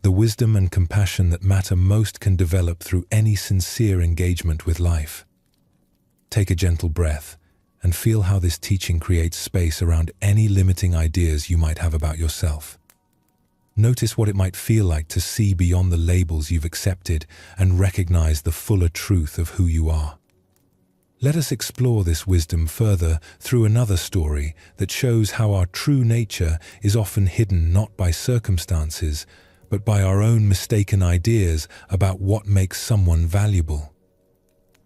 The wisdom and compassion that matter most can develop through any sincere engagement with life. Take a gentle breath and feel how this teaching creates space around any limiting ideas you might have about yourself. Notice what it might feel like to see beyond the labels you've accepted and recognize the fuller truth of who you are. Let us explore this wisdom further through another story that shows how our true nature is often hidden not by circumstances, but by our own mistaken ideas about what makes someone valuable.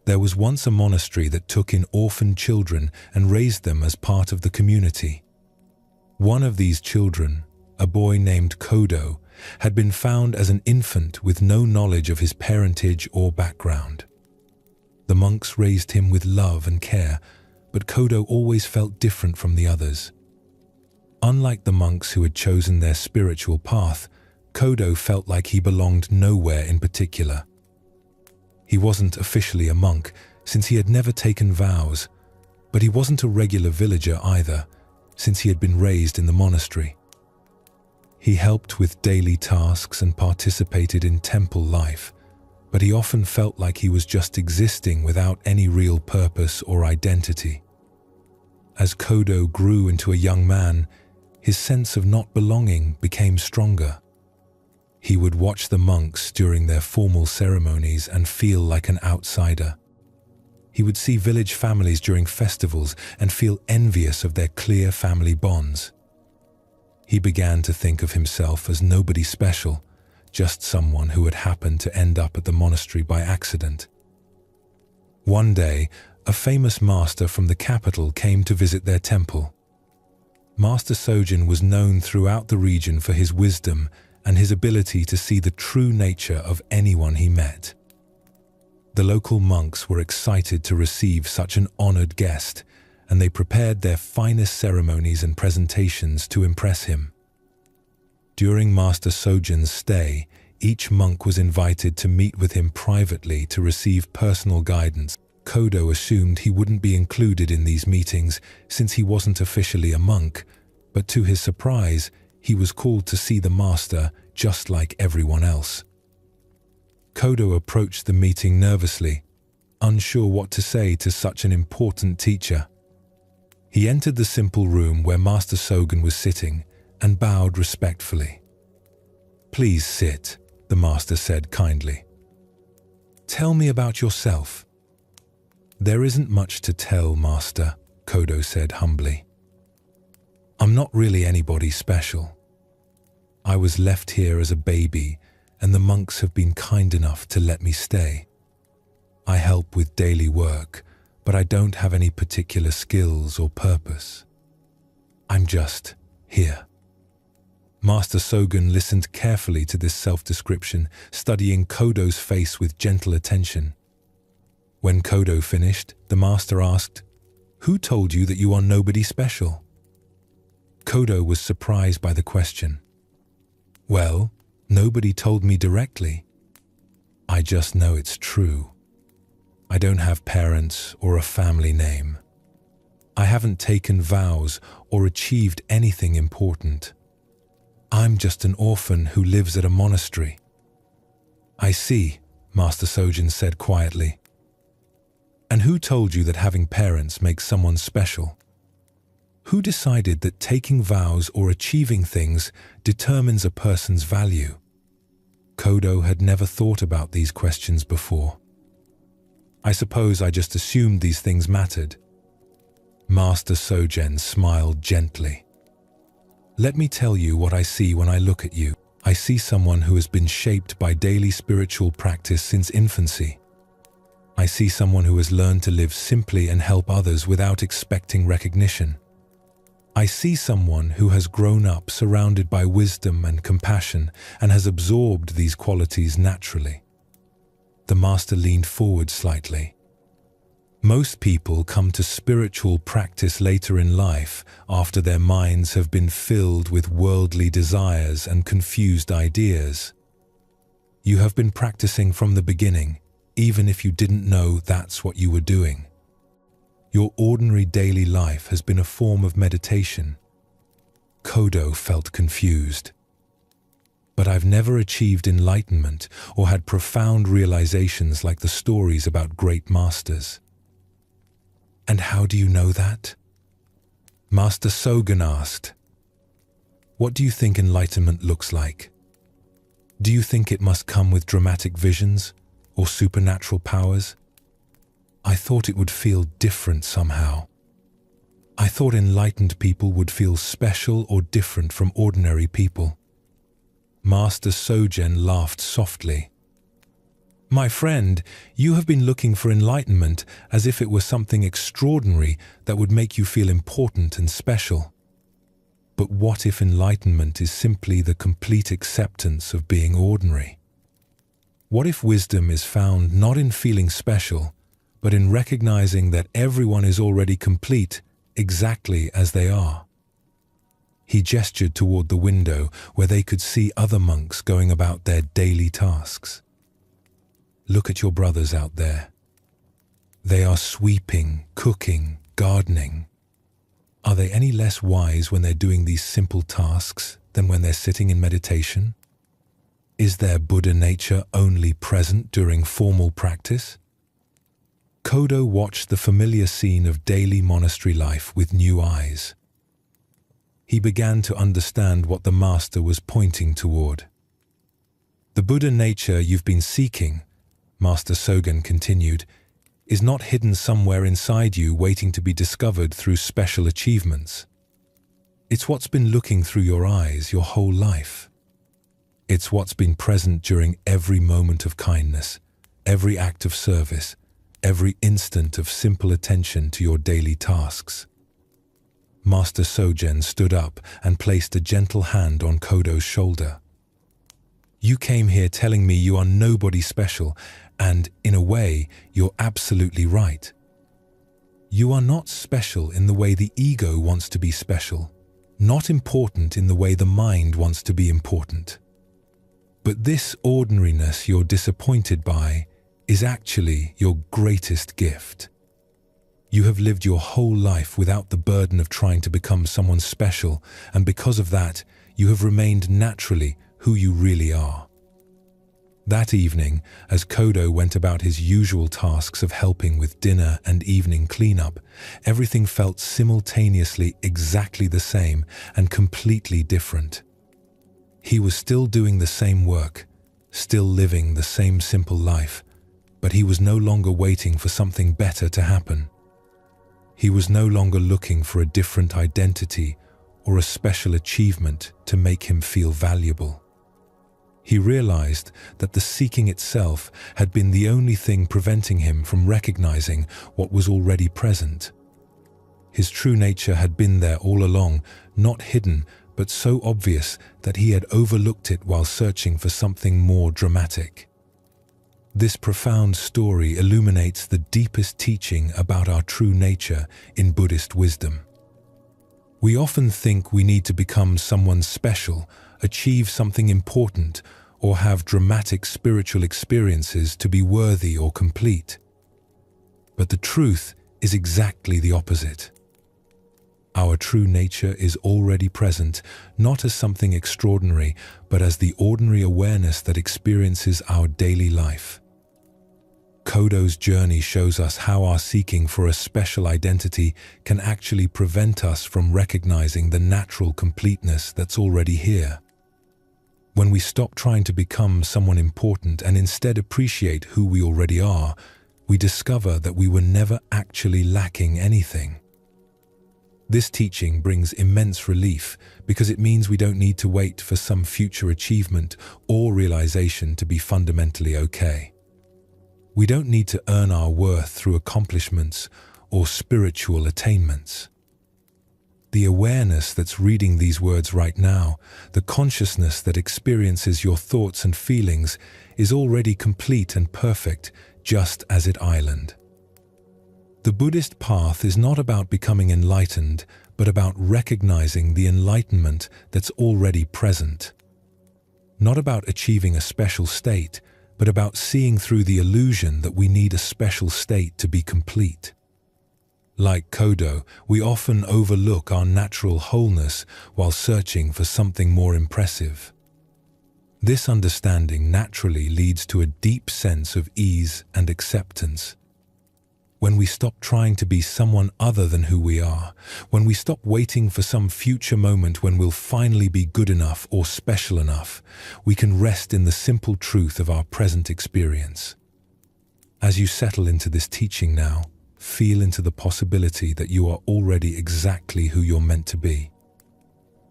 There was once a monastery that took in orphan children and raised them as part of the community. One of these children, a boy named Kodo, had been found as an infant with no knowledge of his parentage or background. The monks raised him with love and care, but Kodo always felt different from the others. Unlike the monks who had chosen their spiritual path, Kodo felt like he belonged nowhere in particular. He wasn't officially a monk, since he had never taken vows, but he wasn't a regular villager either, since he had been raised in the monastery. He helped with daily tasks and participated in temple life, but he often felt like he was just existing without any real purpose or identity. As Kodo grew into a young man, his sense of not belonging became stronger. He would watch the monks during their formal ceremonies and feel like an outsider. He would see village families during festivals and feel envious of their clear family bonds. He began to think of himself as nobody special, just someone who had happened to end up at the monastery by accident. One day, a famous master from the capital came to visit their temple. Master Sojin was known throughout the region for his wisdom and his ability to see the true nature of anyone he met. The local monks were excited to receive such an honored guest, and they prepared their finest ceremonies and presentations to impress him. During Master Sojin's stay, each monk was invited to meet with him privately to receive personal guidance. Kodo assumed he wouldn't be included in these meetings since he wasn't officially a monk, but to his surprise, he was called to see the master just like everyone else. Kodo approached the meeting nervously, unsure what to say to such an important teacher. He entered the simple room where Master Sojin was sitting and bowed respectfully. "Please sit," the master said kindly. "Tell me about yourself." "There isn't much to tell, Master," Kodo said humbly. "I'm not really anybody special. I was left here as a baby, and the monks have been kind enough to let me stay. I help with daily work, but I don't have any particular skills or purpose. I'm just here." Master Sogen listened carefully to this self-description, studying Kodo's face with gentle attention. When Kodo finished, the master asked, "Who told you that you are nobody special?" Kodo was surprised by the question. "Well, nobody told me directly. I just know it's true. I don't have parents or a family name. I haven't taken vows or achieved anything important. I'm just an orphan who lives at a monastery." "I see," Master Sogen said quietly. "And who told you that having parents makes someone special? Who decided that taking vows or achieving things determines a person's value?" Kodo had never thought about these questions before. "I suppose I just assumed these things mattered." Master Sogen smiled gently. "Let me tell you what I see when I look at you. I see someone who has been shaped by daily spiritual practice since infancy. I see someone who has learned to live simply and help others without expecting recognition. I see someone who has grown up surrounded by wisdom and compassion and has absorbed these qualities naturally." The master leaned forward slightly. "Most people come to spiritual practice later in life after their minds have been filled with worldly desires and confused ideas. You have been practicing from the beginning, even if you didn't know that's what you were doing. Your ordinary daily life has been a form of meditation." Kodo felt confused. "But I've never achieved enlightenment or had profound realizations like the stories about great masters." "And how do you know that?" Master Sogen asked. "What do you think enlightenment looks like? Do you think it must come with dramatic visions or supernatural powers? I thought it would feel different somehow. I thought enlightened people would feel special or different from ordinary people." Master Sogen laughed softly. "My friend, you have been looking for enlightenment as if it were something extraordinary that would make you feel important and special. But what if enlightenment is simply the complete acceptance of being ordinary? What if wisdom is found not in feeling special, but in recognizing that everyone is already complete exactly as they are?" He gestured toward the window where they could see other monks going about their daily tasks. "Look at your brothers out there. They are sweeping, cooking, gardening. Are they any less wise when they're doing these simple tasks than when they're sitting in meditation? Is their Buddha nature only present during formal practice?" Kodo watched the familiar scene of daily monastery life with new eyes. He began to understand what the master was pointing toward. "The Buddha nature you've been seeking," Master Sogen continued, "is not hidden somewhere inside you waiting to be discovered through special achievements. It's what's been looking through your eyes your whole life. It's what's been present during every moment of kindness, every act of service, every instant of simple attention to your daily tasks." Master Sogen stood up and placed a gentle hand on Kodo's shoulder. "You came here telling me you are nobody special, and, in a way, you're absolutely right. You are not special in the way the ego wants to be special, not important in the way the mind wants to be important. But this ordinariness you're disappointed by is actually your greatest gift. You have lived your whole life without the burden of trying to become someone special, and because of that, you have remained naturally who you really are." That evening, as Kodo went about his usual tasks of helping with dinner and evening cleanup, everything felt simultaneously exactly the same and completely different. He was still doing the same work, still living the same simple life, but he was no longer waiting for something better to happen. He was no longer looking for a different identity or a special achievement to make him feel valuable. He realized that the seeking itself had been the only thing preventing him from recognizing what was already present. His true nature had been there all along, not hidden, but so obvious that he had overlooked it while searching for something more dramatic. This profound story illuminates the deepest teaching about our true nature in Buddhist wisdom. We often think we need to become someone special, achieve something important, or have dramatic spiritual experiences to be worthy or complete. But the truth is exactly the opposite. Our true nature is already present, not as something extraordinary, but as the ordinary awareness that experiences our daily life. Kodo's journey shows us how our seeking for a special identity can actually prevent us from recognizing the natural completeness that's already here. When we stop trying to become someone important and instead appreciate who we already are, we discover that we were never actually lacking anything. This teaching brings immense relief because it means we don't need to wait for some future achievement or realization to be fundamentally okay. We don't need to earn our worth through accomplishments or spiritual attainments. The awareness that's reading these words right now, the consciousness that experiences your thoughts and feelings, is already complete and perfect, just as it island. The Buddhist path is not about becoming enlightened, but about recognizing the enlightenment that's already present. Not about achieving a special state, but about seeing through the illusion that we need a special state to be complete. Like Kodo, we often overlook our natural wholeness while searching for something more impressive. This understanding naturally leads to a deep sense of ease and acceptance. When we stop trying to be someone other than who we are, when we stop waiting for some future moment when we'll finally be good enough or special enough, we can rest in the simple truth of our present experience. As you settle into this teaching now, feel into the possibility that you are already exactly who you're meant to be.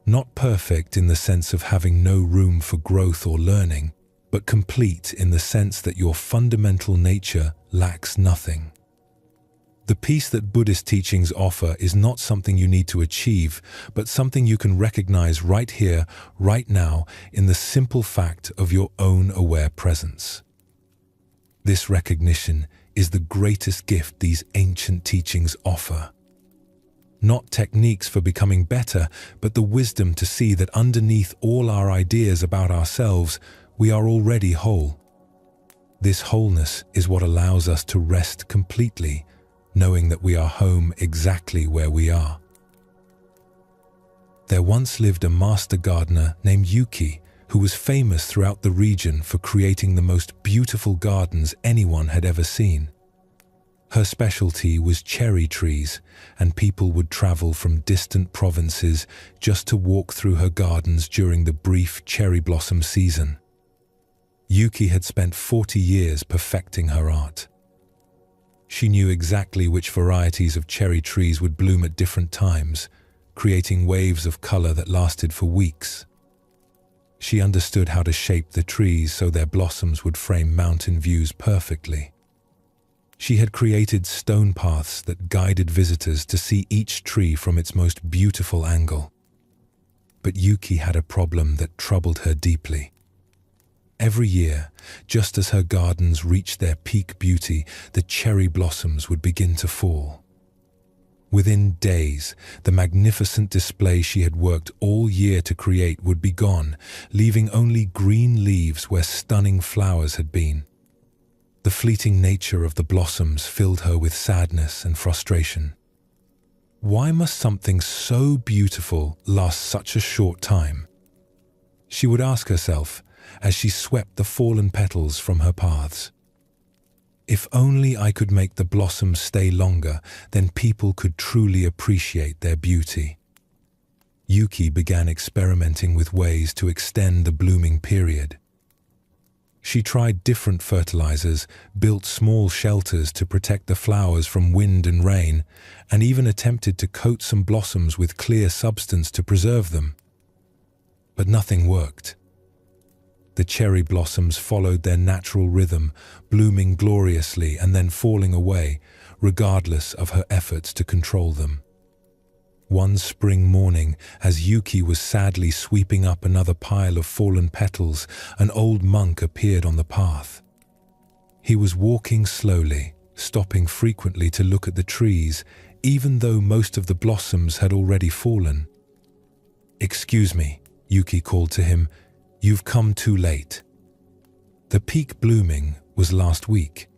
Not perfect in the sense of having no room for growth or learning, but complete in the sense that your fundamental nature lacks nothing. The peace that Buddhist teachings offer is not something you need to achieve, but something you can recognize right here, right now, in the simple fact of your own aware presence. This recognition is the greatest gift these ancient teachings offer. Not techniques for becoming better, but the wisdom to see that underneath all our ideas about ourselves, we are already whole. This wholeness is what allows us to rest completely, knowing that we are home exactly where we are. There once lived a master gardener named Yuki, who was famous throughout the region for creating the most beautiful gardens anyone had ever seen. Her specialty was cherry trees, and people would travel from distant provinces just to walk through her gardens during the brief cherry blossom season. Yuki had spent 40 years perfecting her art. She knew exactly which varieties of cherry trees would bloom at different times, creating waves of color that lasted for weeks. She understood how to shape the trees so their blossoms would frame mountain views perfectly. She had created stone paths that guided visitors to see each tree from its most beautiful angle. But Yuki had a problem that troubled her deeply. Every year, just as her gardens reached their peak beauty, the cherry blossoms would begin to fall. Within days, the magnificent display she had worked all year to create would be gone, leaving only green leaves where stunning flowers had been. The fleeting nature of the blossoms filled her with sadness and frustration. Why must something so beautiful last such a short time? She would ask herself, as she swept the fallen petals from her paths. If only I could make the blossoms stay longer, then people could truly appreciate their beauty. Yuki began experimenting with ways to extend the blooming period. She tried different fertilizers, built small shelters to protect the flowers from wind and rain, and even attempted to coat some blossoms with clear substance to preserve them. But nothing worked. The cherry blossoms followed their natural rhythm, blooming gloriously and then falling away, regardless of her efforts to control them. One spring morning, as Yuki was sadly sweeping up another pile of fallen petals, an old monk appeared on the path. He was walking slowly, stopping frequently to look at the trees, even though most of the blossoms had already fallen. "Excuse me," Yuki called to him, "you've come too late. The peak blooming was last week.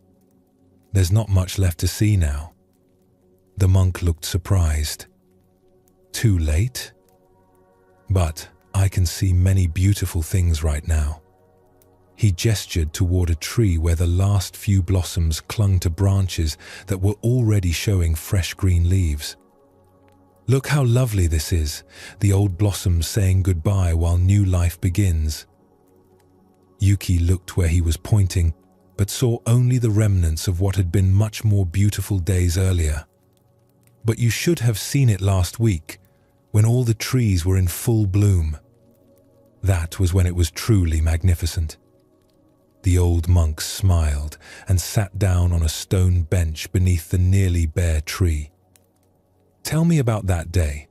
There's not much left to see now." The monk looked surprised. "Too late? But I can see many beautiful things right now." He gestured toward a tree where the last few blossoms clung to branches that were already showing fresh green leaves. "Look how lovely this is, the old blossoms saying goodbye while new life begins." Yuki looked where he was pointing, but saw only the remnants of what had been much more beautiful days earlier. "But you should have seen it last week, when all the trees were in full bloom. That was when it was truly magnificent." The old monk smiled and sat down on a stone bench beneath the nearly bare tree. "Tell me about that day."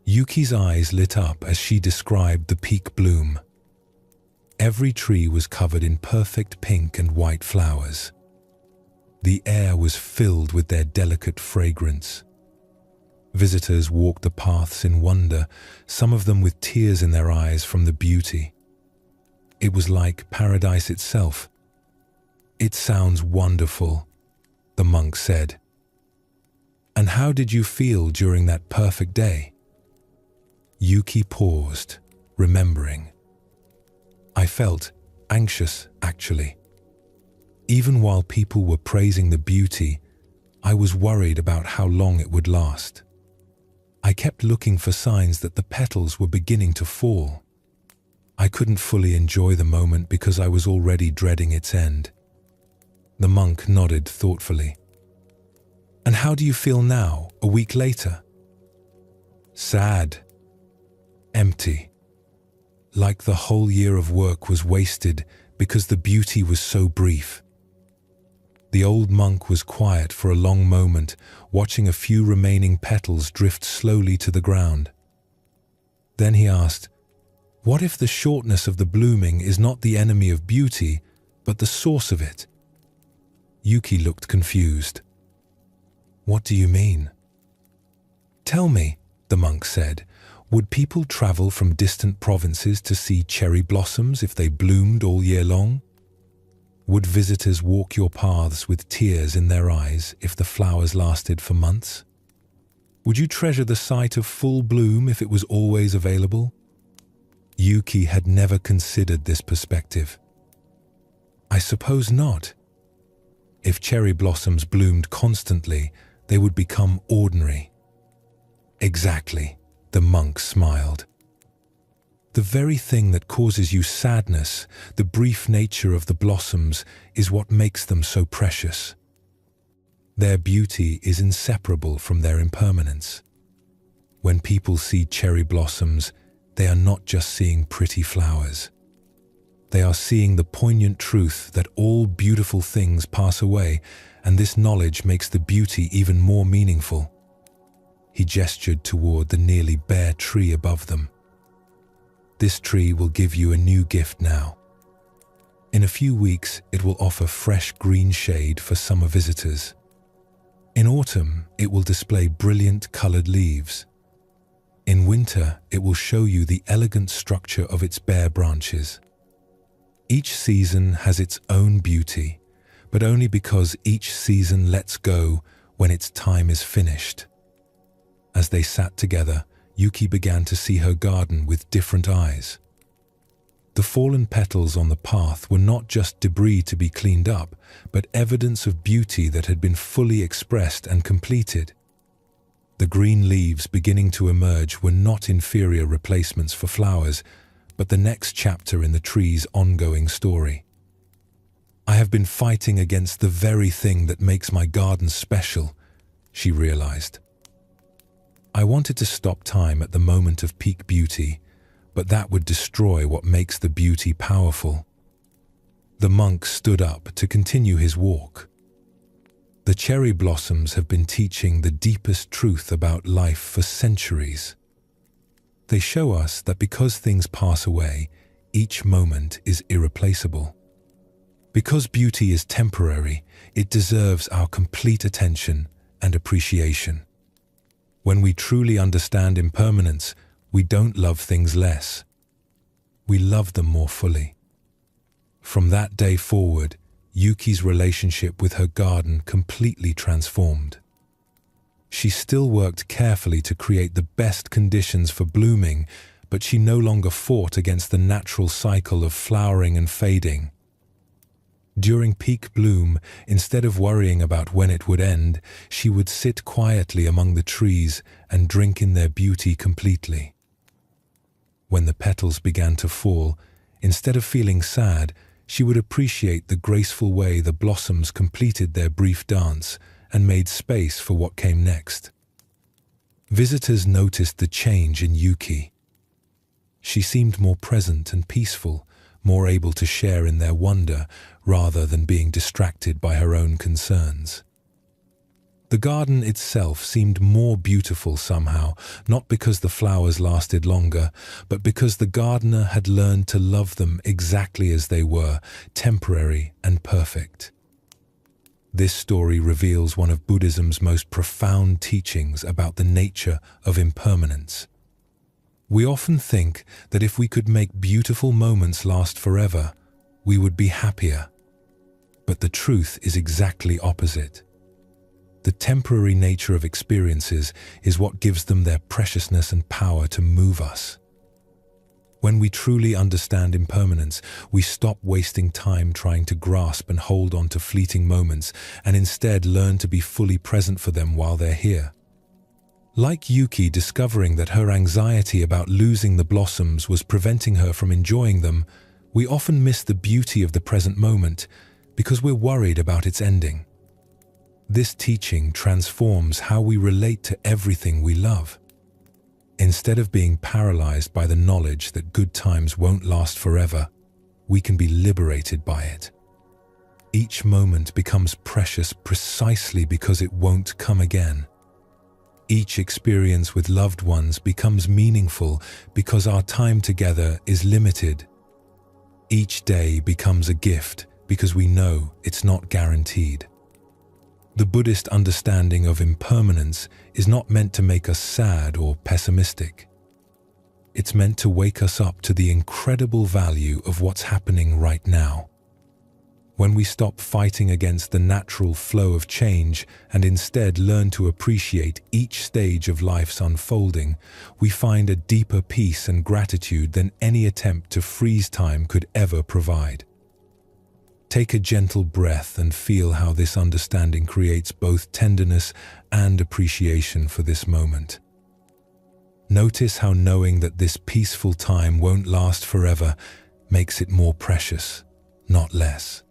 Yuki's eyes lit up as she described the peak bloom. Every tree was covered in perfect pink and white flowers. The air was filled with their delicate fragrance. Visitors walked the paths in wonder, some of them with tears in their eyes from the beauty. It was like paradise itself. "It sounds wonderful," the monk said. "And how did you feel during that perfect day?" Yuki paused, remembering. "I felt anxious, actually. Even while people were praising the beauty, I was worried about how long it would last. I kept looking for signs that the petals were beginning to fall. I couldn't fully enjoy the moment because I was already dreading its end." The monk nodded thoughtfully. "And how do you feel now, a week later?" "Sad. Empty. Like the whole year of work was wasted because the beauty was so brief." The old monk was quiet for a long moment, watching a few remaining petals drift slowly to the ground. Then he asked, "What if the shortness of the blooming is not the enemy of beauty, but the source of it?" Yuki looked confused. "What do you mean?" "Tell me," the monk said, "would people travel from distant provinces to see cherry blossoms if they bloomed all year long? Would visitors walk your paths with tears in their eyes if the flowers lasted for months? Would you treasure the sight of full bloom if it was always available?" Yuki had never considered this perspective. "I suppose not. If cherry blossoms bloomed constantly, they would become ordinary." "Exactly," the monk smiled. "The very thing that causes you sadness, the brief nature of the blossoms, is what makes them so precious. Their beauty is inseparable from their impermanence. When people see cherry blossoms, they are not just seeing pretty flowers. They are seeing the poignant truth that all beautiful things pass away, and this knowledge makes the beauty even more meaningful." He gestured toward the nearly bare tree above them. "This tree will give you a new gift now. In a few weeks, it will offer fresh green shade for summer visitors. In autumn, it will display brilliant colored leaves. In winter, it will show you the elegant structure of its bare branches. Each season has its own beauty, but only because each season lets go when its time is finished." As they sat together, Yuki began to see her garden with different eyes. The fallen petals on the path were not just debris to be cleaned up, but evidence of beauty that had been fully expressed and completed. The green leaves beginning to emerge were not inferior replacements for flowers, but the next chapter in the tree's ongoing story. "I have been fighting against the very thing that makes my garden special," she realized. "I wanted to stop time at the moment of peak beauty, but that would destroy what makes the beauty powerful. The monk stood up to continue his walk. The cherry blossoms have been teaching the deepest truth about life for centuries. They show us that because things pass away, each moment is irreplaceable. Because beauty is temporary, it deserves our complete attention and appreciation. When we truly understand impermanence, we don't love things less. We love them more fully. From that day forward, Yuki's relationship with her garden completely transformed. She still worked carefully to create the best conditions for blooming, but she no longer fought against the natural cycle of flowering and fading. During peak bloom, instead of worrying about when it would end, she would sit quietly among the trees and drink in their beauty completely. When the petals began to fall, instead of feeling sad, she would appreciate the graceful way the blossoms completed their brief dance and made space for what came next. Visitors noticed the change in Yuki. She seemed more present and peaceful, more able to share in their wonder rather than being distracted by her own concerns. The garden itself seemed more beautiful somehow, not because the flowers lasted longer, but because the gardener had learned to love them exactly as they were, temporary and perfect. This story reveals one of Buddhism's most profound teachings about the nature of impermanence. We often think that if we could make beautiful moments last forever, we would be happier. But the truth is exactly opposite. The temporary nature of experiences is what gives them their preciousness and power to move us. When we truly understand impermanence, we stop wasting time trying to grasp and hold on to fleeting moments and instead learn to be fully present for them while they're here. Like Yuki discovering that her anxiety about losing the blossoms was preventing her from enjoying them, we often miss the beauty of the present moment because we're worried about its ending. This teaching transforms how we relate to everything we love. Instead of being paralyzed by the knowledge that good times won't last forever, we can be liberated by it. Each moment becomes precious precisely because it won't come again. Each experience with loved ones becomes meaningful because our time together is limited. Each day becomes a gift because we know it's not guaranteed. The Buddhist understanding of impermanence is not meant to make us sad or pessimistic. It's meant to wake us up to the incredible value of what's happening right now. When we stop fighting against the natural flow of change and instead learn to appreciate each stage of life's unfolding, we find a deeper peace and gratitude than any attempt to freeze time could ever provide. Take a gentle breath and feel how this understanding creates both tenderness and appreciation for this moment. Notice how knowing that this peaceful time won't last forever makes it more precious, not less.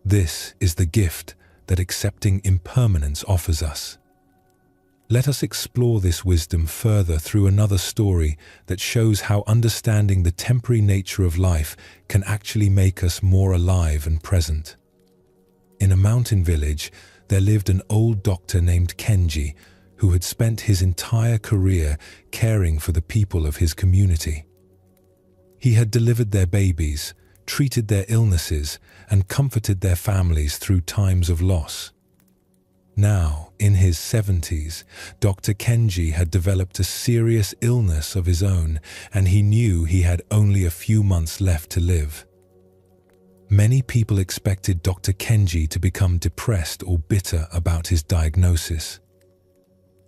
This is the gift that accepting impermanence offers us. Let us explore this wisdom further through another story that shows how understanding the temporary nature of life can actually make us more alive and present. In a mountain village, there lived an old doctor named Kenji who had spent his entire career caring for the people of his community. He had delivered their babies, treated their illnesses, and comforted their families through times of loss. Now, in his 70s, Dr. Kenji had developed a serious illness of his own, and he knew he had only a few months left to live. Many people expected Dr. Kenji to become depressed or bitter about his diagnosis.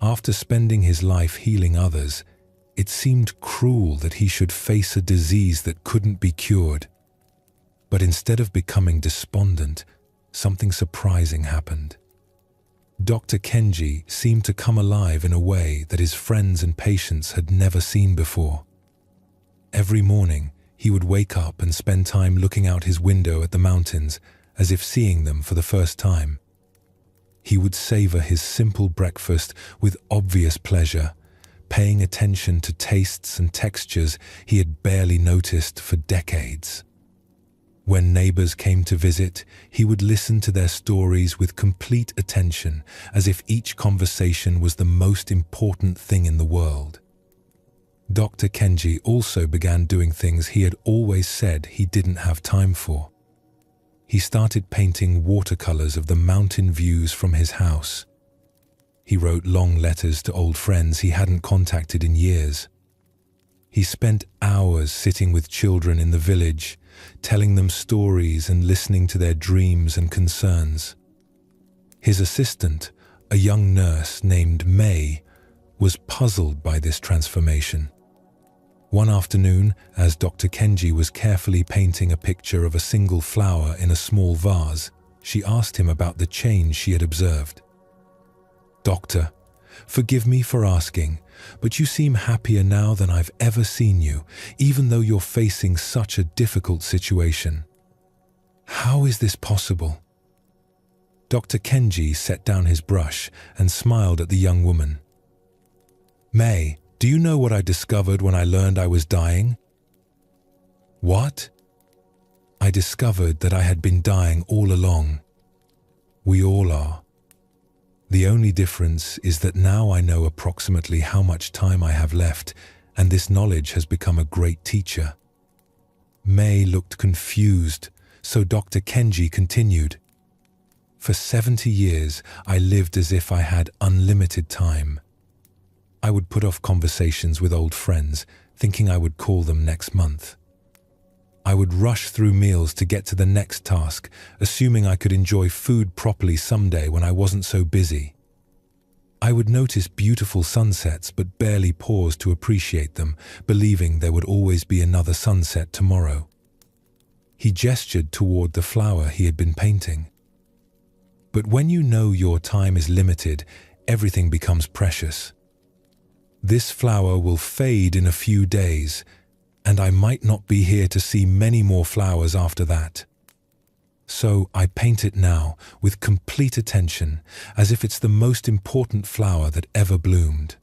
After spending his life healing others, it seemed cruel that he should face a disease that couldn't be cured. But instead of becoming despondent, something surprising happened. Dr. Kenji seemed to come alive in a way that his friends and patients had never seen before. Every morning, he would wake up and spend time looking out his window at the mountains, as if seeing them for the first time. He would savor his simple breakfast with obvious pleasure, paying attention to tastes and textures he had barely noticed for decades. When neighbors came to visit, he would listen to their stories with complete attention, as if each conversation was the most important thing in the world. Dr. Kenji also began doing things he had always said he didn't have time for. He started painting watercolors of the mountain views from his house. He wrote long letters to old friends he hadn't contacted in years. He spent hours sitting with children in the village, telling them stories and listening to their dreams and concerns. His assistant, a young nurse named May, was puzzled by this transformation. One afternoon, as Dr. Kenji was carefully painting a picture of a single flower in a small vase, she asked him about the change she had observed. "Doctor, forgive me for asking, but you seem happier now than I've ever seen you, even though you're facing such a difficult situation. How is this possible?" Dr. Kenji set down his brush and smiled at the young woman. "May, do you know what I discovered when I learned I was dying?" "What?" "I discovered that I had been dying all along. We all are. The only difference is that now I know approximately how much time I have left, and this knowledge has become a great teacher." May looked confused, so Dr. Kenji continued. "For 70 years, I lived as if I had unlimited time. I would put off conversations with old friends, thinking I would call them next month. I would rush through meals to get to the next task, assuming I could enjoy food properly someday when I wasn't so busy. I would notice beautiful sunsets but barely pause to appreciate them, believing there would always be another sunset tomorrow." He gestured toward the flower he had been painting. "But when you know your time is limited, everything becomes precious. This flower will fade in a few days, and I might not be here to see many more flowers after that. So I paint it now with complete attention, as if it's the most important flower that ever bloomed."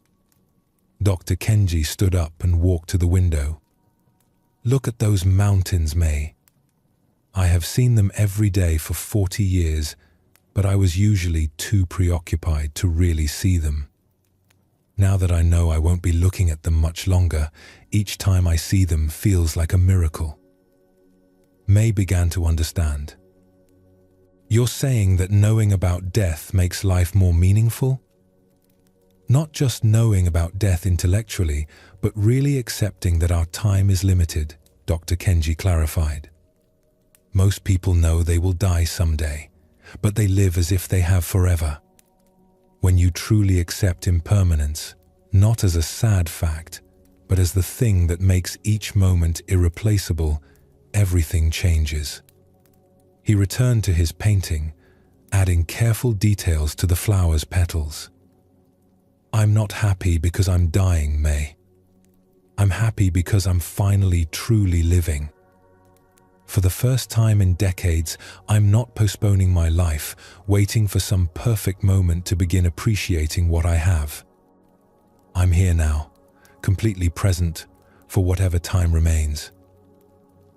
Dr. Kenji stood up and walked to the window. "Look at those mountains, May. I have seen them every day for 40 years, but I was usually too preoccupied to really see them. Now that I know I won't be looking at them much longer, each time I see them feels like a miracle." May began to understand. "You're saying that knowing about death makes life more meaningful?" "Not just knowing about death intellectually, but really accepting that our time is limited," Dr. Kenji clarified. "Most people know they will die someday, but they live as if they have forever. When you truly accept impermanence, not as a sad fact, but as the thing that makes each moment irreplaceable, everything changes." He returned to his painting, adding careful details to the flower's petals. "I'm not happy because I'm dying, May. I'm happy because I'm finally truly living. For the first time in decades, I'm not postponing my life, waiting for some perfect moment to begin appreciating what I have. I'm here now, completely present for whatever time remains."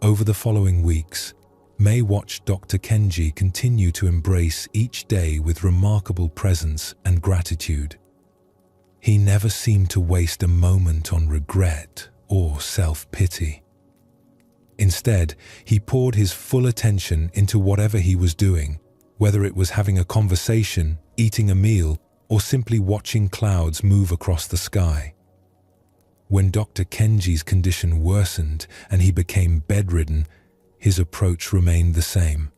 Over the following weeks, May watched Dr. Kenji continue to embrace each day with remarkable presence and gratitude. He never seemed to waste a moment on regret or self-pity. Instead, he poured his full attention into whatever he was doing, whether it was having a conversation, eating a meal, or simply watching clouds move across the sky. When Dr. Kenji's condition worsened and he became bedridden, his approach remained the same.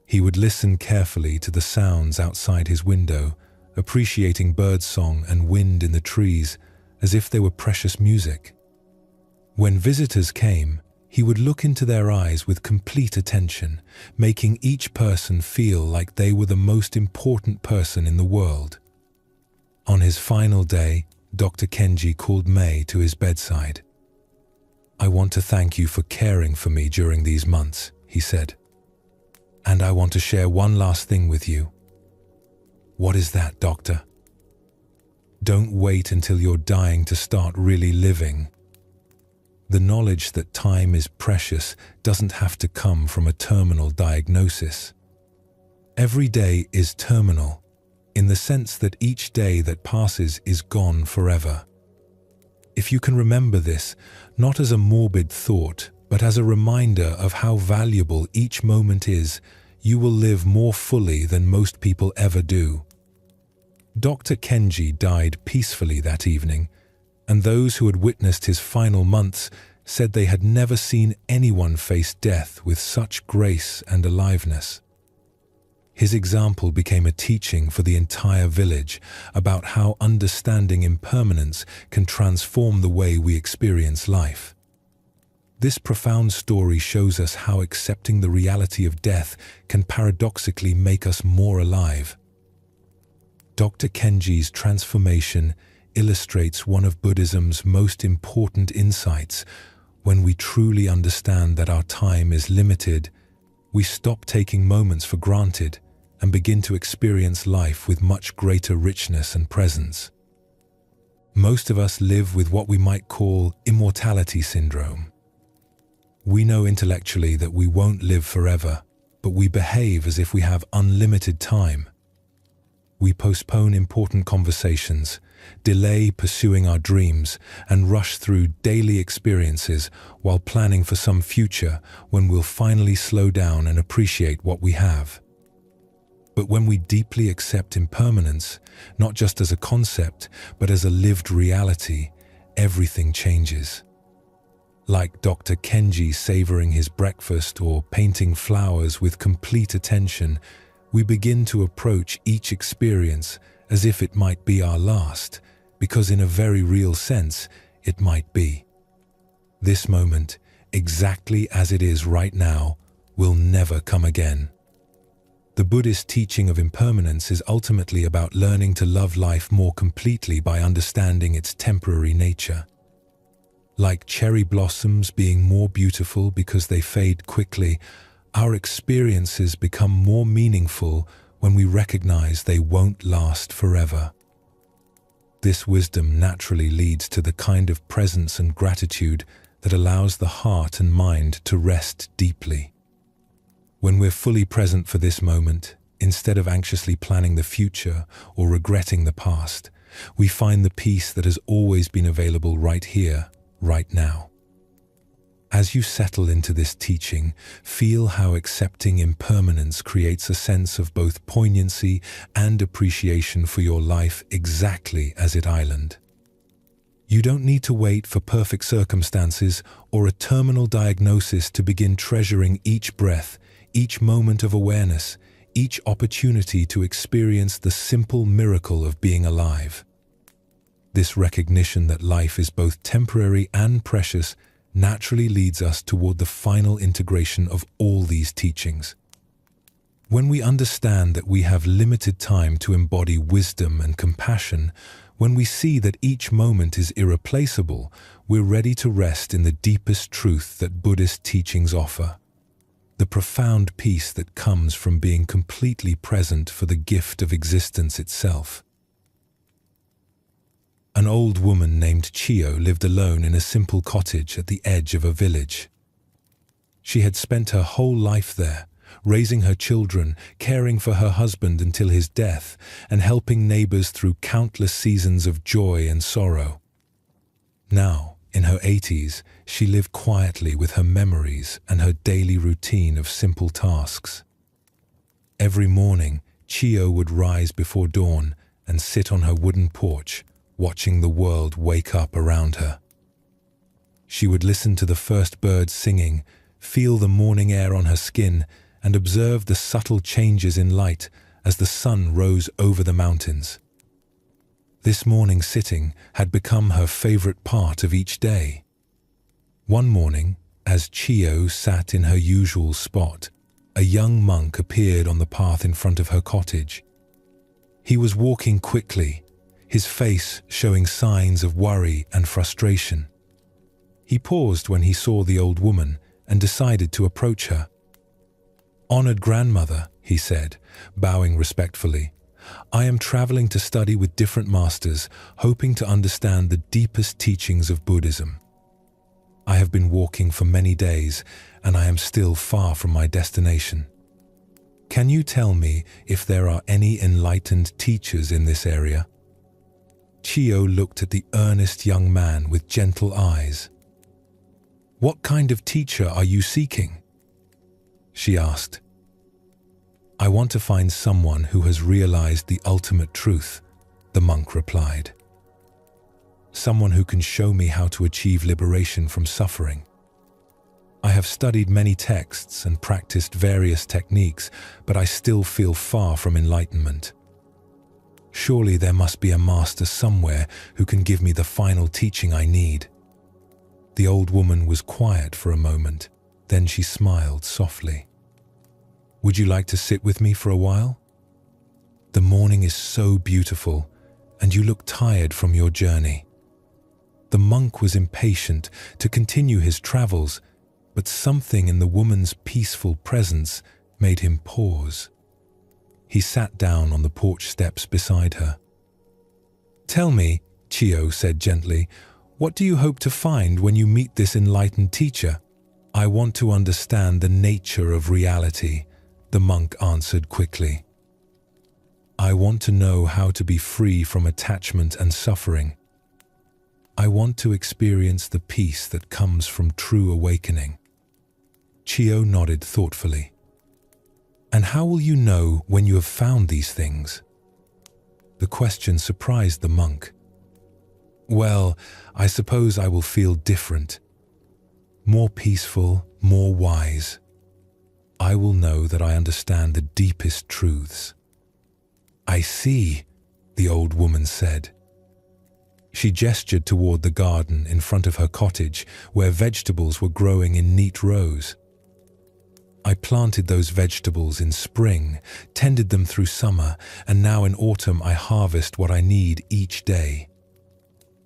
He would listen carefully to the sounds outside his window, appreciating birdsong and wind in the trees as if they were precious music. When visitors came, he would look into their eyes with complete attention, making each person feel like they were the most important person in the world. On his final day, Dr. Kenji called May to his bedside. "I want to thank you for caring for me during these months," he said. "And I want to share one last thing with you." "What is that, Doctor?" Don't wait until you're dying to start really living. The knowledge that time is precious doesn't have to come from a terminal diagnosis. Every day is terminal, in the sense that each day that passes is gone forever. If you can remember this, not as a morbid thought, but as a reminder of how valuable each moment is, you will live more fully than most people ever do. Dr. Kenji died peacefully that evening, and those who had witnessed his final months said they had never seen anyone face death with such grace and aliveness. His example became a teaching for the entire village about how understanding impermanence can transform the way we experience life. This profound story shows us how accepting the reality of death can paradoxically make us more alive. Dr. Kenji's transformation illustrates one of Buddhism's most important insights. When we truly understand that our time is limited, we stop taking moments for granted and begin to experience life with much greater richness and presence. Most of us live with what we might call immortality syndrome. We know intellectually that we won't live forever, but we behave as if we have unlimited time. We postpone important conversations, delay pursuing our dreams, and rush through daily experiences while planning for some future when we'll finally slow down and appreciate what we have. But when we deeply accept impermanence, not just as a concept, but as a lived reality, everything changes. Like Dr. Kenji savoring his breakfast or painting flowers with complete attention, we begin to approach each experience as if it might be our last, because in a very real sense, it might be. This moment, exactly as it is right now, will never come again. The Buddhist teaching of impermanence is ultimately about learning to love life more completely by understanding its temporary nature. Like cherry blossoms being more beautiful because they fade quickly, our experiences become more meaningful when we recognize they won't last forever. This wisdom naturally leads to the kind of presence and gratitude that allows the heart and mind to rest deeply. When we're fully present for this moment, instead of anxiously planning the future or regretting the past, we find the peace that has always been available right here, right now. As you settle into this teaching, feel how accepting impermanence creates a sense of both poignancy and appreciation for your life exactly as it island. You don't need to wait for perfect circumstances or a terminal diagnosis to begin treasuring each breath, each moment of awareness, each opportunity to experience the simple miracle of being alive. This recognition that life is both temporary and precious naturally leads us toward the final integration of all these teachings. When we understand that we have limited time to embody wisdom and compassion, when we see that each moment is irreplaceable, we're ready to rest in the deepest truth that Buddhist teachings offer. The profound peace that comes from being completely present for the gift of existence itself. An old woman named Chiyo lived alone in a simple cottage at the edge of a village. She had spent her whole life there, raising her children, caring for her husband until his death, and helping neighbors through countless seasons of joy and sorrow. Now, in her 80s, she lived quietly with her memories and her daily routine of simple tasks. Every morning, Chiyo would rise before dawn and sit on her wooden porch, watching the world wake up around her. She would listen to the first birds singing, feel the morning air on her skin, and observe the subtle changes in light as the sun rose over the mountains. This morning sitting had become her favorite part of each day. One morning, as Chiyo sat in her usual spot, a young monk appeared on the path in front of her cottage. He was walking quickly, his face showing signs of worry and frustration. He paused when he saw the old woman and decided to approach her. "Honored grandmother," he said, bowing respectfully, I am traveling to study with different masters, hoping to understand the deepest teachings of Buddhism. I have been walking for many days, and I am still far from my destination. Can you tell me if there are any enlightened teachers in this area? Chio looked at the earnest young man with gentle eyes. What kind of teacher are you seeking? She asked. I want to find someone who has realized the ultimate truth, the monk replied. Someone who can show me how to achieve liberation from suffering. I have studied many texts and practiced various techniques, but I still feel far from enlightenment. Surely there must be a master somewhere who can give me the final teaching I need. The old woman was quiet for a moment, then she smiled softly. Would you like to sit with me for a while? The morning is so beautiful, and you look tired from your journey. The monk was impatient to continue his travels, but something in the woman's peaceful presence made him pause. He sat down on the porch steps beside her. Tell me, Chio said gently, what do you hope to find when you meet this enlightened teacher? I want to understand the nature of reality, the monk answered quickly. I want to know how to be free from attachment and suffering. I want to experience the peace that comes from true awakening. Chio nodded thoughtfully. And how will you know when you have found these things? The question surprised the monk. Well, I suppose I will feel different. More peaceful, more wise. I will know that I understand the deepest truths. I see, the old woman said. She gestured toward the garden in front of her cottage, where vegetables were growing in neat rows. I planted those vegetables in spring, tended them through summer, and now in autumn I harvest what I need each day.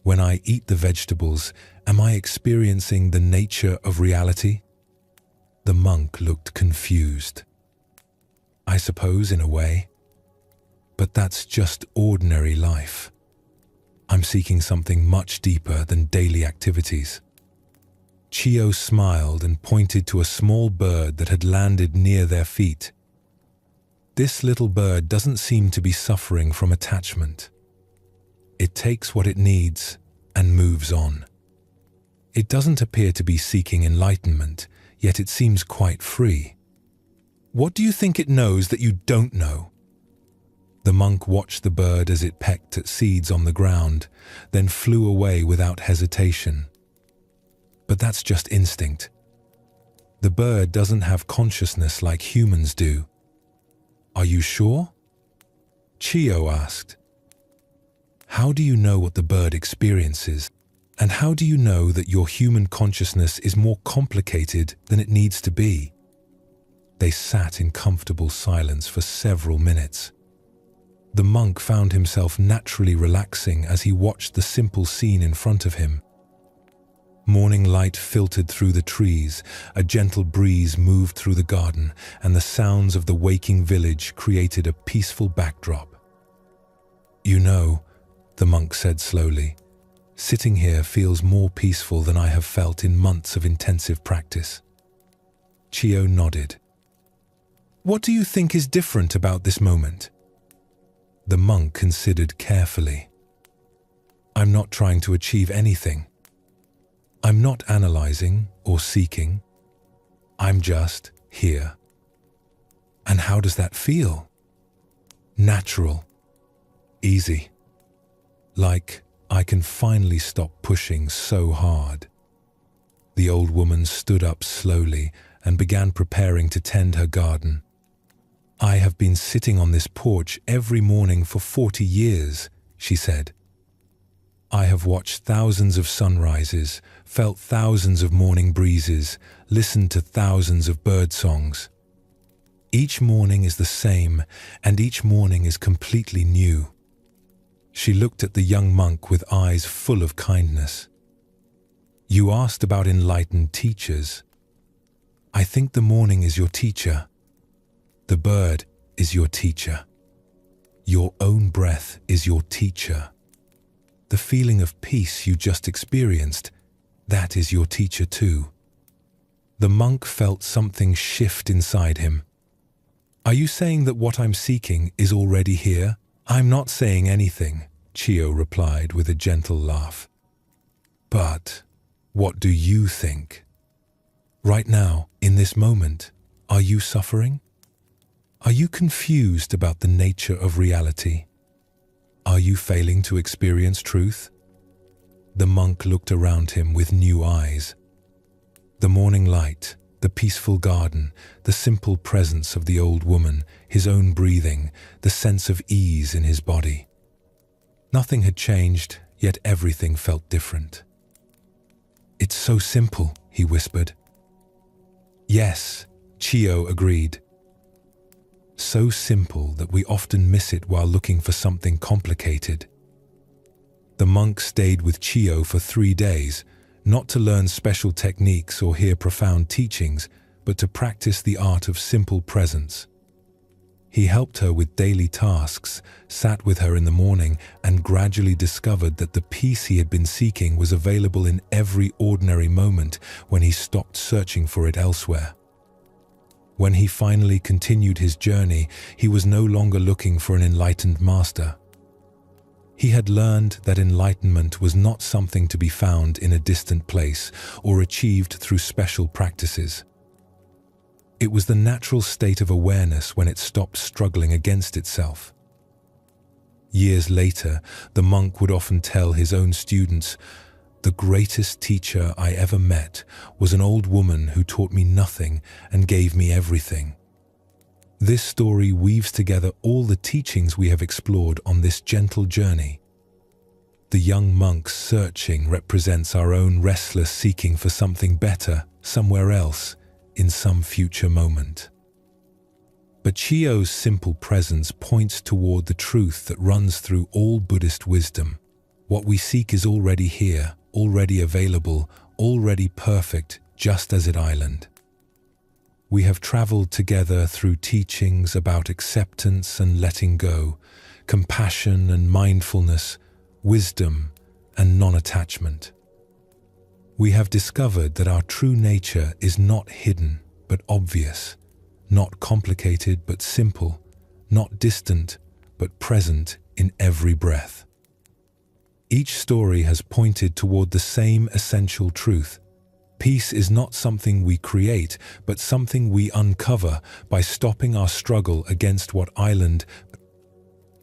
When I eat the vegetables, am I experiencing the nature of reality? The monk looked confused. I suppose in a way. But that's just ordinary life. I'm seeking something much deeper than daily activities. Chio smiled and pointed to a small bird that had landed near their feet. This little bird doesn't seem to be suffering from attachment. It takes what it needs and moves on. It doesn't appear to be seeking enlightenment, yet it seems quite free. What do you think it knows that you don't know? The monk watched the bird as it pecked at seeds on the ground, then flew away without hesitation. But that's just instinct. The bird doesn't have consciousness like humans do. Are you sure? Chio asked. How do you know what the bird experiences? And how do you know that your human consciousness is more complicated than it needs to be? They sat in comfortable silence for several minutes. The monk found himself naturally relaxing as he watched the simple scene in front of him. Morning light filtered through the trees, a gentle breeze moved through the garden, and the sounds of the waking village created a peaceful backdrop. You know, the monk said slowly, sitting here feels more peaceful than I have felt in months of intensive practice. Chio nodded. What do you think is different about this moment? The monk considered carefully. I'm not trying to achieve anything. I'm not analyzing or seeking. I'm just here. And how does that feel? Natural. Easy. Like I can finally stop pushing so hard. The old woman stood up slowly and began preparing to tend her garden. I have been sitting on this porch every morning for 40 years, she said. I have watched thousands of sunrises, felt thousands of morning breezes, listened to thousands of bird songs. Each morning is the same, and each morning is completely new. She looked at the young monk with eyes full of kindness. You asked about enlightened teachers. I think the morning is your teacher. The bird is your teacher. Your own breath is your teacher. The feeling of peace you just experienced, that is your teacher too. The monk felt something shift inside him. Are you saying that what I'm seeking is already here? I'm not saying anything, Chio replied with a gentle laugh. But what do you think? Right now, in this moment, are you suffering? Are you confused about the nature of reality? Are you failing to experience truth? The monk looked around him with new eyes. The morning light, the peaceful garden, the simple presence of the old woman, his own breathing, the sense of ease in his body. Nothing had changed, yet everything felt different. It's so simple, he whispered. Yes, Chio agreed. So simple that we often miss it while looking for something complicated. The monk stayed with Chio for 3 days, not to learn special techniques or hear profound teachings, but to practice the art of simple presence. He helped her with daily tasks, sat with her in the morning, and gradually discovered that the peace he had been seeking was available in every ordinary moment when he stopped searching for it elsewhere. When he finally continued his journey, he was no longer looking for an enlightened master. He had learned that enlightenment was not something to be found in a distant place or achieved through special practices. It was the natural state of awareness when it stopped struggling against itself. Years later, the monk would often tell his own students, "The greatest teacher I ever met was an old woman who taught me nothing and gave me everything." This story weaves together all the teachings we have explored on this gentle journey. The young monk's searching represents our own restless seeking for something better, somewhere else, in some future moment. But Chio's simple presence points toward the truth that runs through all Buddhist wisdom. What we seek is already here, already available, already perfect, just as at Island. We have traveled together through teachings about acceptance and letting go, compassion and mindfulness, wisdom and non-attachment. We have discovered that our true nature is not hidden but obvious, not complicated but simple, not distant but present in every breath. Each story has pointed toward the same essential truth. Peace is not something we create, but something we uncover by stopping our struggle against what Island.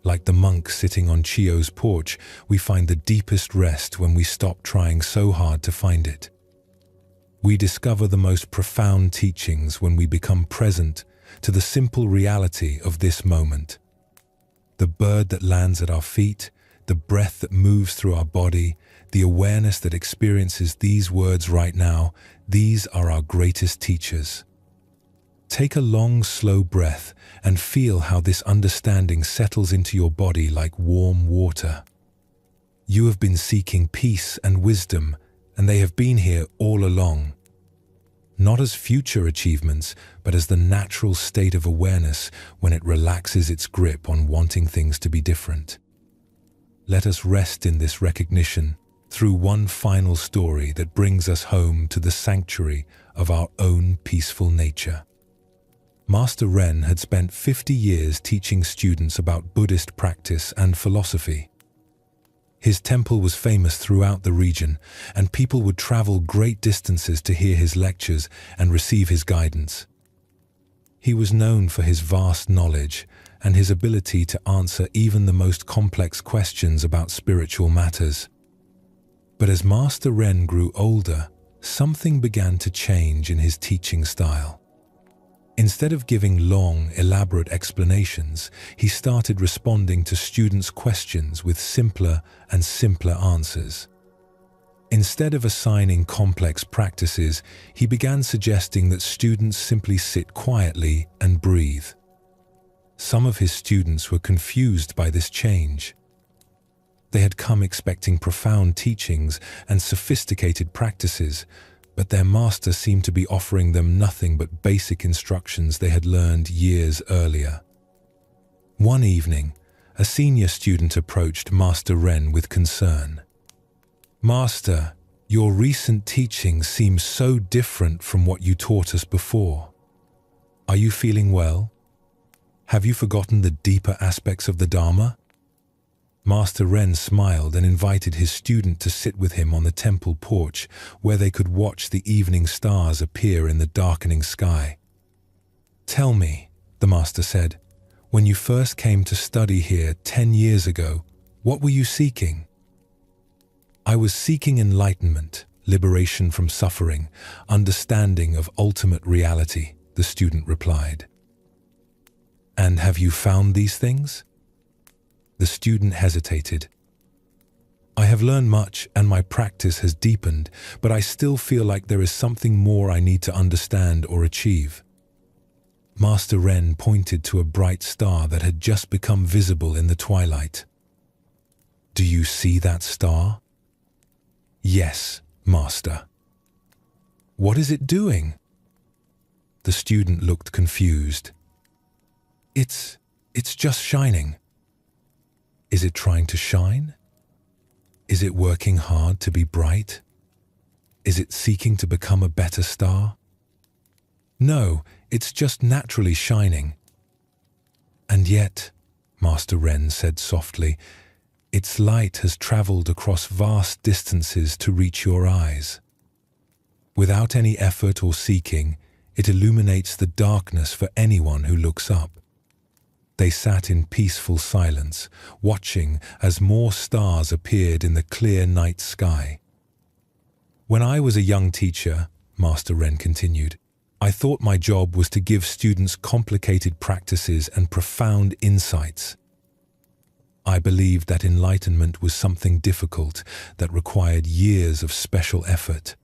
Like the monk sitting on Chio's porch, we find the deepest rest when we stop trying so hard to find it. We discover the most profound teachings when we become present to the simple reality of this moment. The bird that lands at our feet, the breath that moves through our body, the awareness that experiences these words right now, these are our greatest teachers. Take a long, slow breath and feel how this understanding settles into your body like warm water. You have been seeking peace and wisdom, and they have been here all along. Not as future achievements, but as the natural state of awareness when it relaxes its grip on wanting things to be different. Let us rest in this recognition through one final story that brings us home to the sanctuary of our own peaceful nature. Master Ren had spent 50 years teaching students about Buddhist practice and philosophy. His temple was famous throughout the region, and people would travel great distances to hear his lectures and receive his guidance. He was known for his vast knowledge and his ability to answer even the most complex questions about spiritual matters. But as Master Ren grew older, something began to change in his teaching style. Instead of giving long, elaborate explanations, he started responding to students' questions with simpler and simpler answers. Instead of assigning complex practices, he began suggesting that students simply sit quietly and breathe. Some of his students were confused by this change. They had come expecting profound teachings and sophisticated practices, but their master seemed to be offering them nothing but basic instructions they had learned years earlier. One evening, a senior student approached Master Ren with concern. "Master, your recent teachings seem so different from what you taught us before. Are you feeling well? Have you forgotten the deeper aspects of the Dharma?" Master Ren smiled and invited his student to sit with him on the temple porch where they could watch the evening stars appear in the darkening sky. "Tell me," the master said, "when you first came to study here 10 years ago, what were you seeking?" "I was seeking enlightenment, liberation from suffering, understanding of ultimate reality," the student replied. "And have you found these things?" The student hesitated. "I have learned much and my practice has deepened, but I still feel like there is something more I need to understand or achieve." Master Ren pointed to a bright star that had just become visible in the twilight. "Do you see that star?" "Yes, Master." "What is it doing?" The student looked confused. It's just shining." "Is it trying to shine? Is it working hard to be bright? Is it seeking to become a better star?" "No, it's just naturally shining." "And yet," Master Ren said softly, "its light has traveled across vast distances to reach your eyes. Without any effort or seeking, it illuminates the darkness for anyone who looks up." They sat in peaceful silence, watching as more stars appeared in the clear night sky. "When I was a young teacher," Master Ren continued, "I thought my job was to give students complicated practices and profound insights. I believed that enlightenment was something difficult that required years of special effort.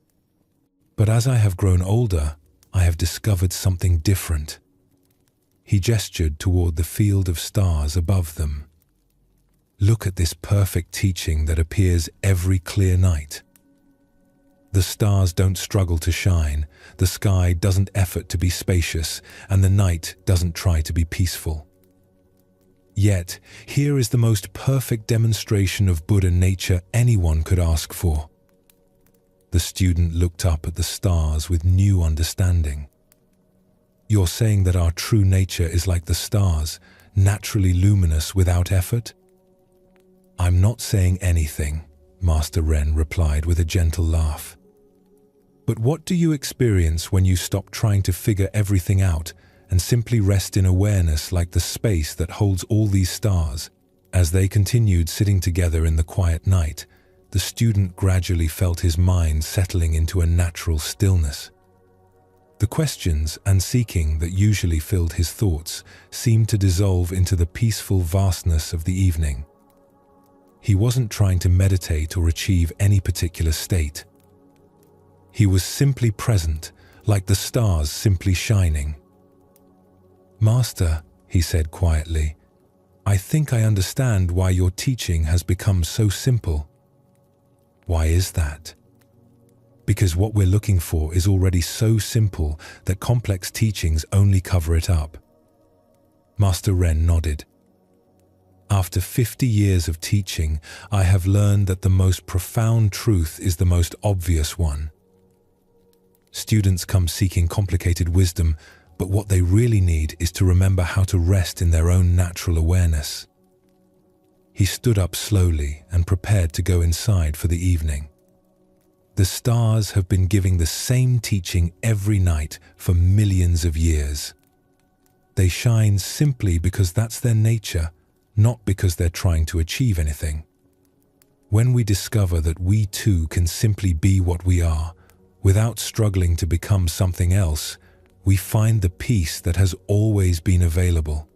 But as I have grown older, I have discovered something different." He gestured toward the field of stars above them. "Look at this perfect teaching that appears every clear night. The stars don't struggle to shine, the sky doesn't effort to be spacious, and the night doesn't try to be peaceful. Yet, here is the most perfect demonstration of Buddha nature anyone could ask for." The student looked up at the stars with new understanding. "You're saying that our true nature is like the stars, naturally luminous without effort?" "I'm not saying anything," Master Ren replied with a gentle laugh. "But what do you experience when you stop trying to figure everything out and simply rest in awareness like the space that holds all these stars?" As they continued sitting together in the quiet night, the student gradually felt his mind settling into a natural stillness. The questions and seeking that usually filled his thoughts seemed to dissolve into the peaceful vastness of the evening. He wasn't trying to meditate or achieve any particular state. He was simply present, like the stars simply shining. "Master," he said quietly, "I think I understand why your teaching has become so simple." "Why is that?" "Because what we're looking for is already so simple that complex teachings only cover it up." Master Ren nodded. "After 50 years of teaching, I have learned that the most profound truth is the most obvious one. Students come seeking complicated wisdom, but what they really need is to remember how to rest in their own natural awareness." He stood up slowly and prepared to go inside for the evening. "The stars have been giving the same teaching every night for millions of years. They shine simply because that's their nature, not because they're trying to achieve anything. When we discover that we too can simply be what we are, without struggling to become something else, we find the peace that has always been available."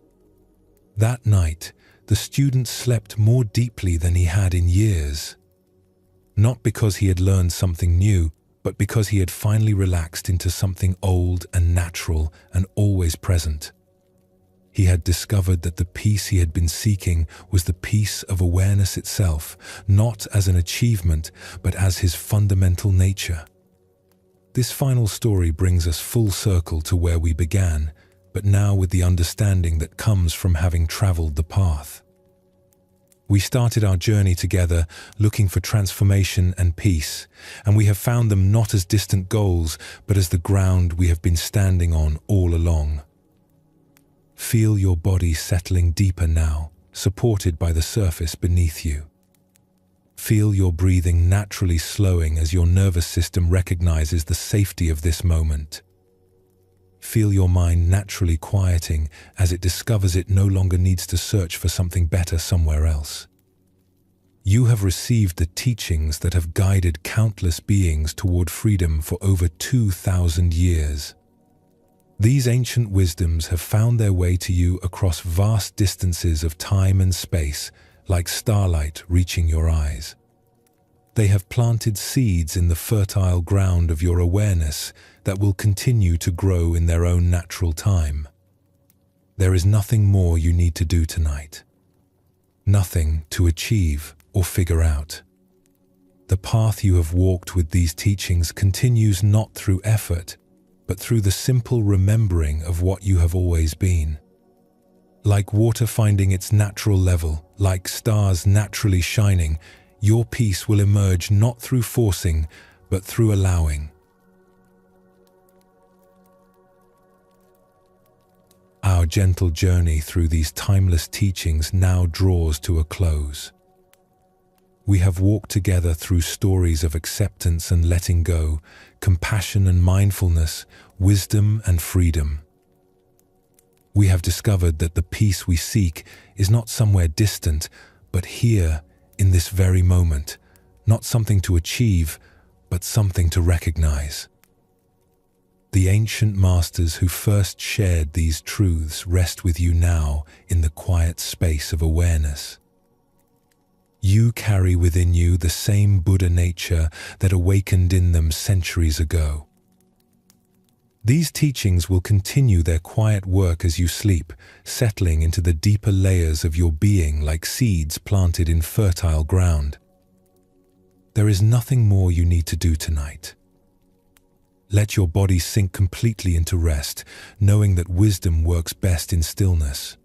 That night, the student slept more deeply than he had in years. Not because he had learned something new, but because he had finally relaxed into something old and natural and always present. He had discovered that the peace he had been seeking was the peace of awareness itself, not as an achievement, but as his fundamental nature. This final story brings us full circle to where we began, but now with the understanding that comes from having traveled the path. We started our journey together looking for transformation and peace, and we have found them not as distant goals, but as the ground we have been standing on all along. Feel your body settling deeper now, supported by the surface beneath you. Feel your breathing naturally slowing as your nervous system recognizes the safety of this moment. Feel your mind naturally quieting as it discovers it no longer needs to search for something better somewhere else. You have received the teachings that have guided countless beings toward freedom for over 2,000 years. These ancient wisdoms have found their way to you across vast distances of time and space, like starlight reaching your eyes. They have planted seeds in the fertile ground of your awareness that will continue to grow in their own natural time. There is nothing more you need to do tonight. Nothing to achieve or figure out. The path you have walked with these teachings continues not through effort, but through the simple remembering of what you have always been. Like water finding its natural level, like stars naturally shining, your peace will emerge not through forcing, but through allowing. Our gentle journey through these timeless teachings now draws to a close. We have walked together through stories of acceptance and letting go, compassion and mindfulness, wisdom and freedom. We have discovered that the peace we seek is not somewhere distant, but here, in this very moment, not something to achieve, but something to recognize. The ancient masters who first shared these truths rest with you now in the quiet space of awareness. You carry within you the same Buddha nature that awakened in them centuries ago. These teachings will continue their quiet work as you sleep, settling into the deeper layers of your being like seeds planted in fertile ground. There is nothing more you need to do tonight. Let your body sink completely into rest, knowing that wisdom works best in stillness.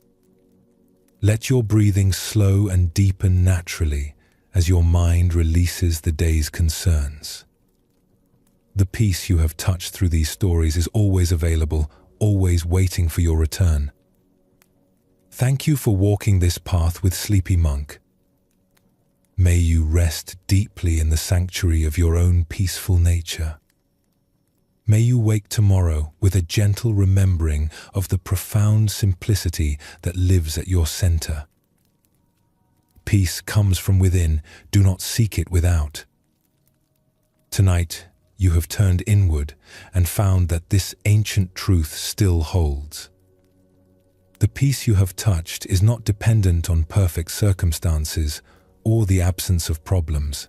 Let your breathing slow and deepen naturally as your mind releases the day's concerns. The peace you have touched through these stories is always available, always waiting for your return. Thank you for walking this path with Sleepy Monk. May you rest deeply in the sanctuary of your own peaceful nature. May you wake tomorrow with a gentle remembering of the profound simplicity that lives at your center. Peace comes from within, do not seek it without. Tonight, you have turned inward and found that this ancient truth still holds. The peace you have touched is not dependent on perfect circumstances or the absence of problems.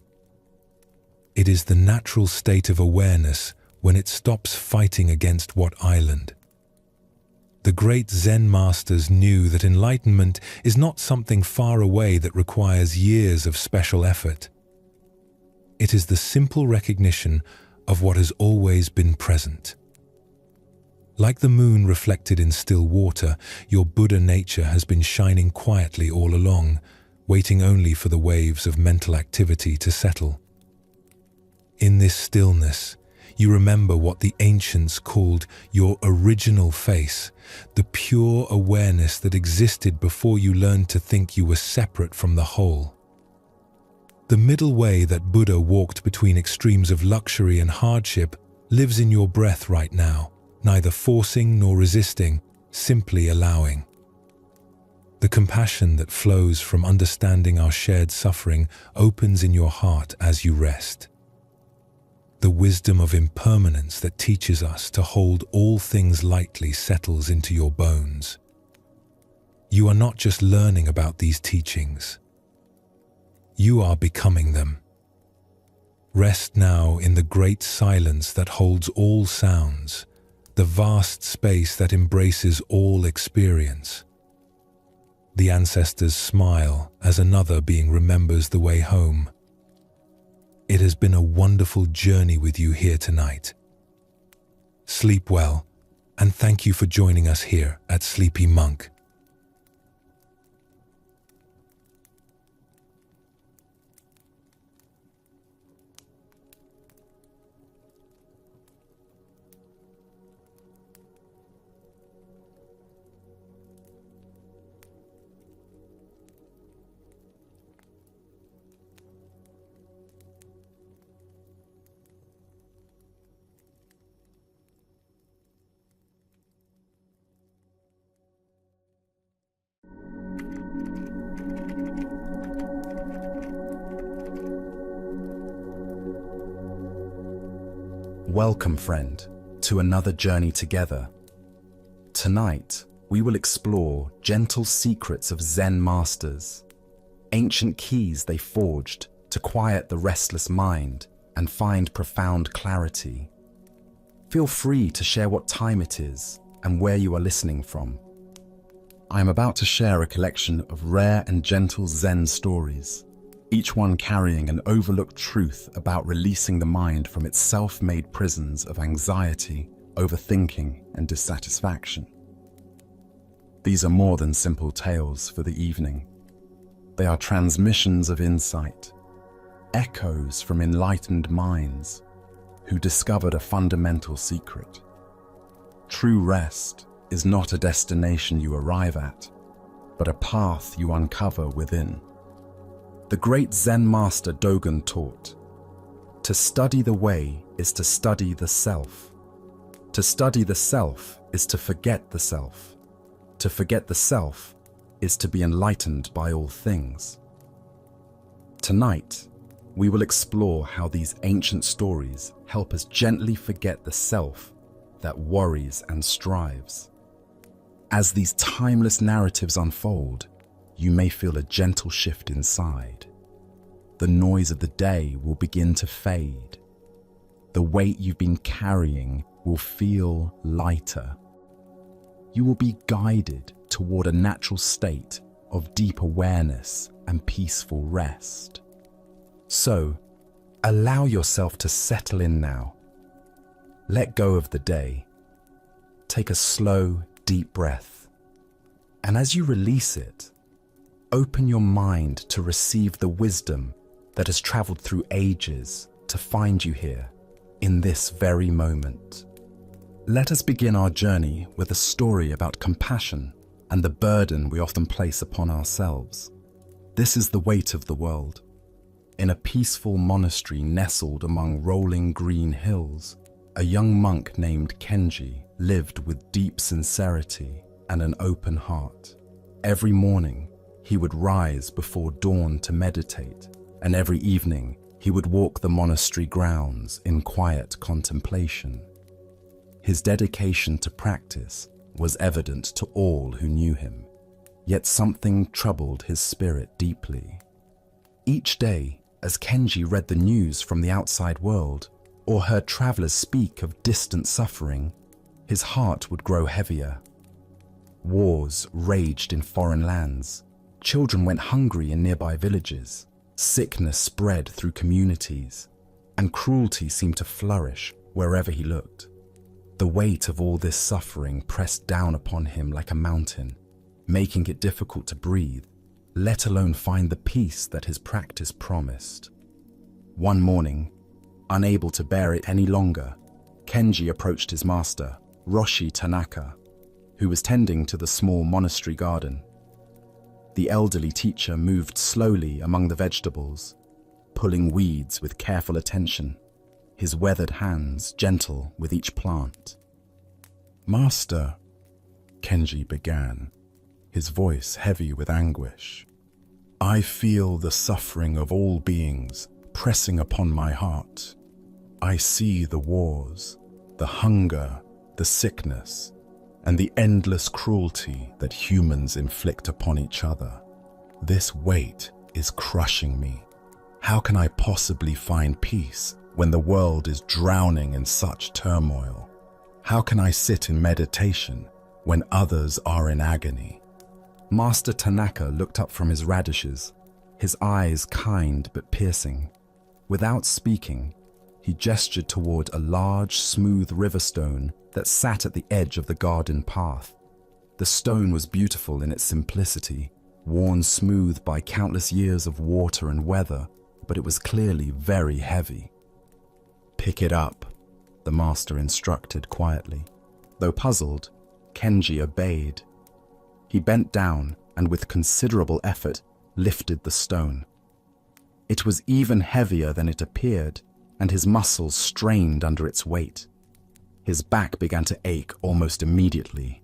It is the natural state of awareness when it stops fighting against what island. The great Zen masters knew that enlightenment is not something far away that requires years of special effort. It is the simple recognition of what has always been present. Like the moon reflected in still water, your Buddha nature has been shining quietly all along, waiting only for the waves of mental activity to settle. In this stillness, you remember what the ancients called your original face, the pure awareness that existed before you learned to think you were separate from the whole. The middle way that Buddha walked between extremes of luxury and hardship lives in your breath right now, neither forcing nor resisting, simply allowing. The compassion that flows from understanding our shared suffering opens in your heart as you rest. The wisdom of impermanence that teaches us to hold all things lightly settles into your bones. You are not just learning about these teachings. You are becoming them. Rest now in the great silence that holds all sounds, the vast space that embraces all experience. The ancestors smile as another being remembers the way home. It has been a wonderful journey with you here tonight. Sleep well, and thank you for joining us here at Sleepy Monk. Welcome, friend, to another journey together. Tonight, we will explore gentle secrets of Zen masters, ancient keys they forged to quiet the restless mind and find profound clarity. Feel free to share what time it is and where you are listening from. I am about to share a collection of rare and gentle Zen stories, each one carrying an overlooked truth about releasing the mind from its self-made prisons of anxiety, overthinking, and dissatisfaction. These are more than simple tales for the evening. They are transmissions of insight, echoes from enlightened minds who discovered a fundamental secret. True rest is not a destination you arrive at, but a path you uncover within. The great Zen master Dogen taught, "To study the way is to study the self. To study the self is to forget the self. To forget the self is to be enlightened by all things." Tonight, we will explore how these ancient stories help us gently forget the self that worries and strives. As these timeless narratives unfold, you may feel a gentle shift inside. The noise of the day will begin to fade. The weight you've been carrying will feel lighter. You will be guided toward a natural state of deep awareness and peaceful rest. So, allow yourself to settle in now. Let go of the day. Take a slow, deep breath. And as you release it, open your mind to receive the wisdom that has traveled through ages to find you here, in this very moment. Let us begin our journey with a story about compassion and the burden we often place upon ourselves. This is the weight of the world. In a peaceful monastery nestled among rolling green hills, a young monk named Kenji lived with deep sincerity and an open heart. Every morning, he would rise before dawn to meditate, and every evening, he would walk the monastery grounds in quiet contemplation. His dedication to practice was evident to all who knew him, yet something troubled his spirit deeply. Each day, as Kenji read the news from the outside world, or heard travelers speak of distant suffering, his heart would grow heavier. Wars raged in foreign lands. Children went hungry in nearby villages. Sickness spread through communities, and cruelty seemed to flourish wherever he looked. The weight of all this suffering pressed down upon him like a mountain, making it difficult to breathe, let alone find the peace that his practice promised. One morning, unable to bear it any longer, Kenji approached his master, Roshi Tanaka, who was tending to the small monastery garden. The elderly teacher moved slowly among the vegetables, pulling weeds with careful attention, his weathered hands gentle with each plant. "Master," Kenji began, his voice heavy with anguish, "I feel the suffering of all beings pressing upon my heart. I see the wars, the hunger, the sickness, and the endless cruelty that humans inflict upon each other. This weight is crushing me. How can I possibly find peace when the world is drowning in such turmoil? How can I sit in meditation when others are in agony?" Master Tanaka looked up from his radishes, his eyes kind but piercing. Without speaking, he gestured toward a large, smooth river stone that sat at the edge of the garden path. The stone was beautiful in its simplicity, worn smooth by countless years of water and weather, but it was clearly very heavy. "Pick it up," the master instructed quietly. Though puzzled, Kenji obeyed. He bent down and with considerable effort lifted the stone. It was even heavier than it appeared, and his muscles strained under its weight. His back began to ache almost immediately.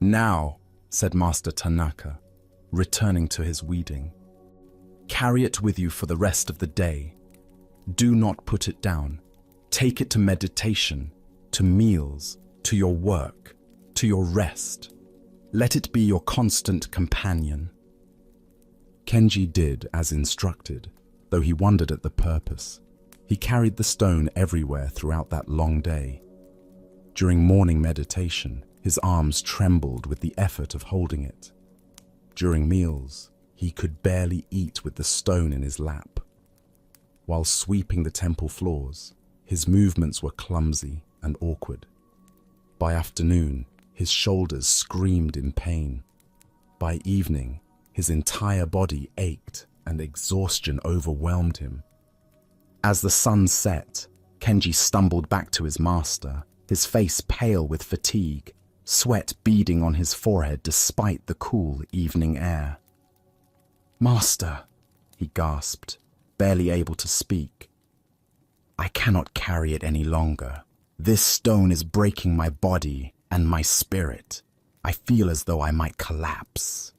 "Now," said Master Tanaka, returning to his weeding, "carry it with you for the rest of the day. Do not put it down. Take it to meditation, to meals, to your work, to your rest. Let it be your constant companion. Kenji did as instructed, though he wondered at the purpose. He carried the stone everywhere throughout that long day. During morning meditation, his arms trembled with the effort of holding it. During meals, he could barely eat with the stone in his lap. While sweeping the temple floors, his movements were clumsy and awkward. By afternoon, his shoulders screamed in pain. By evening, his entire body ached and exhaustion overwhelmed him. As the sun set, Kenji stumbled back to his master, his face pale with fatigue, sweat beading on his forehead despite the cool evening air. "Master," he gasped, barely able to speak. "I cannot carry it any longer. This stone is breaking my body and my spirit. I feel as though I might collapse."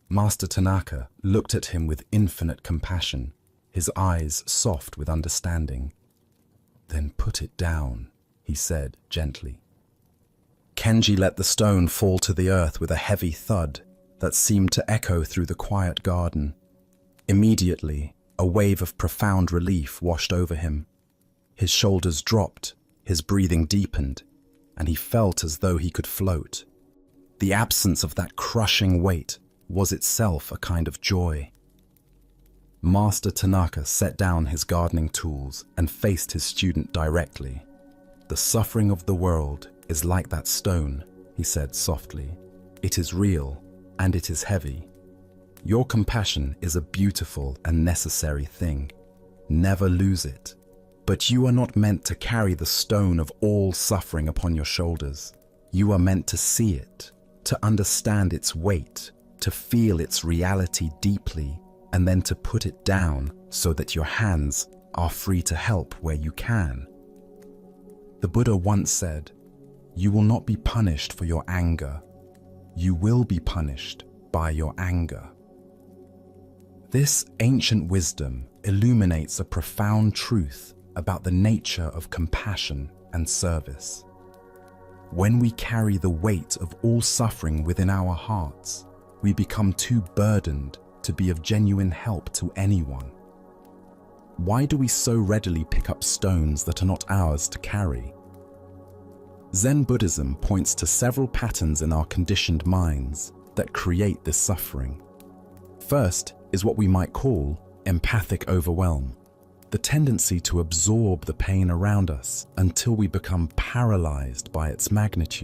Master Tanaka looked at him with infinite compassion, his eyes soft with understanding. "Then put it down," he said gently. Kenji let the stone fall to the earth with a heavy thud that seemed to echo through the quiet garden. Immediately, a wave of profound relief washed over him. His shoulders dropped, his breathing deepened, and he felt as though he could float. The absence of that crushing weight was itself a kind of joy. Master Tanaka set down his gardening tools and faced his student directly. "The suffering of the world is like that stone," he said softly. "It is real, and it is heavy. Your compassion is a beautiful and necessary thing. Never lose it. But you are not meant to carry the stone of all suffering upon your shoulders. You are meant to see it, to understand its weight, to feel its reality deeply, and then to put it down so that your hands are free to help where you can." The Buddha once said, "You will not be punished for your anger. You will be punished by your anger." This ancient wisdom illuminates a profound truth about the nature of compassion and service. When we carry the weight of all suffering within our hearts, we become too burdened to be of genuine help to anyone. Why do we so readily pick up stones that are not ours to carry? Zen Buddhism points to several patterns in our conditioned minds that create this suffering. First is what we might call empathic overwhelm, the tendency to absorb the pain around us until we become paralyzed by its magnitude.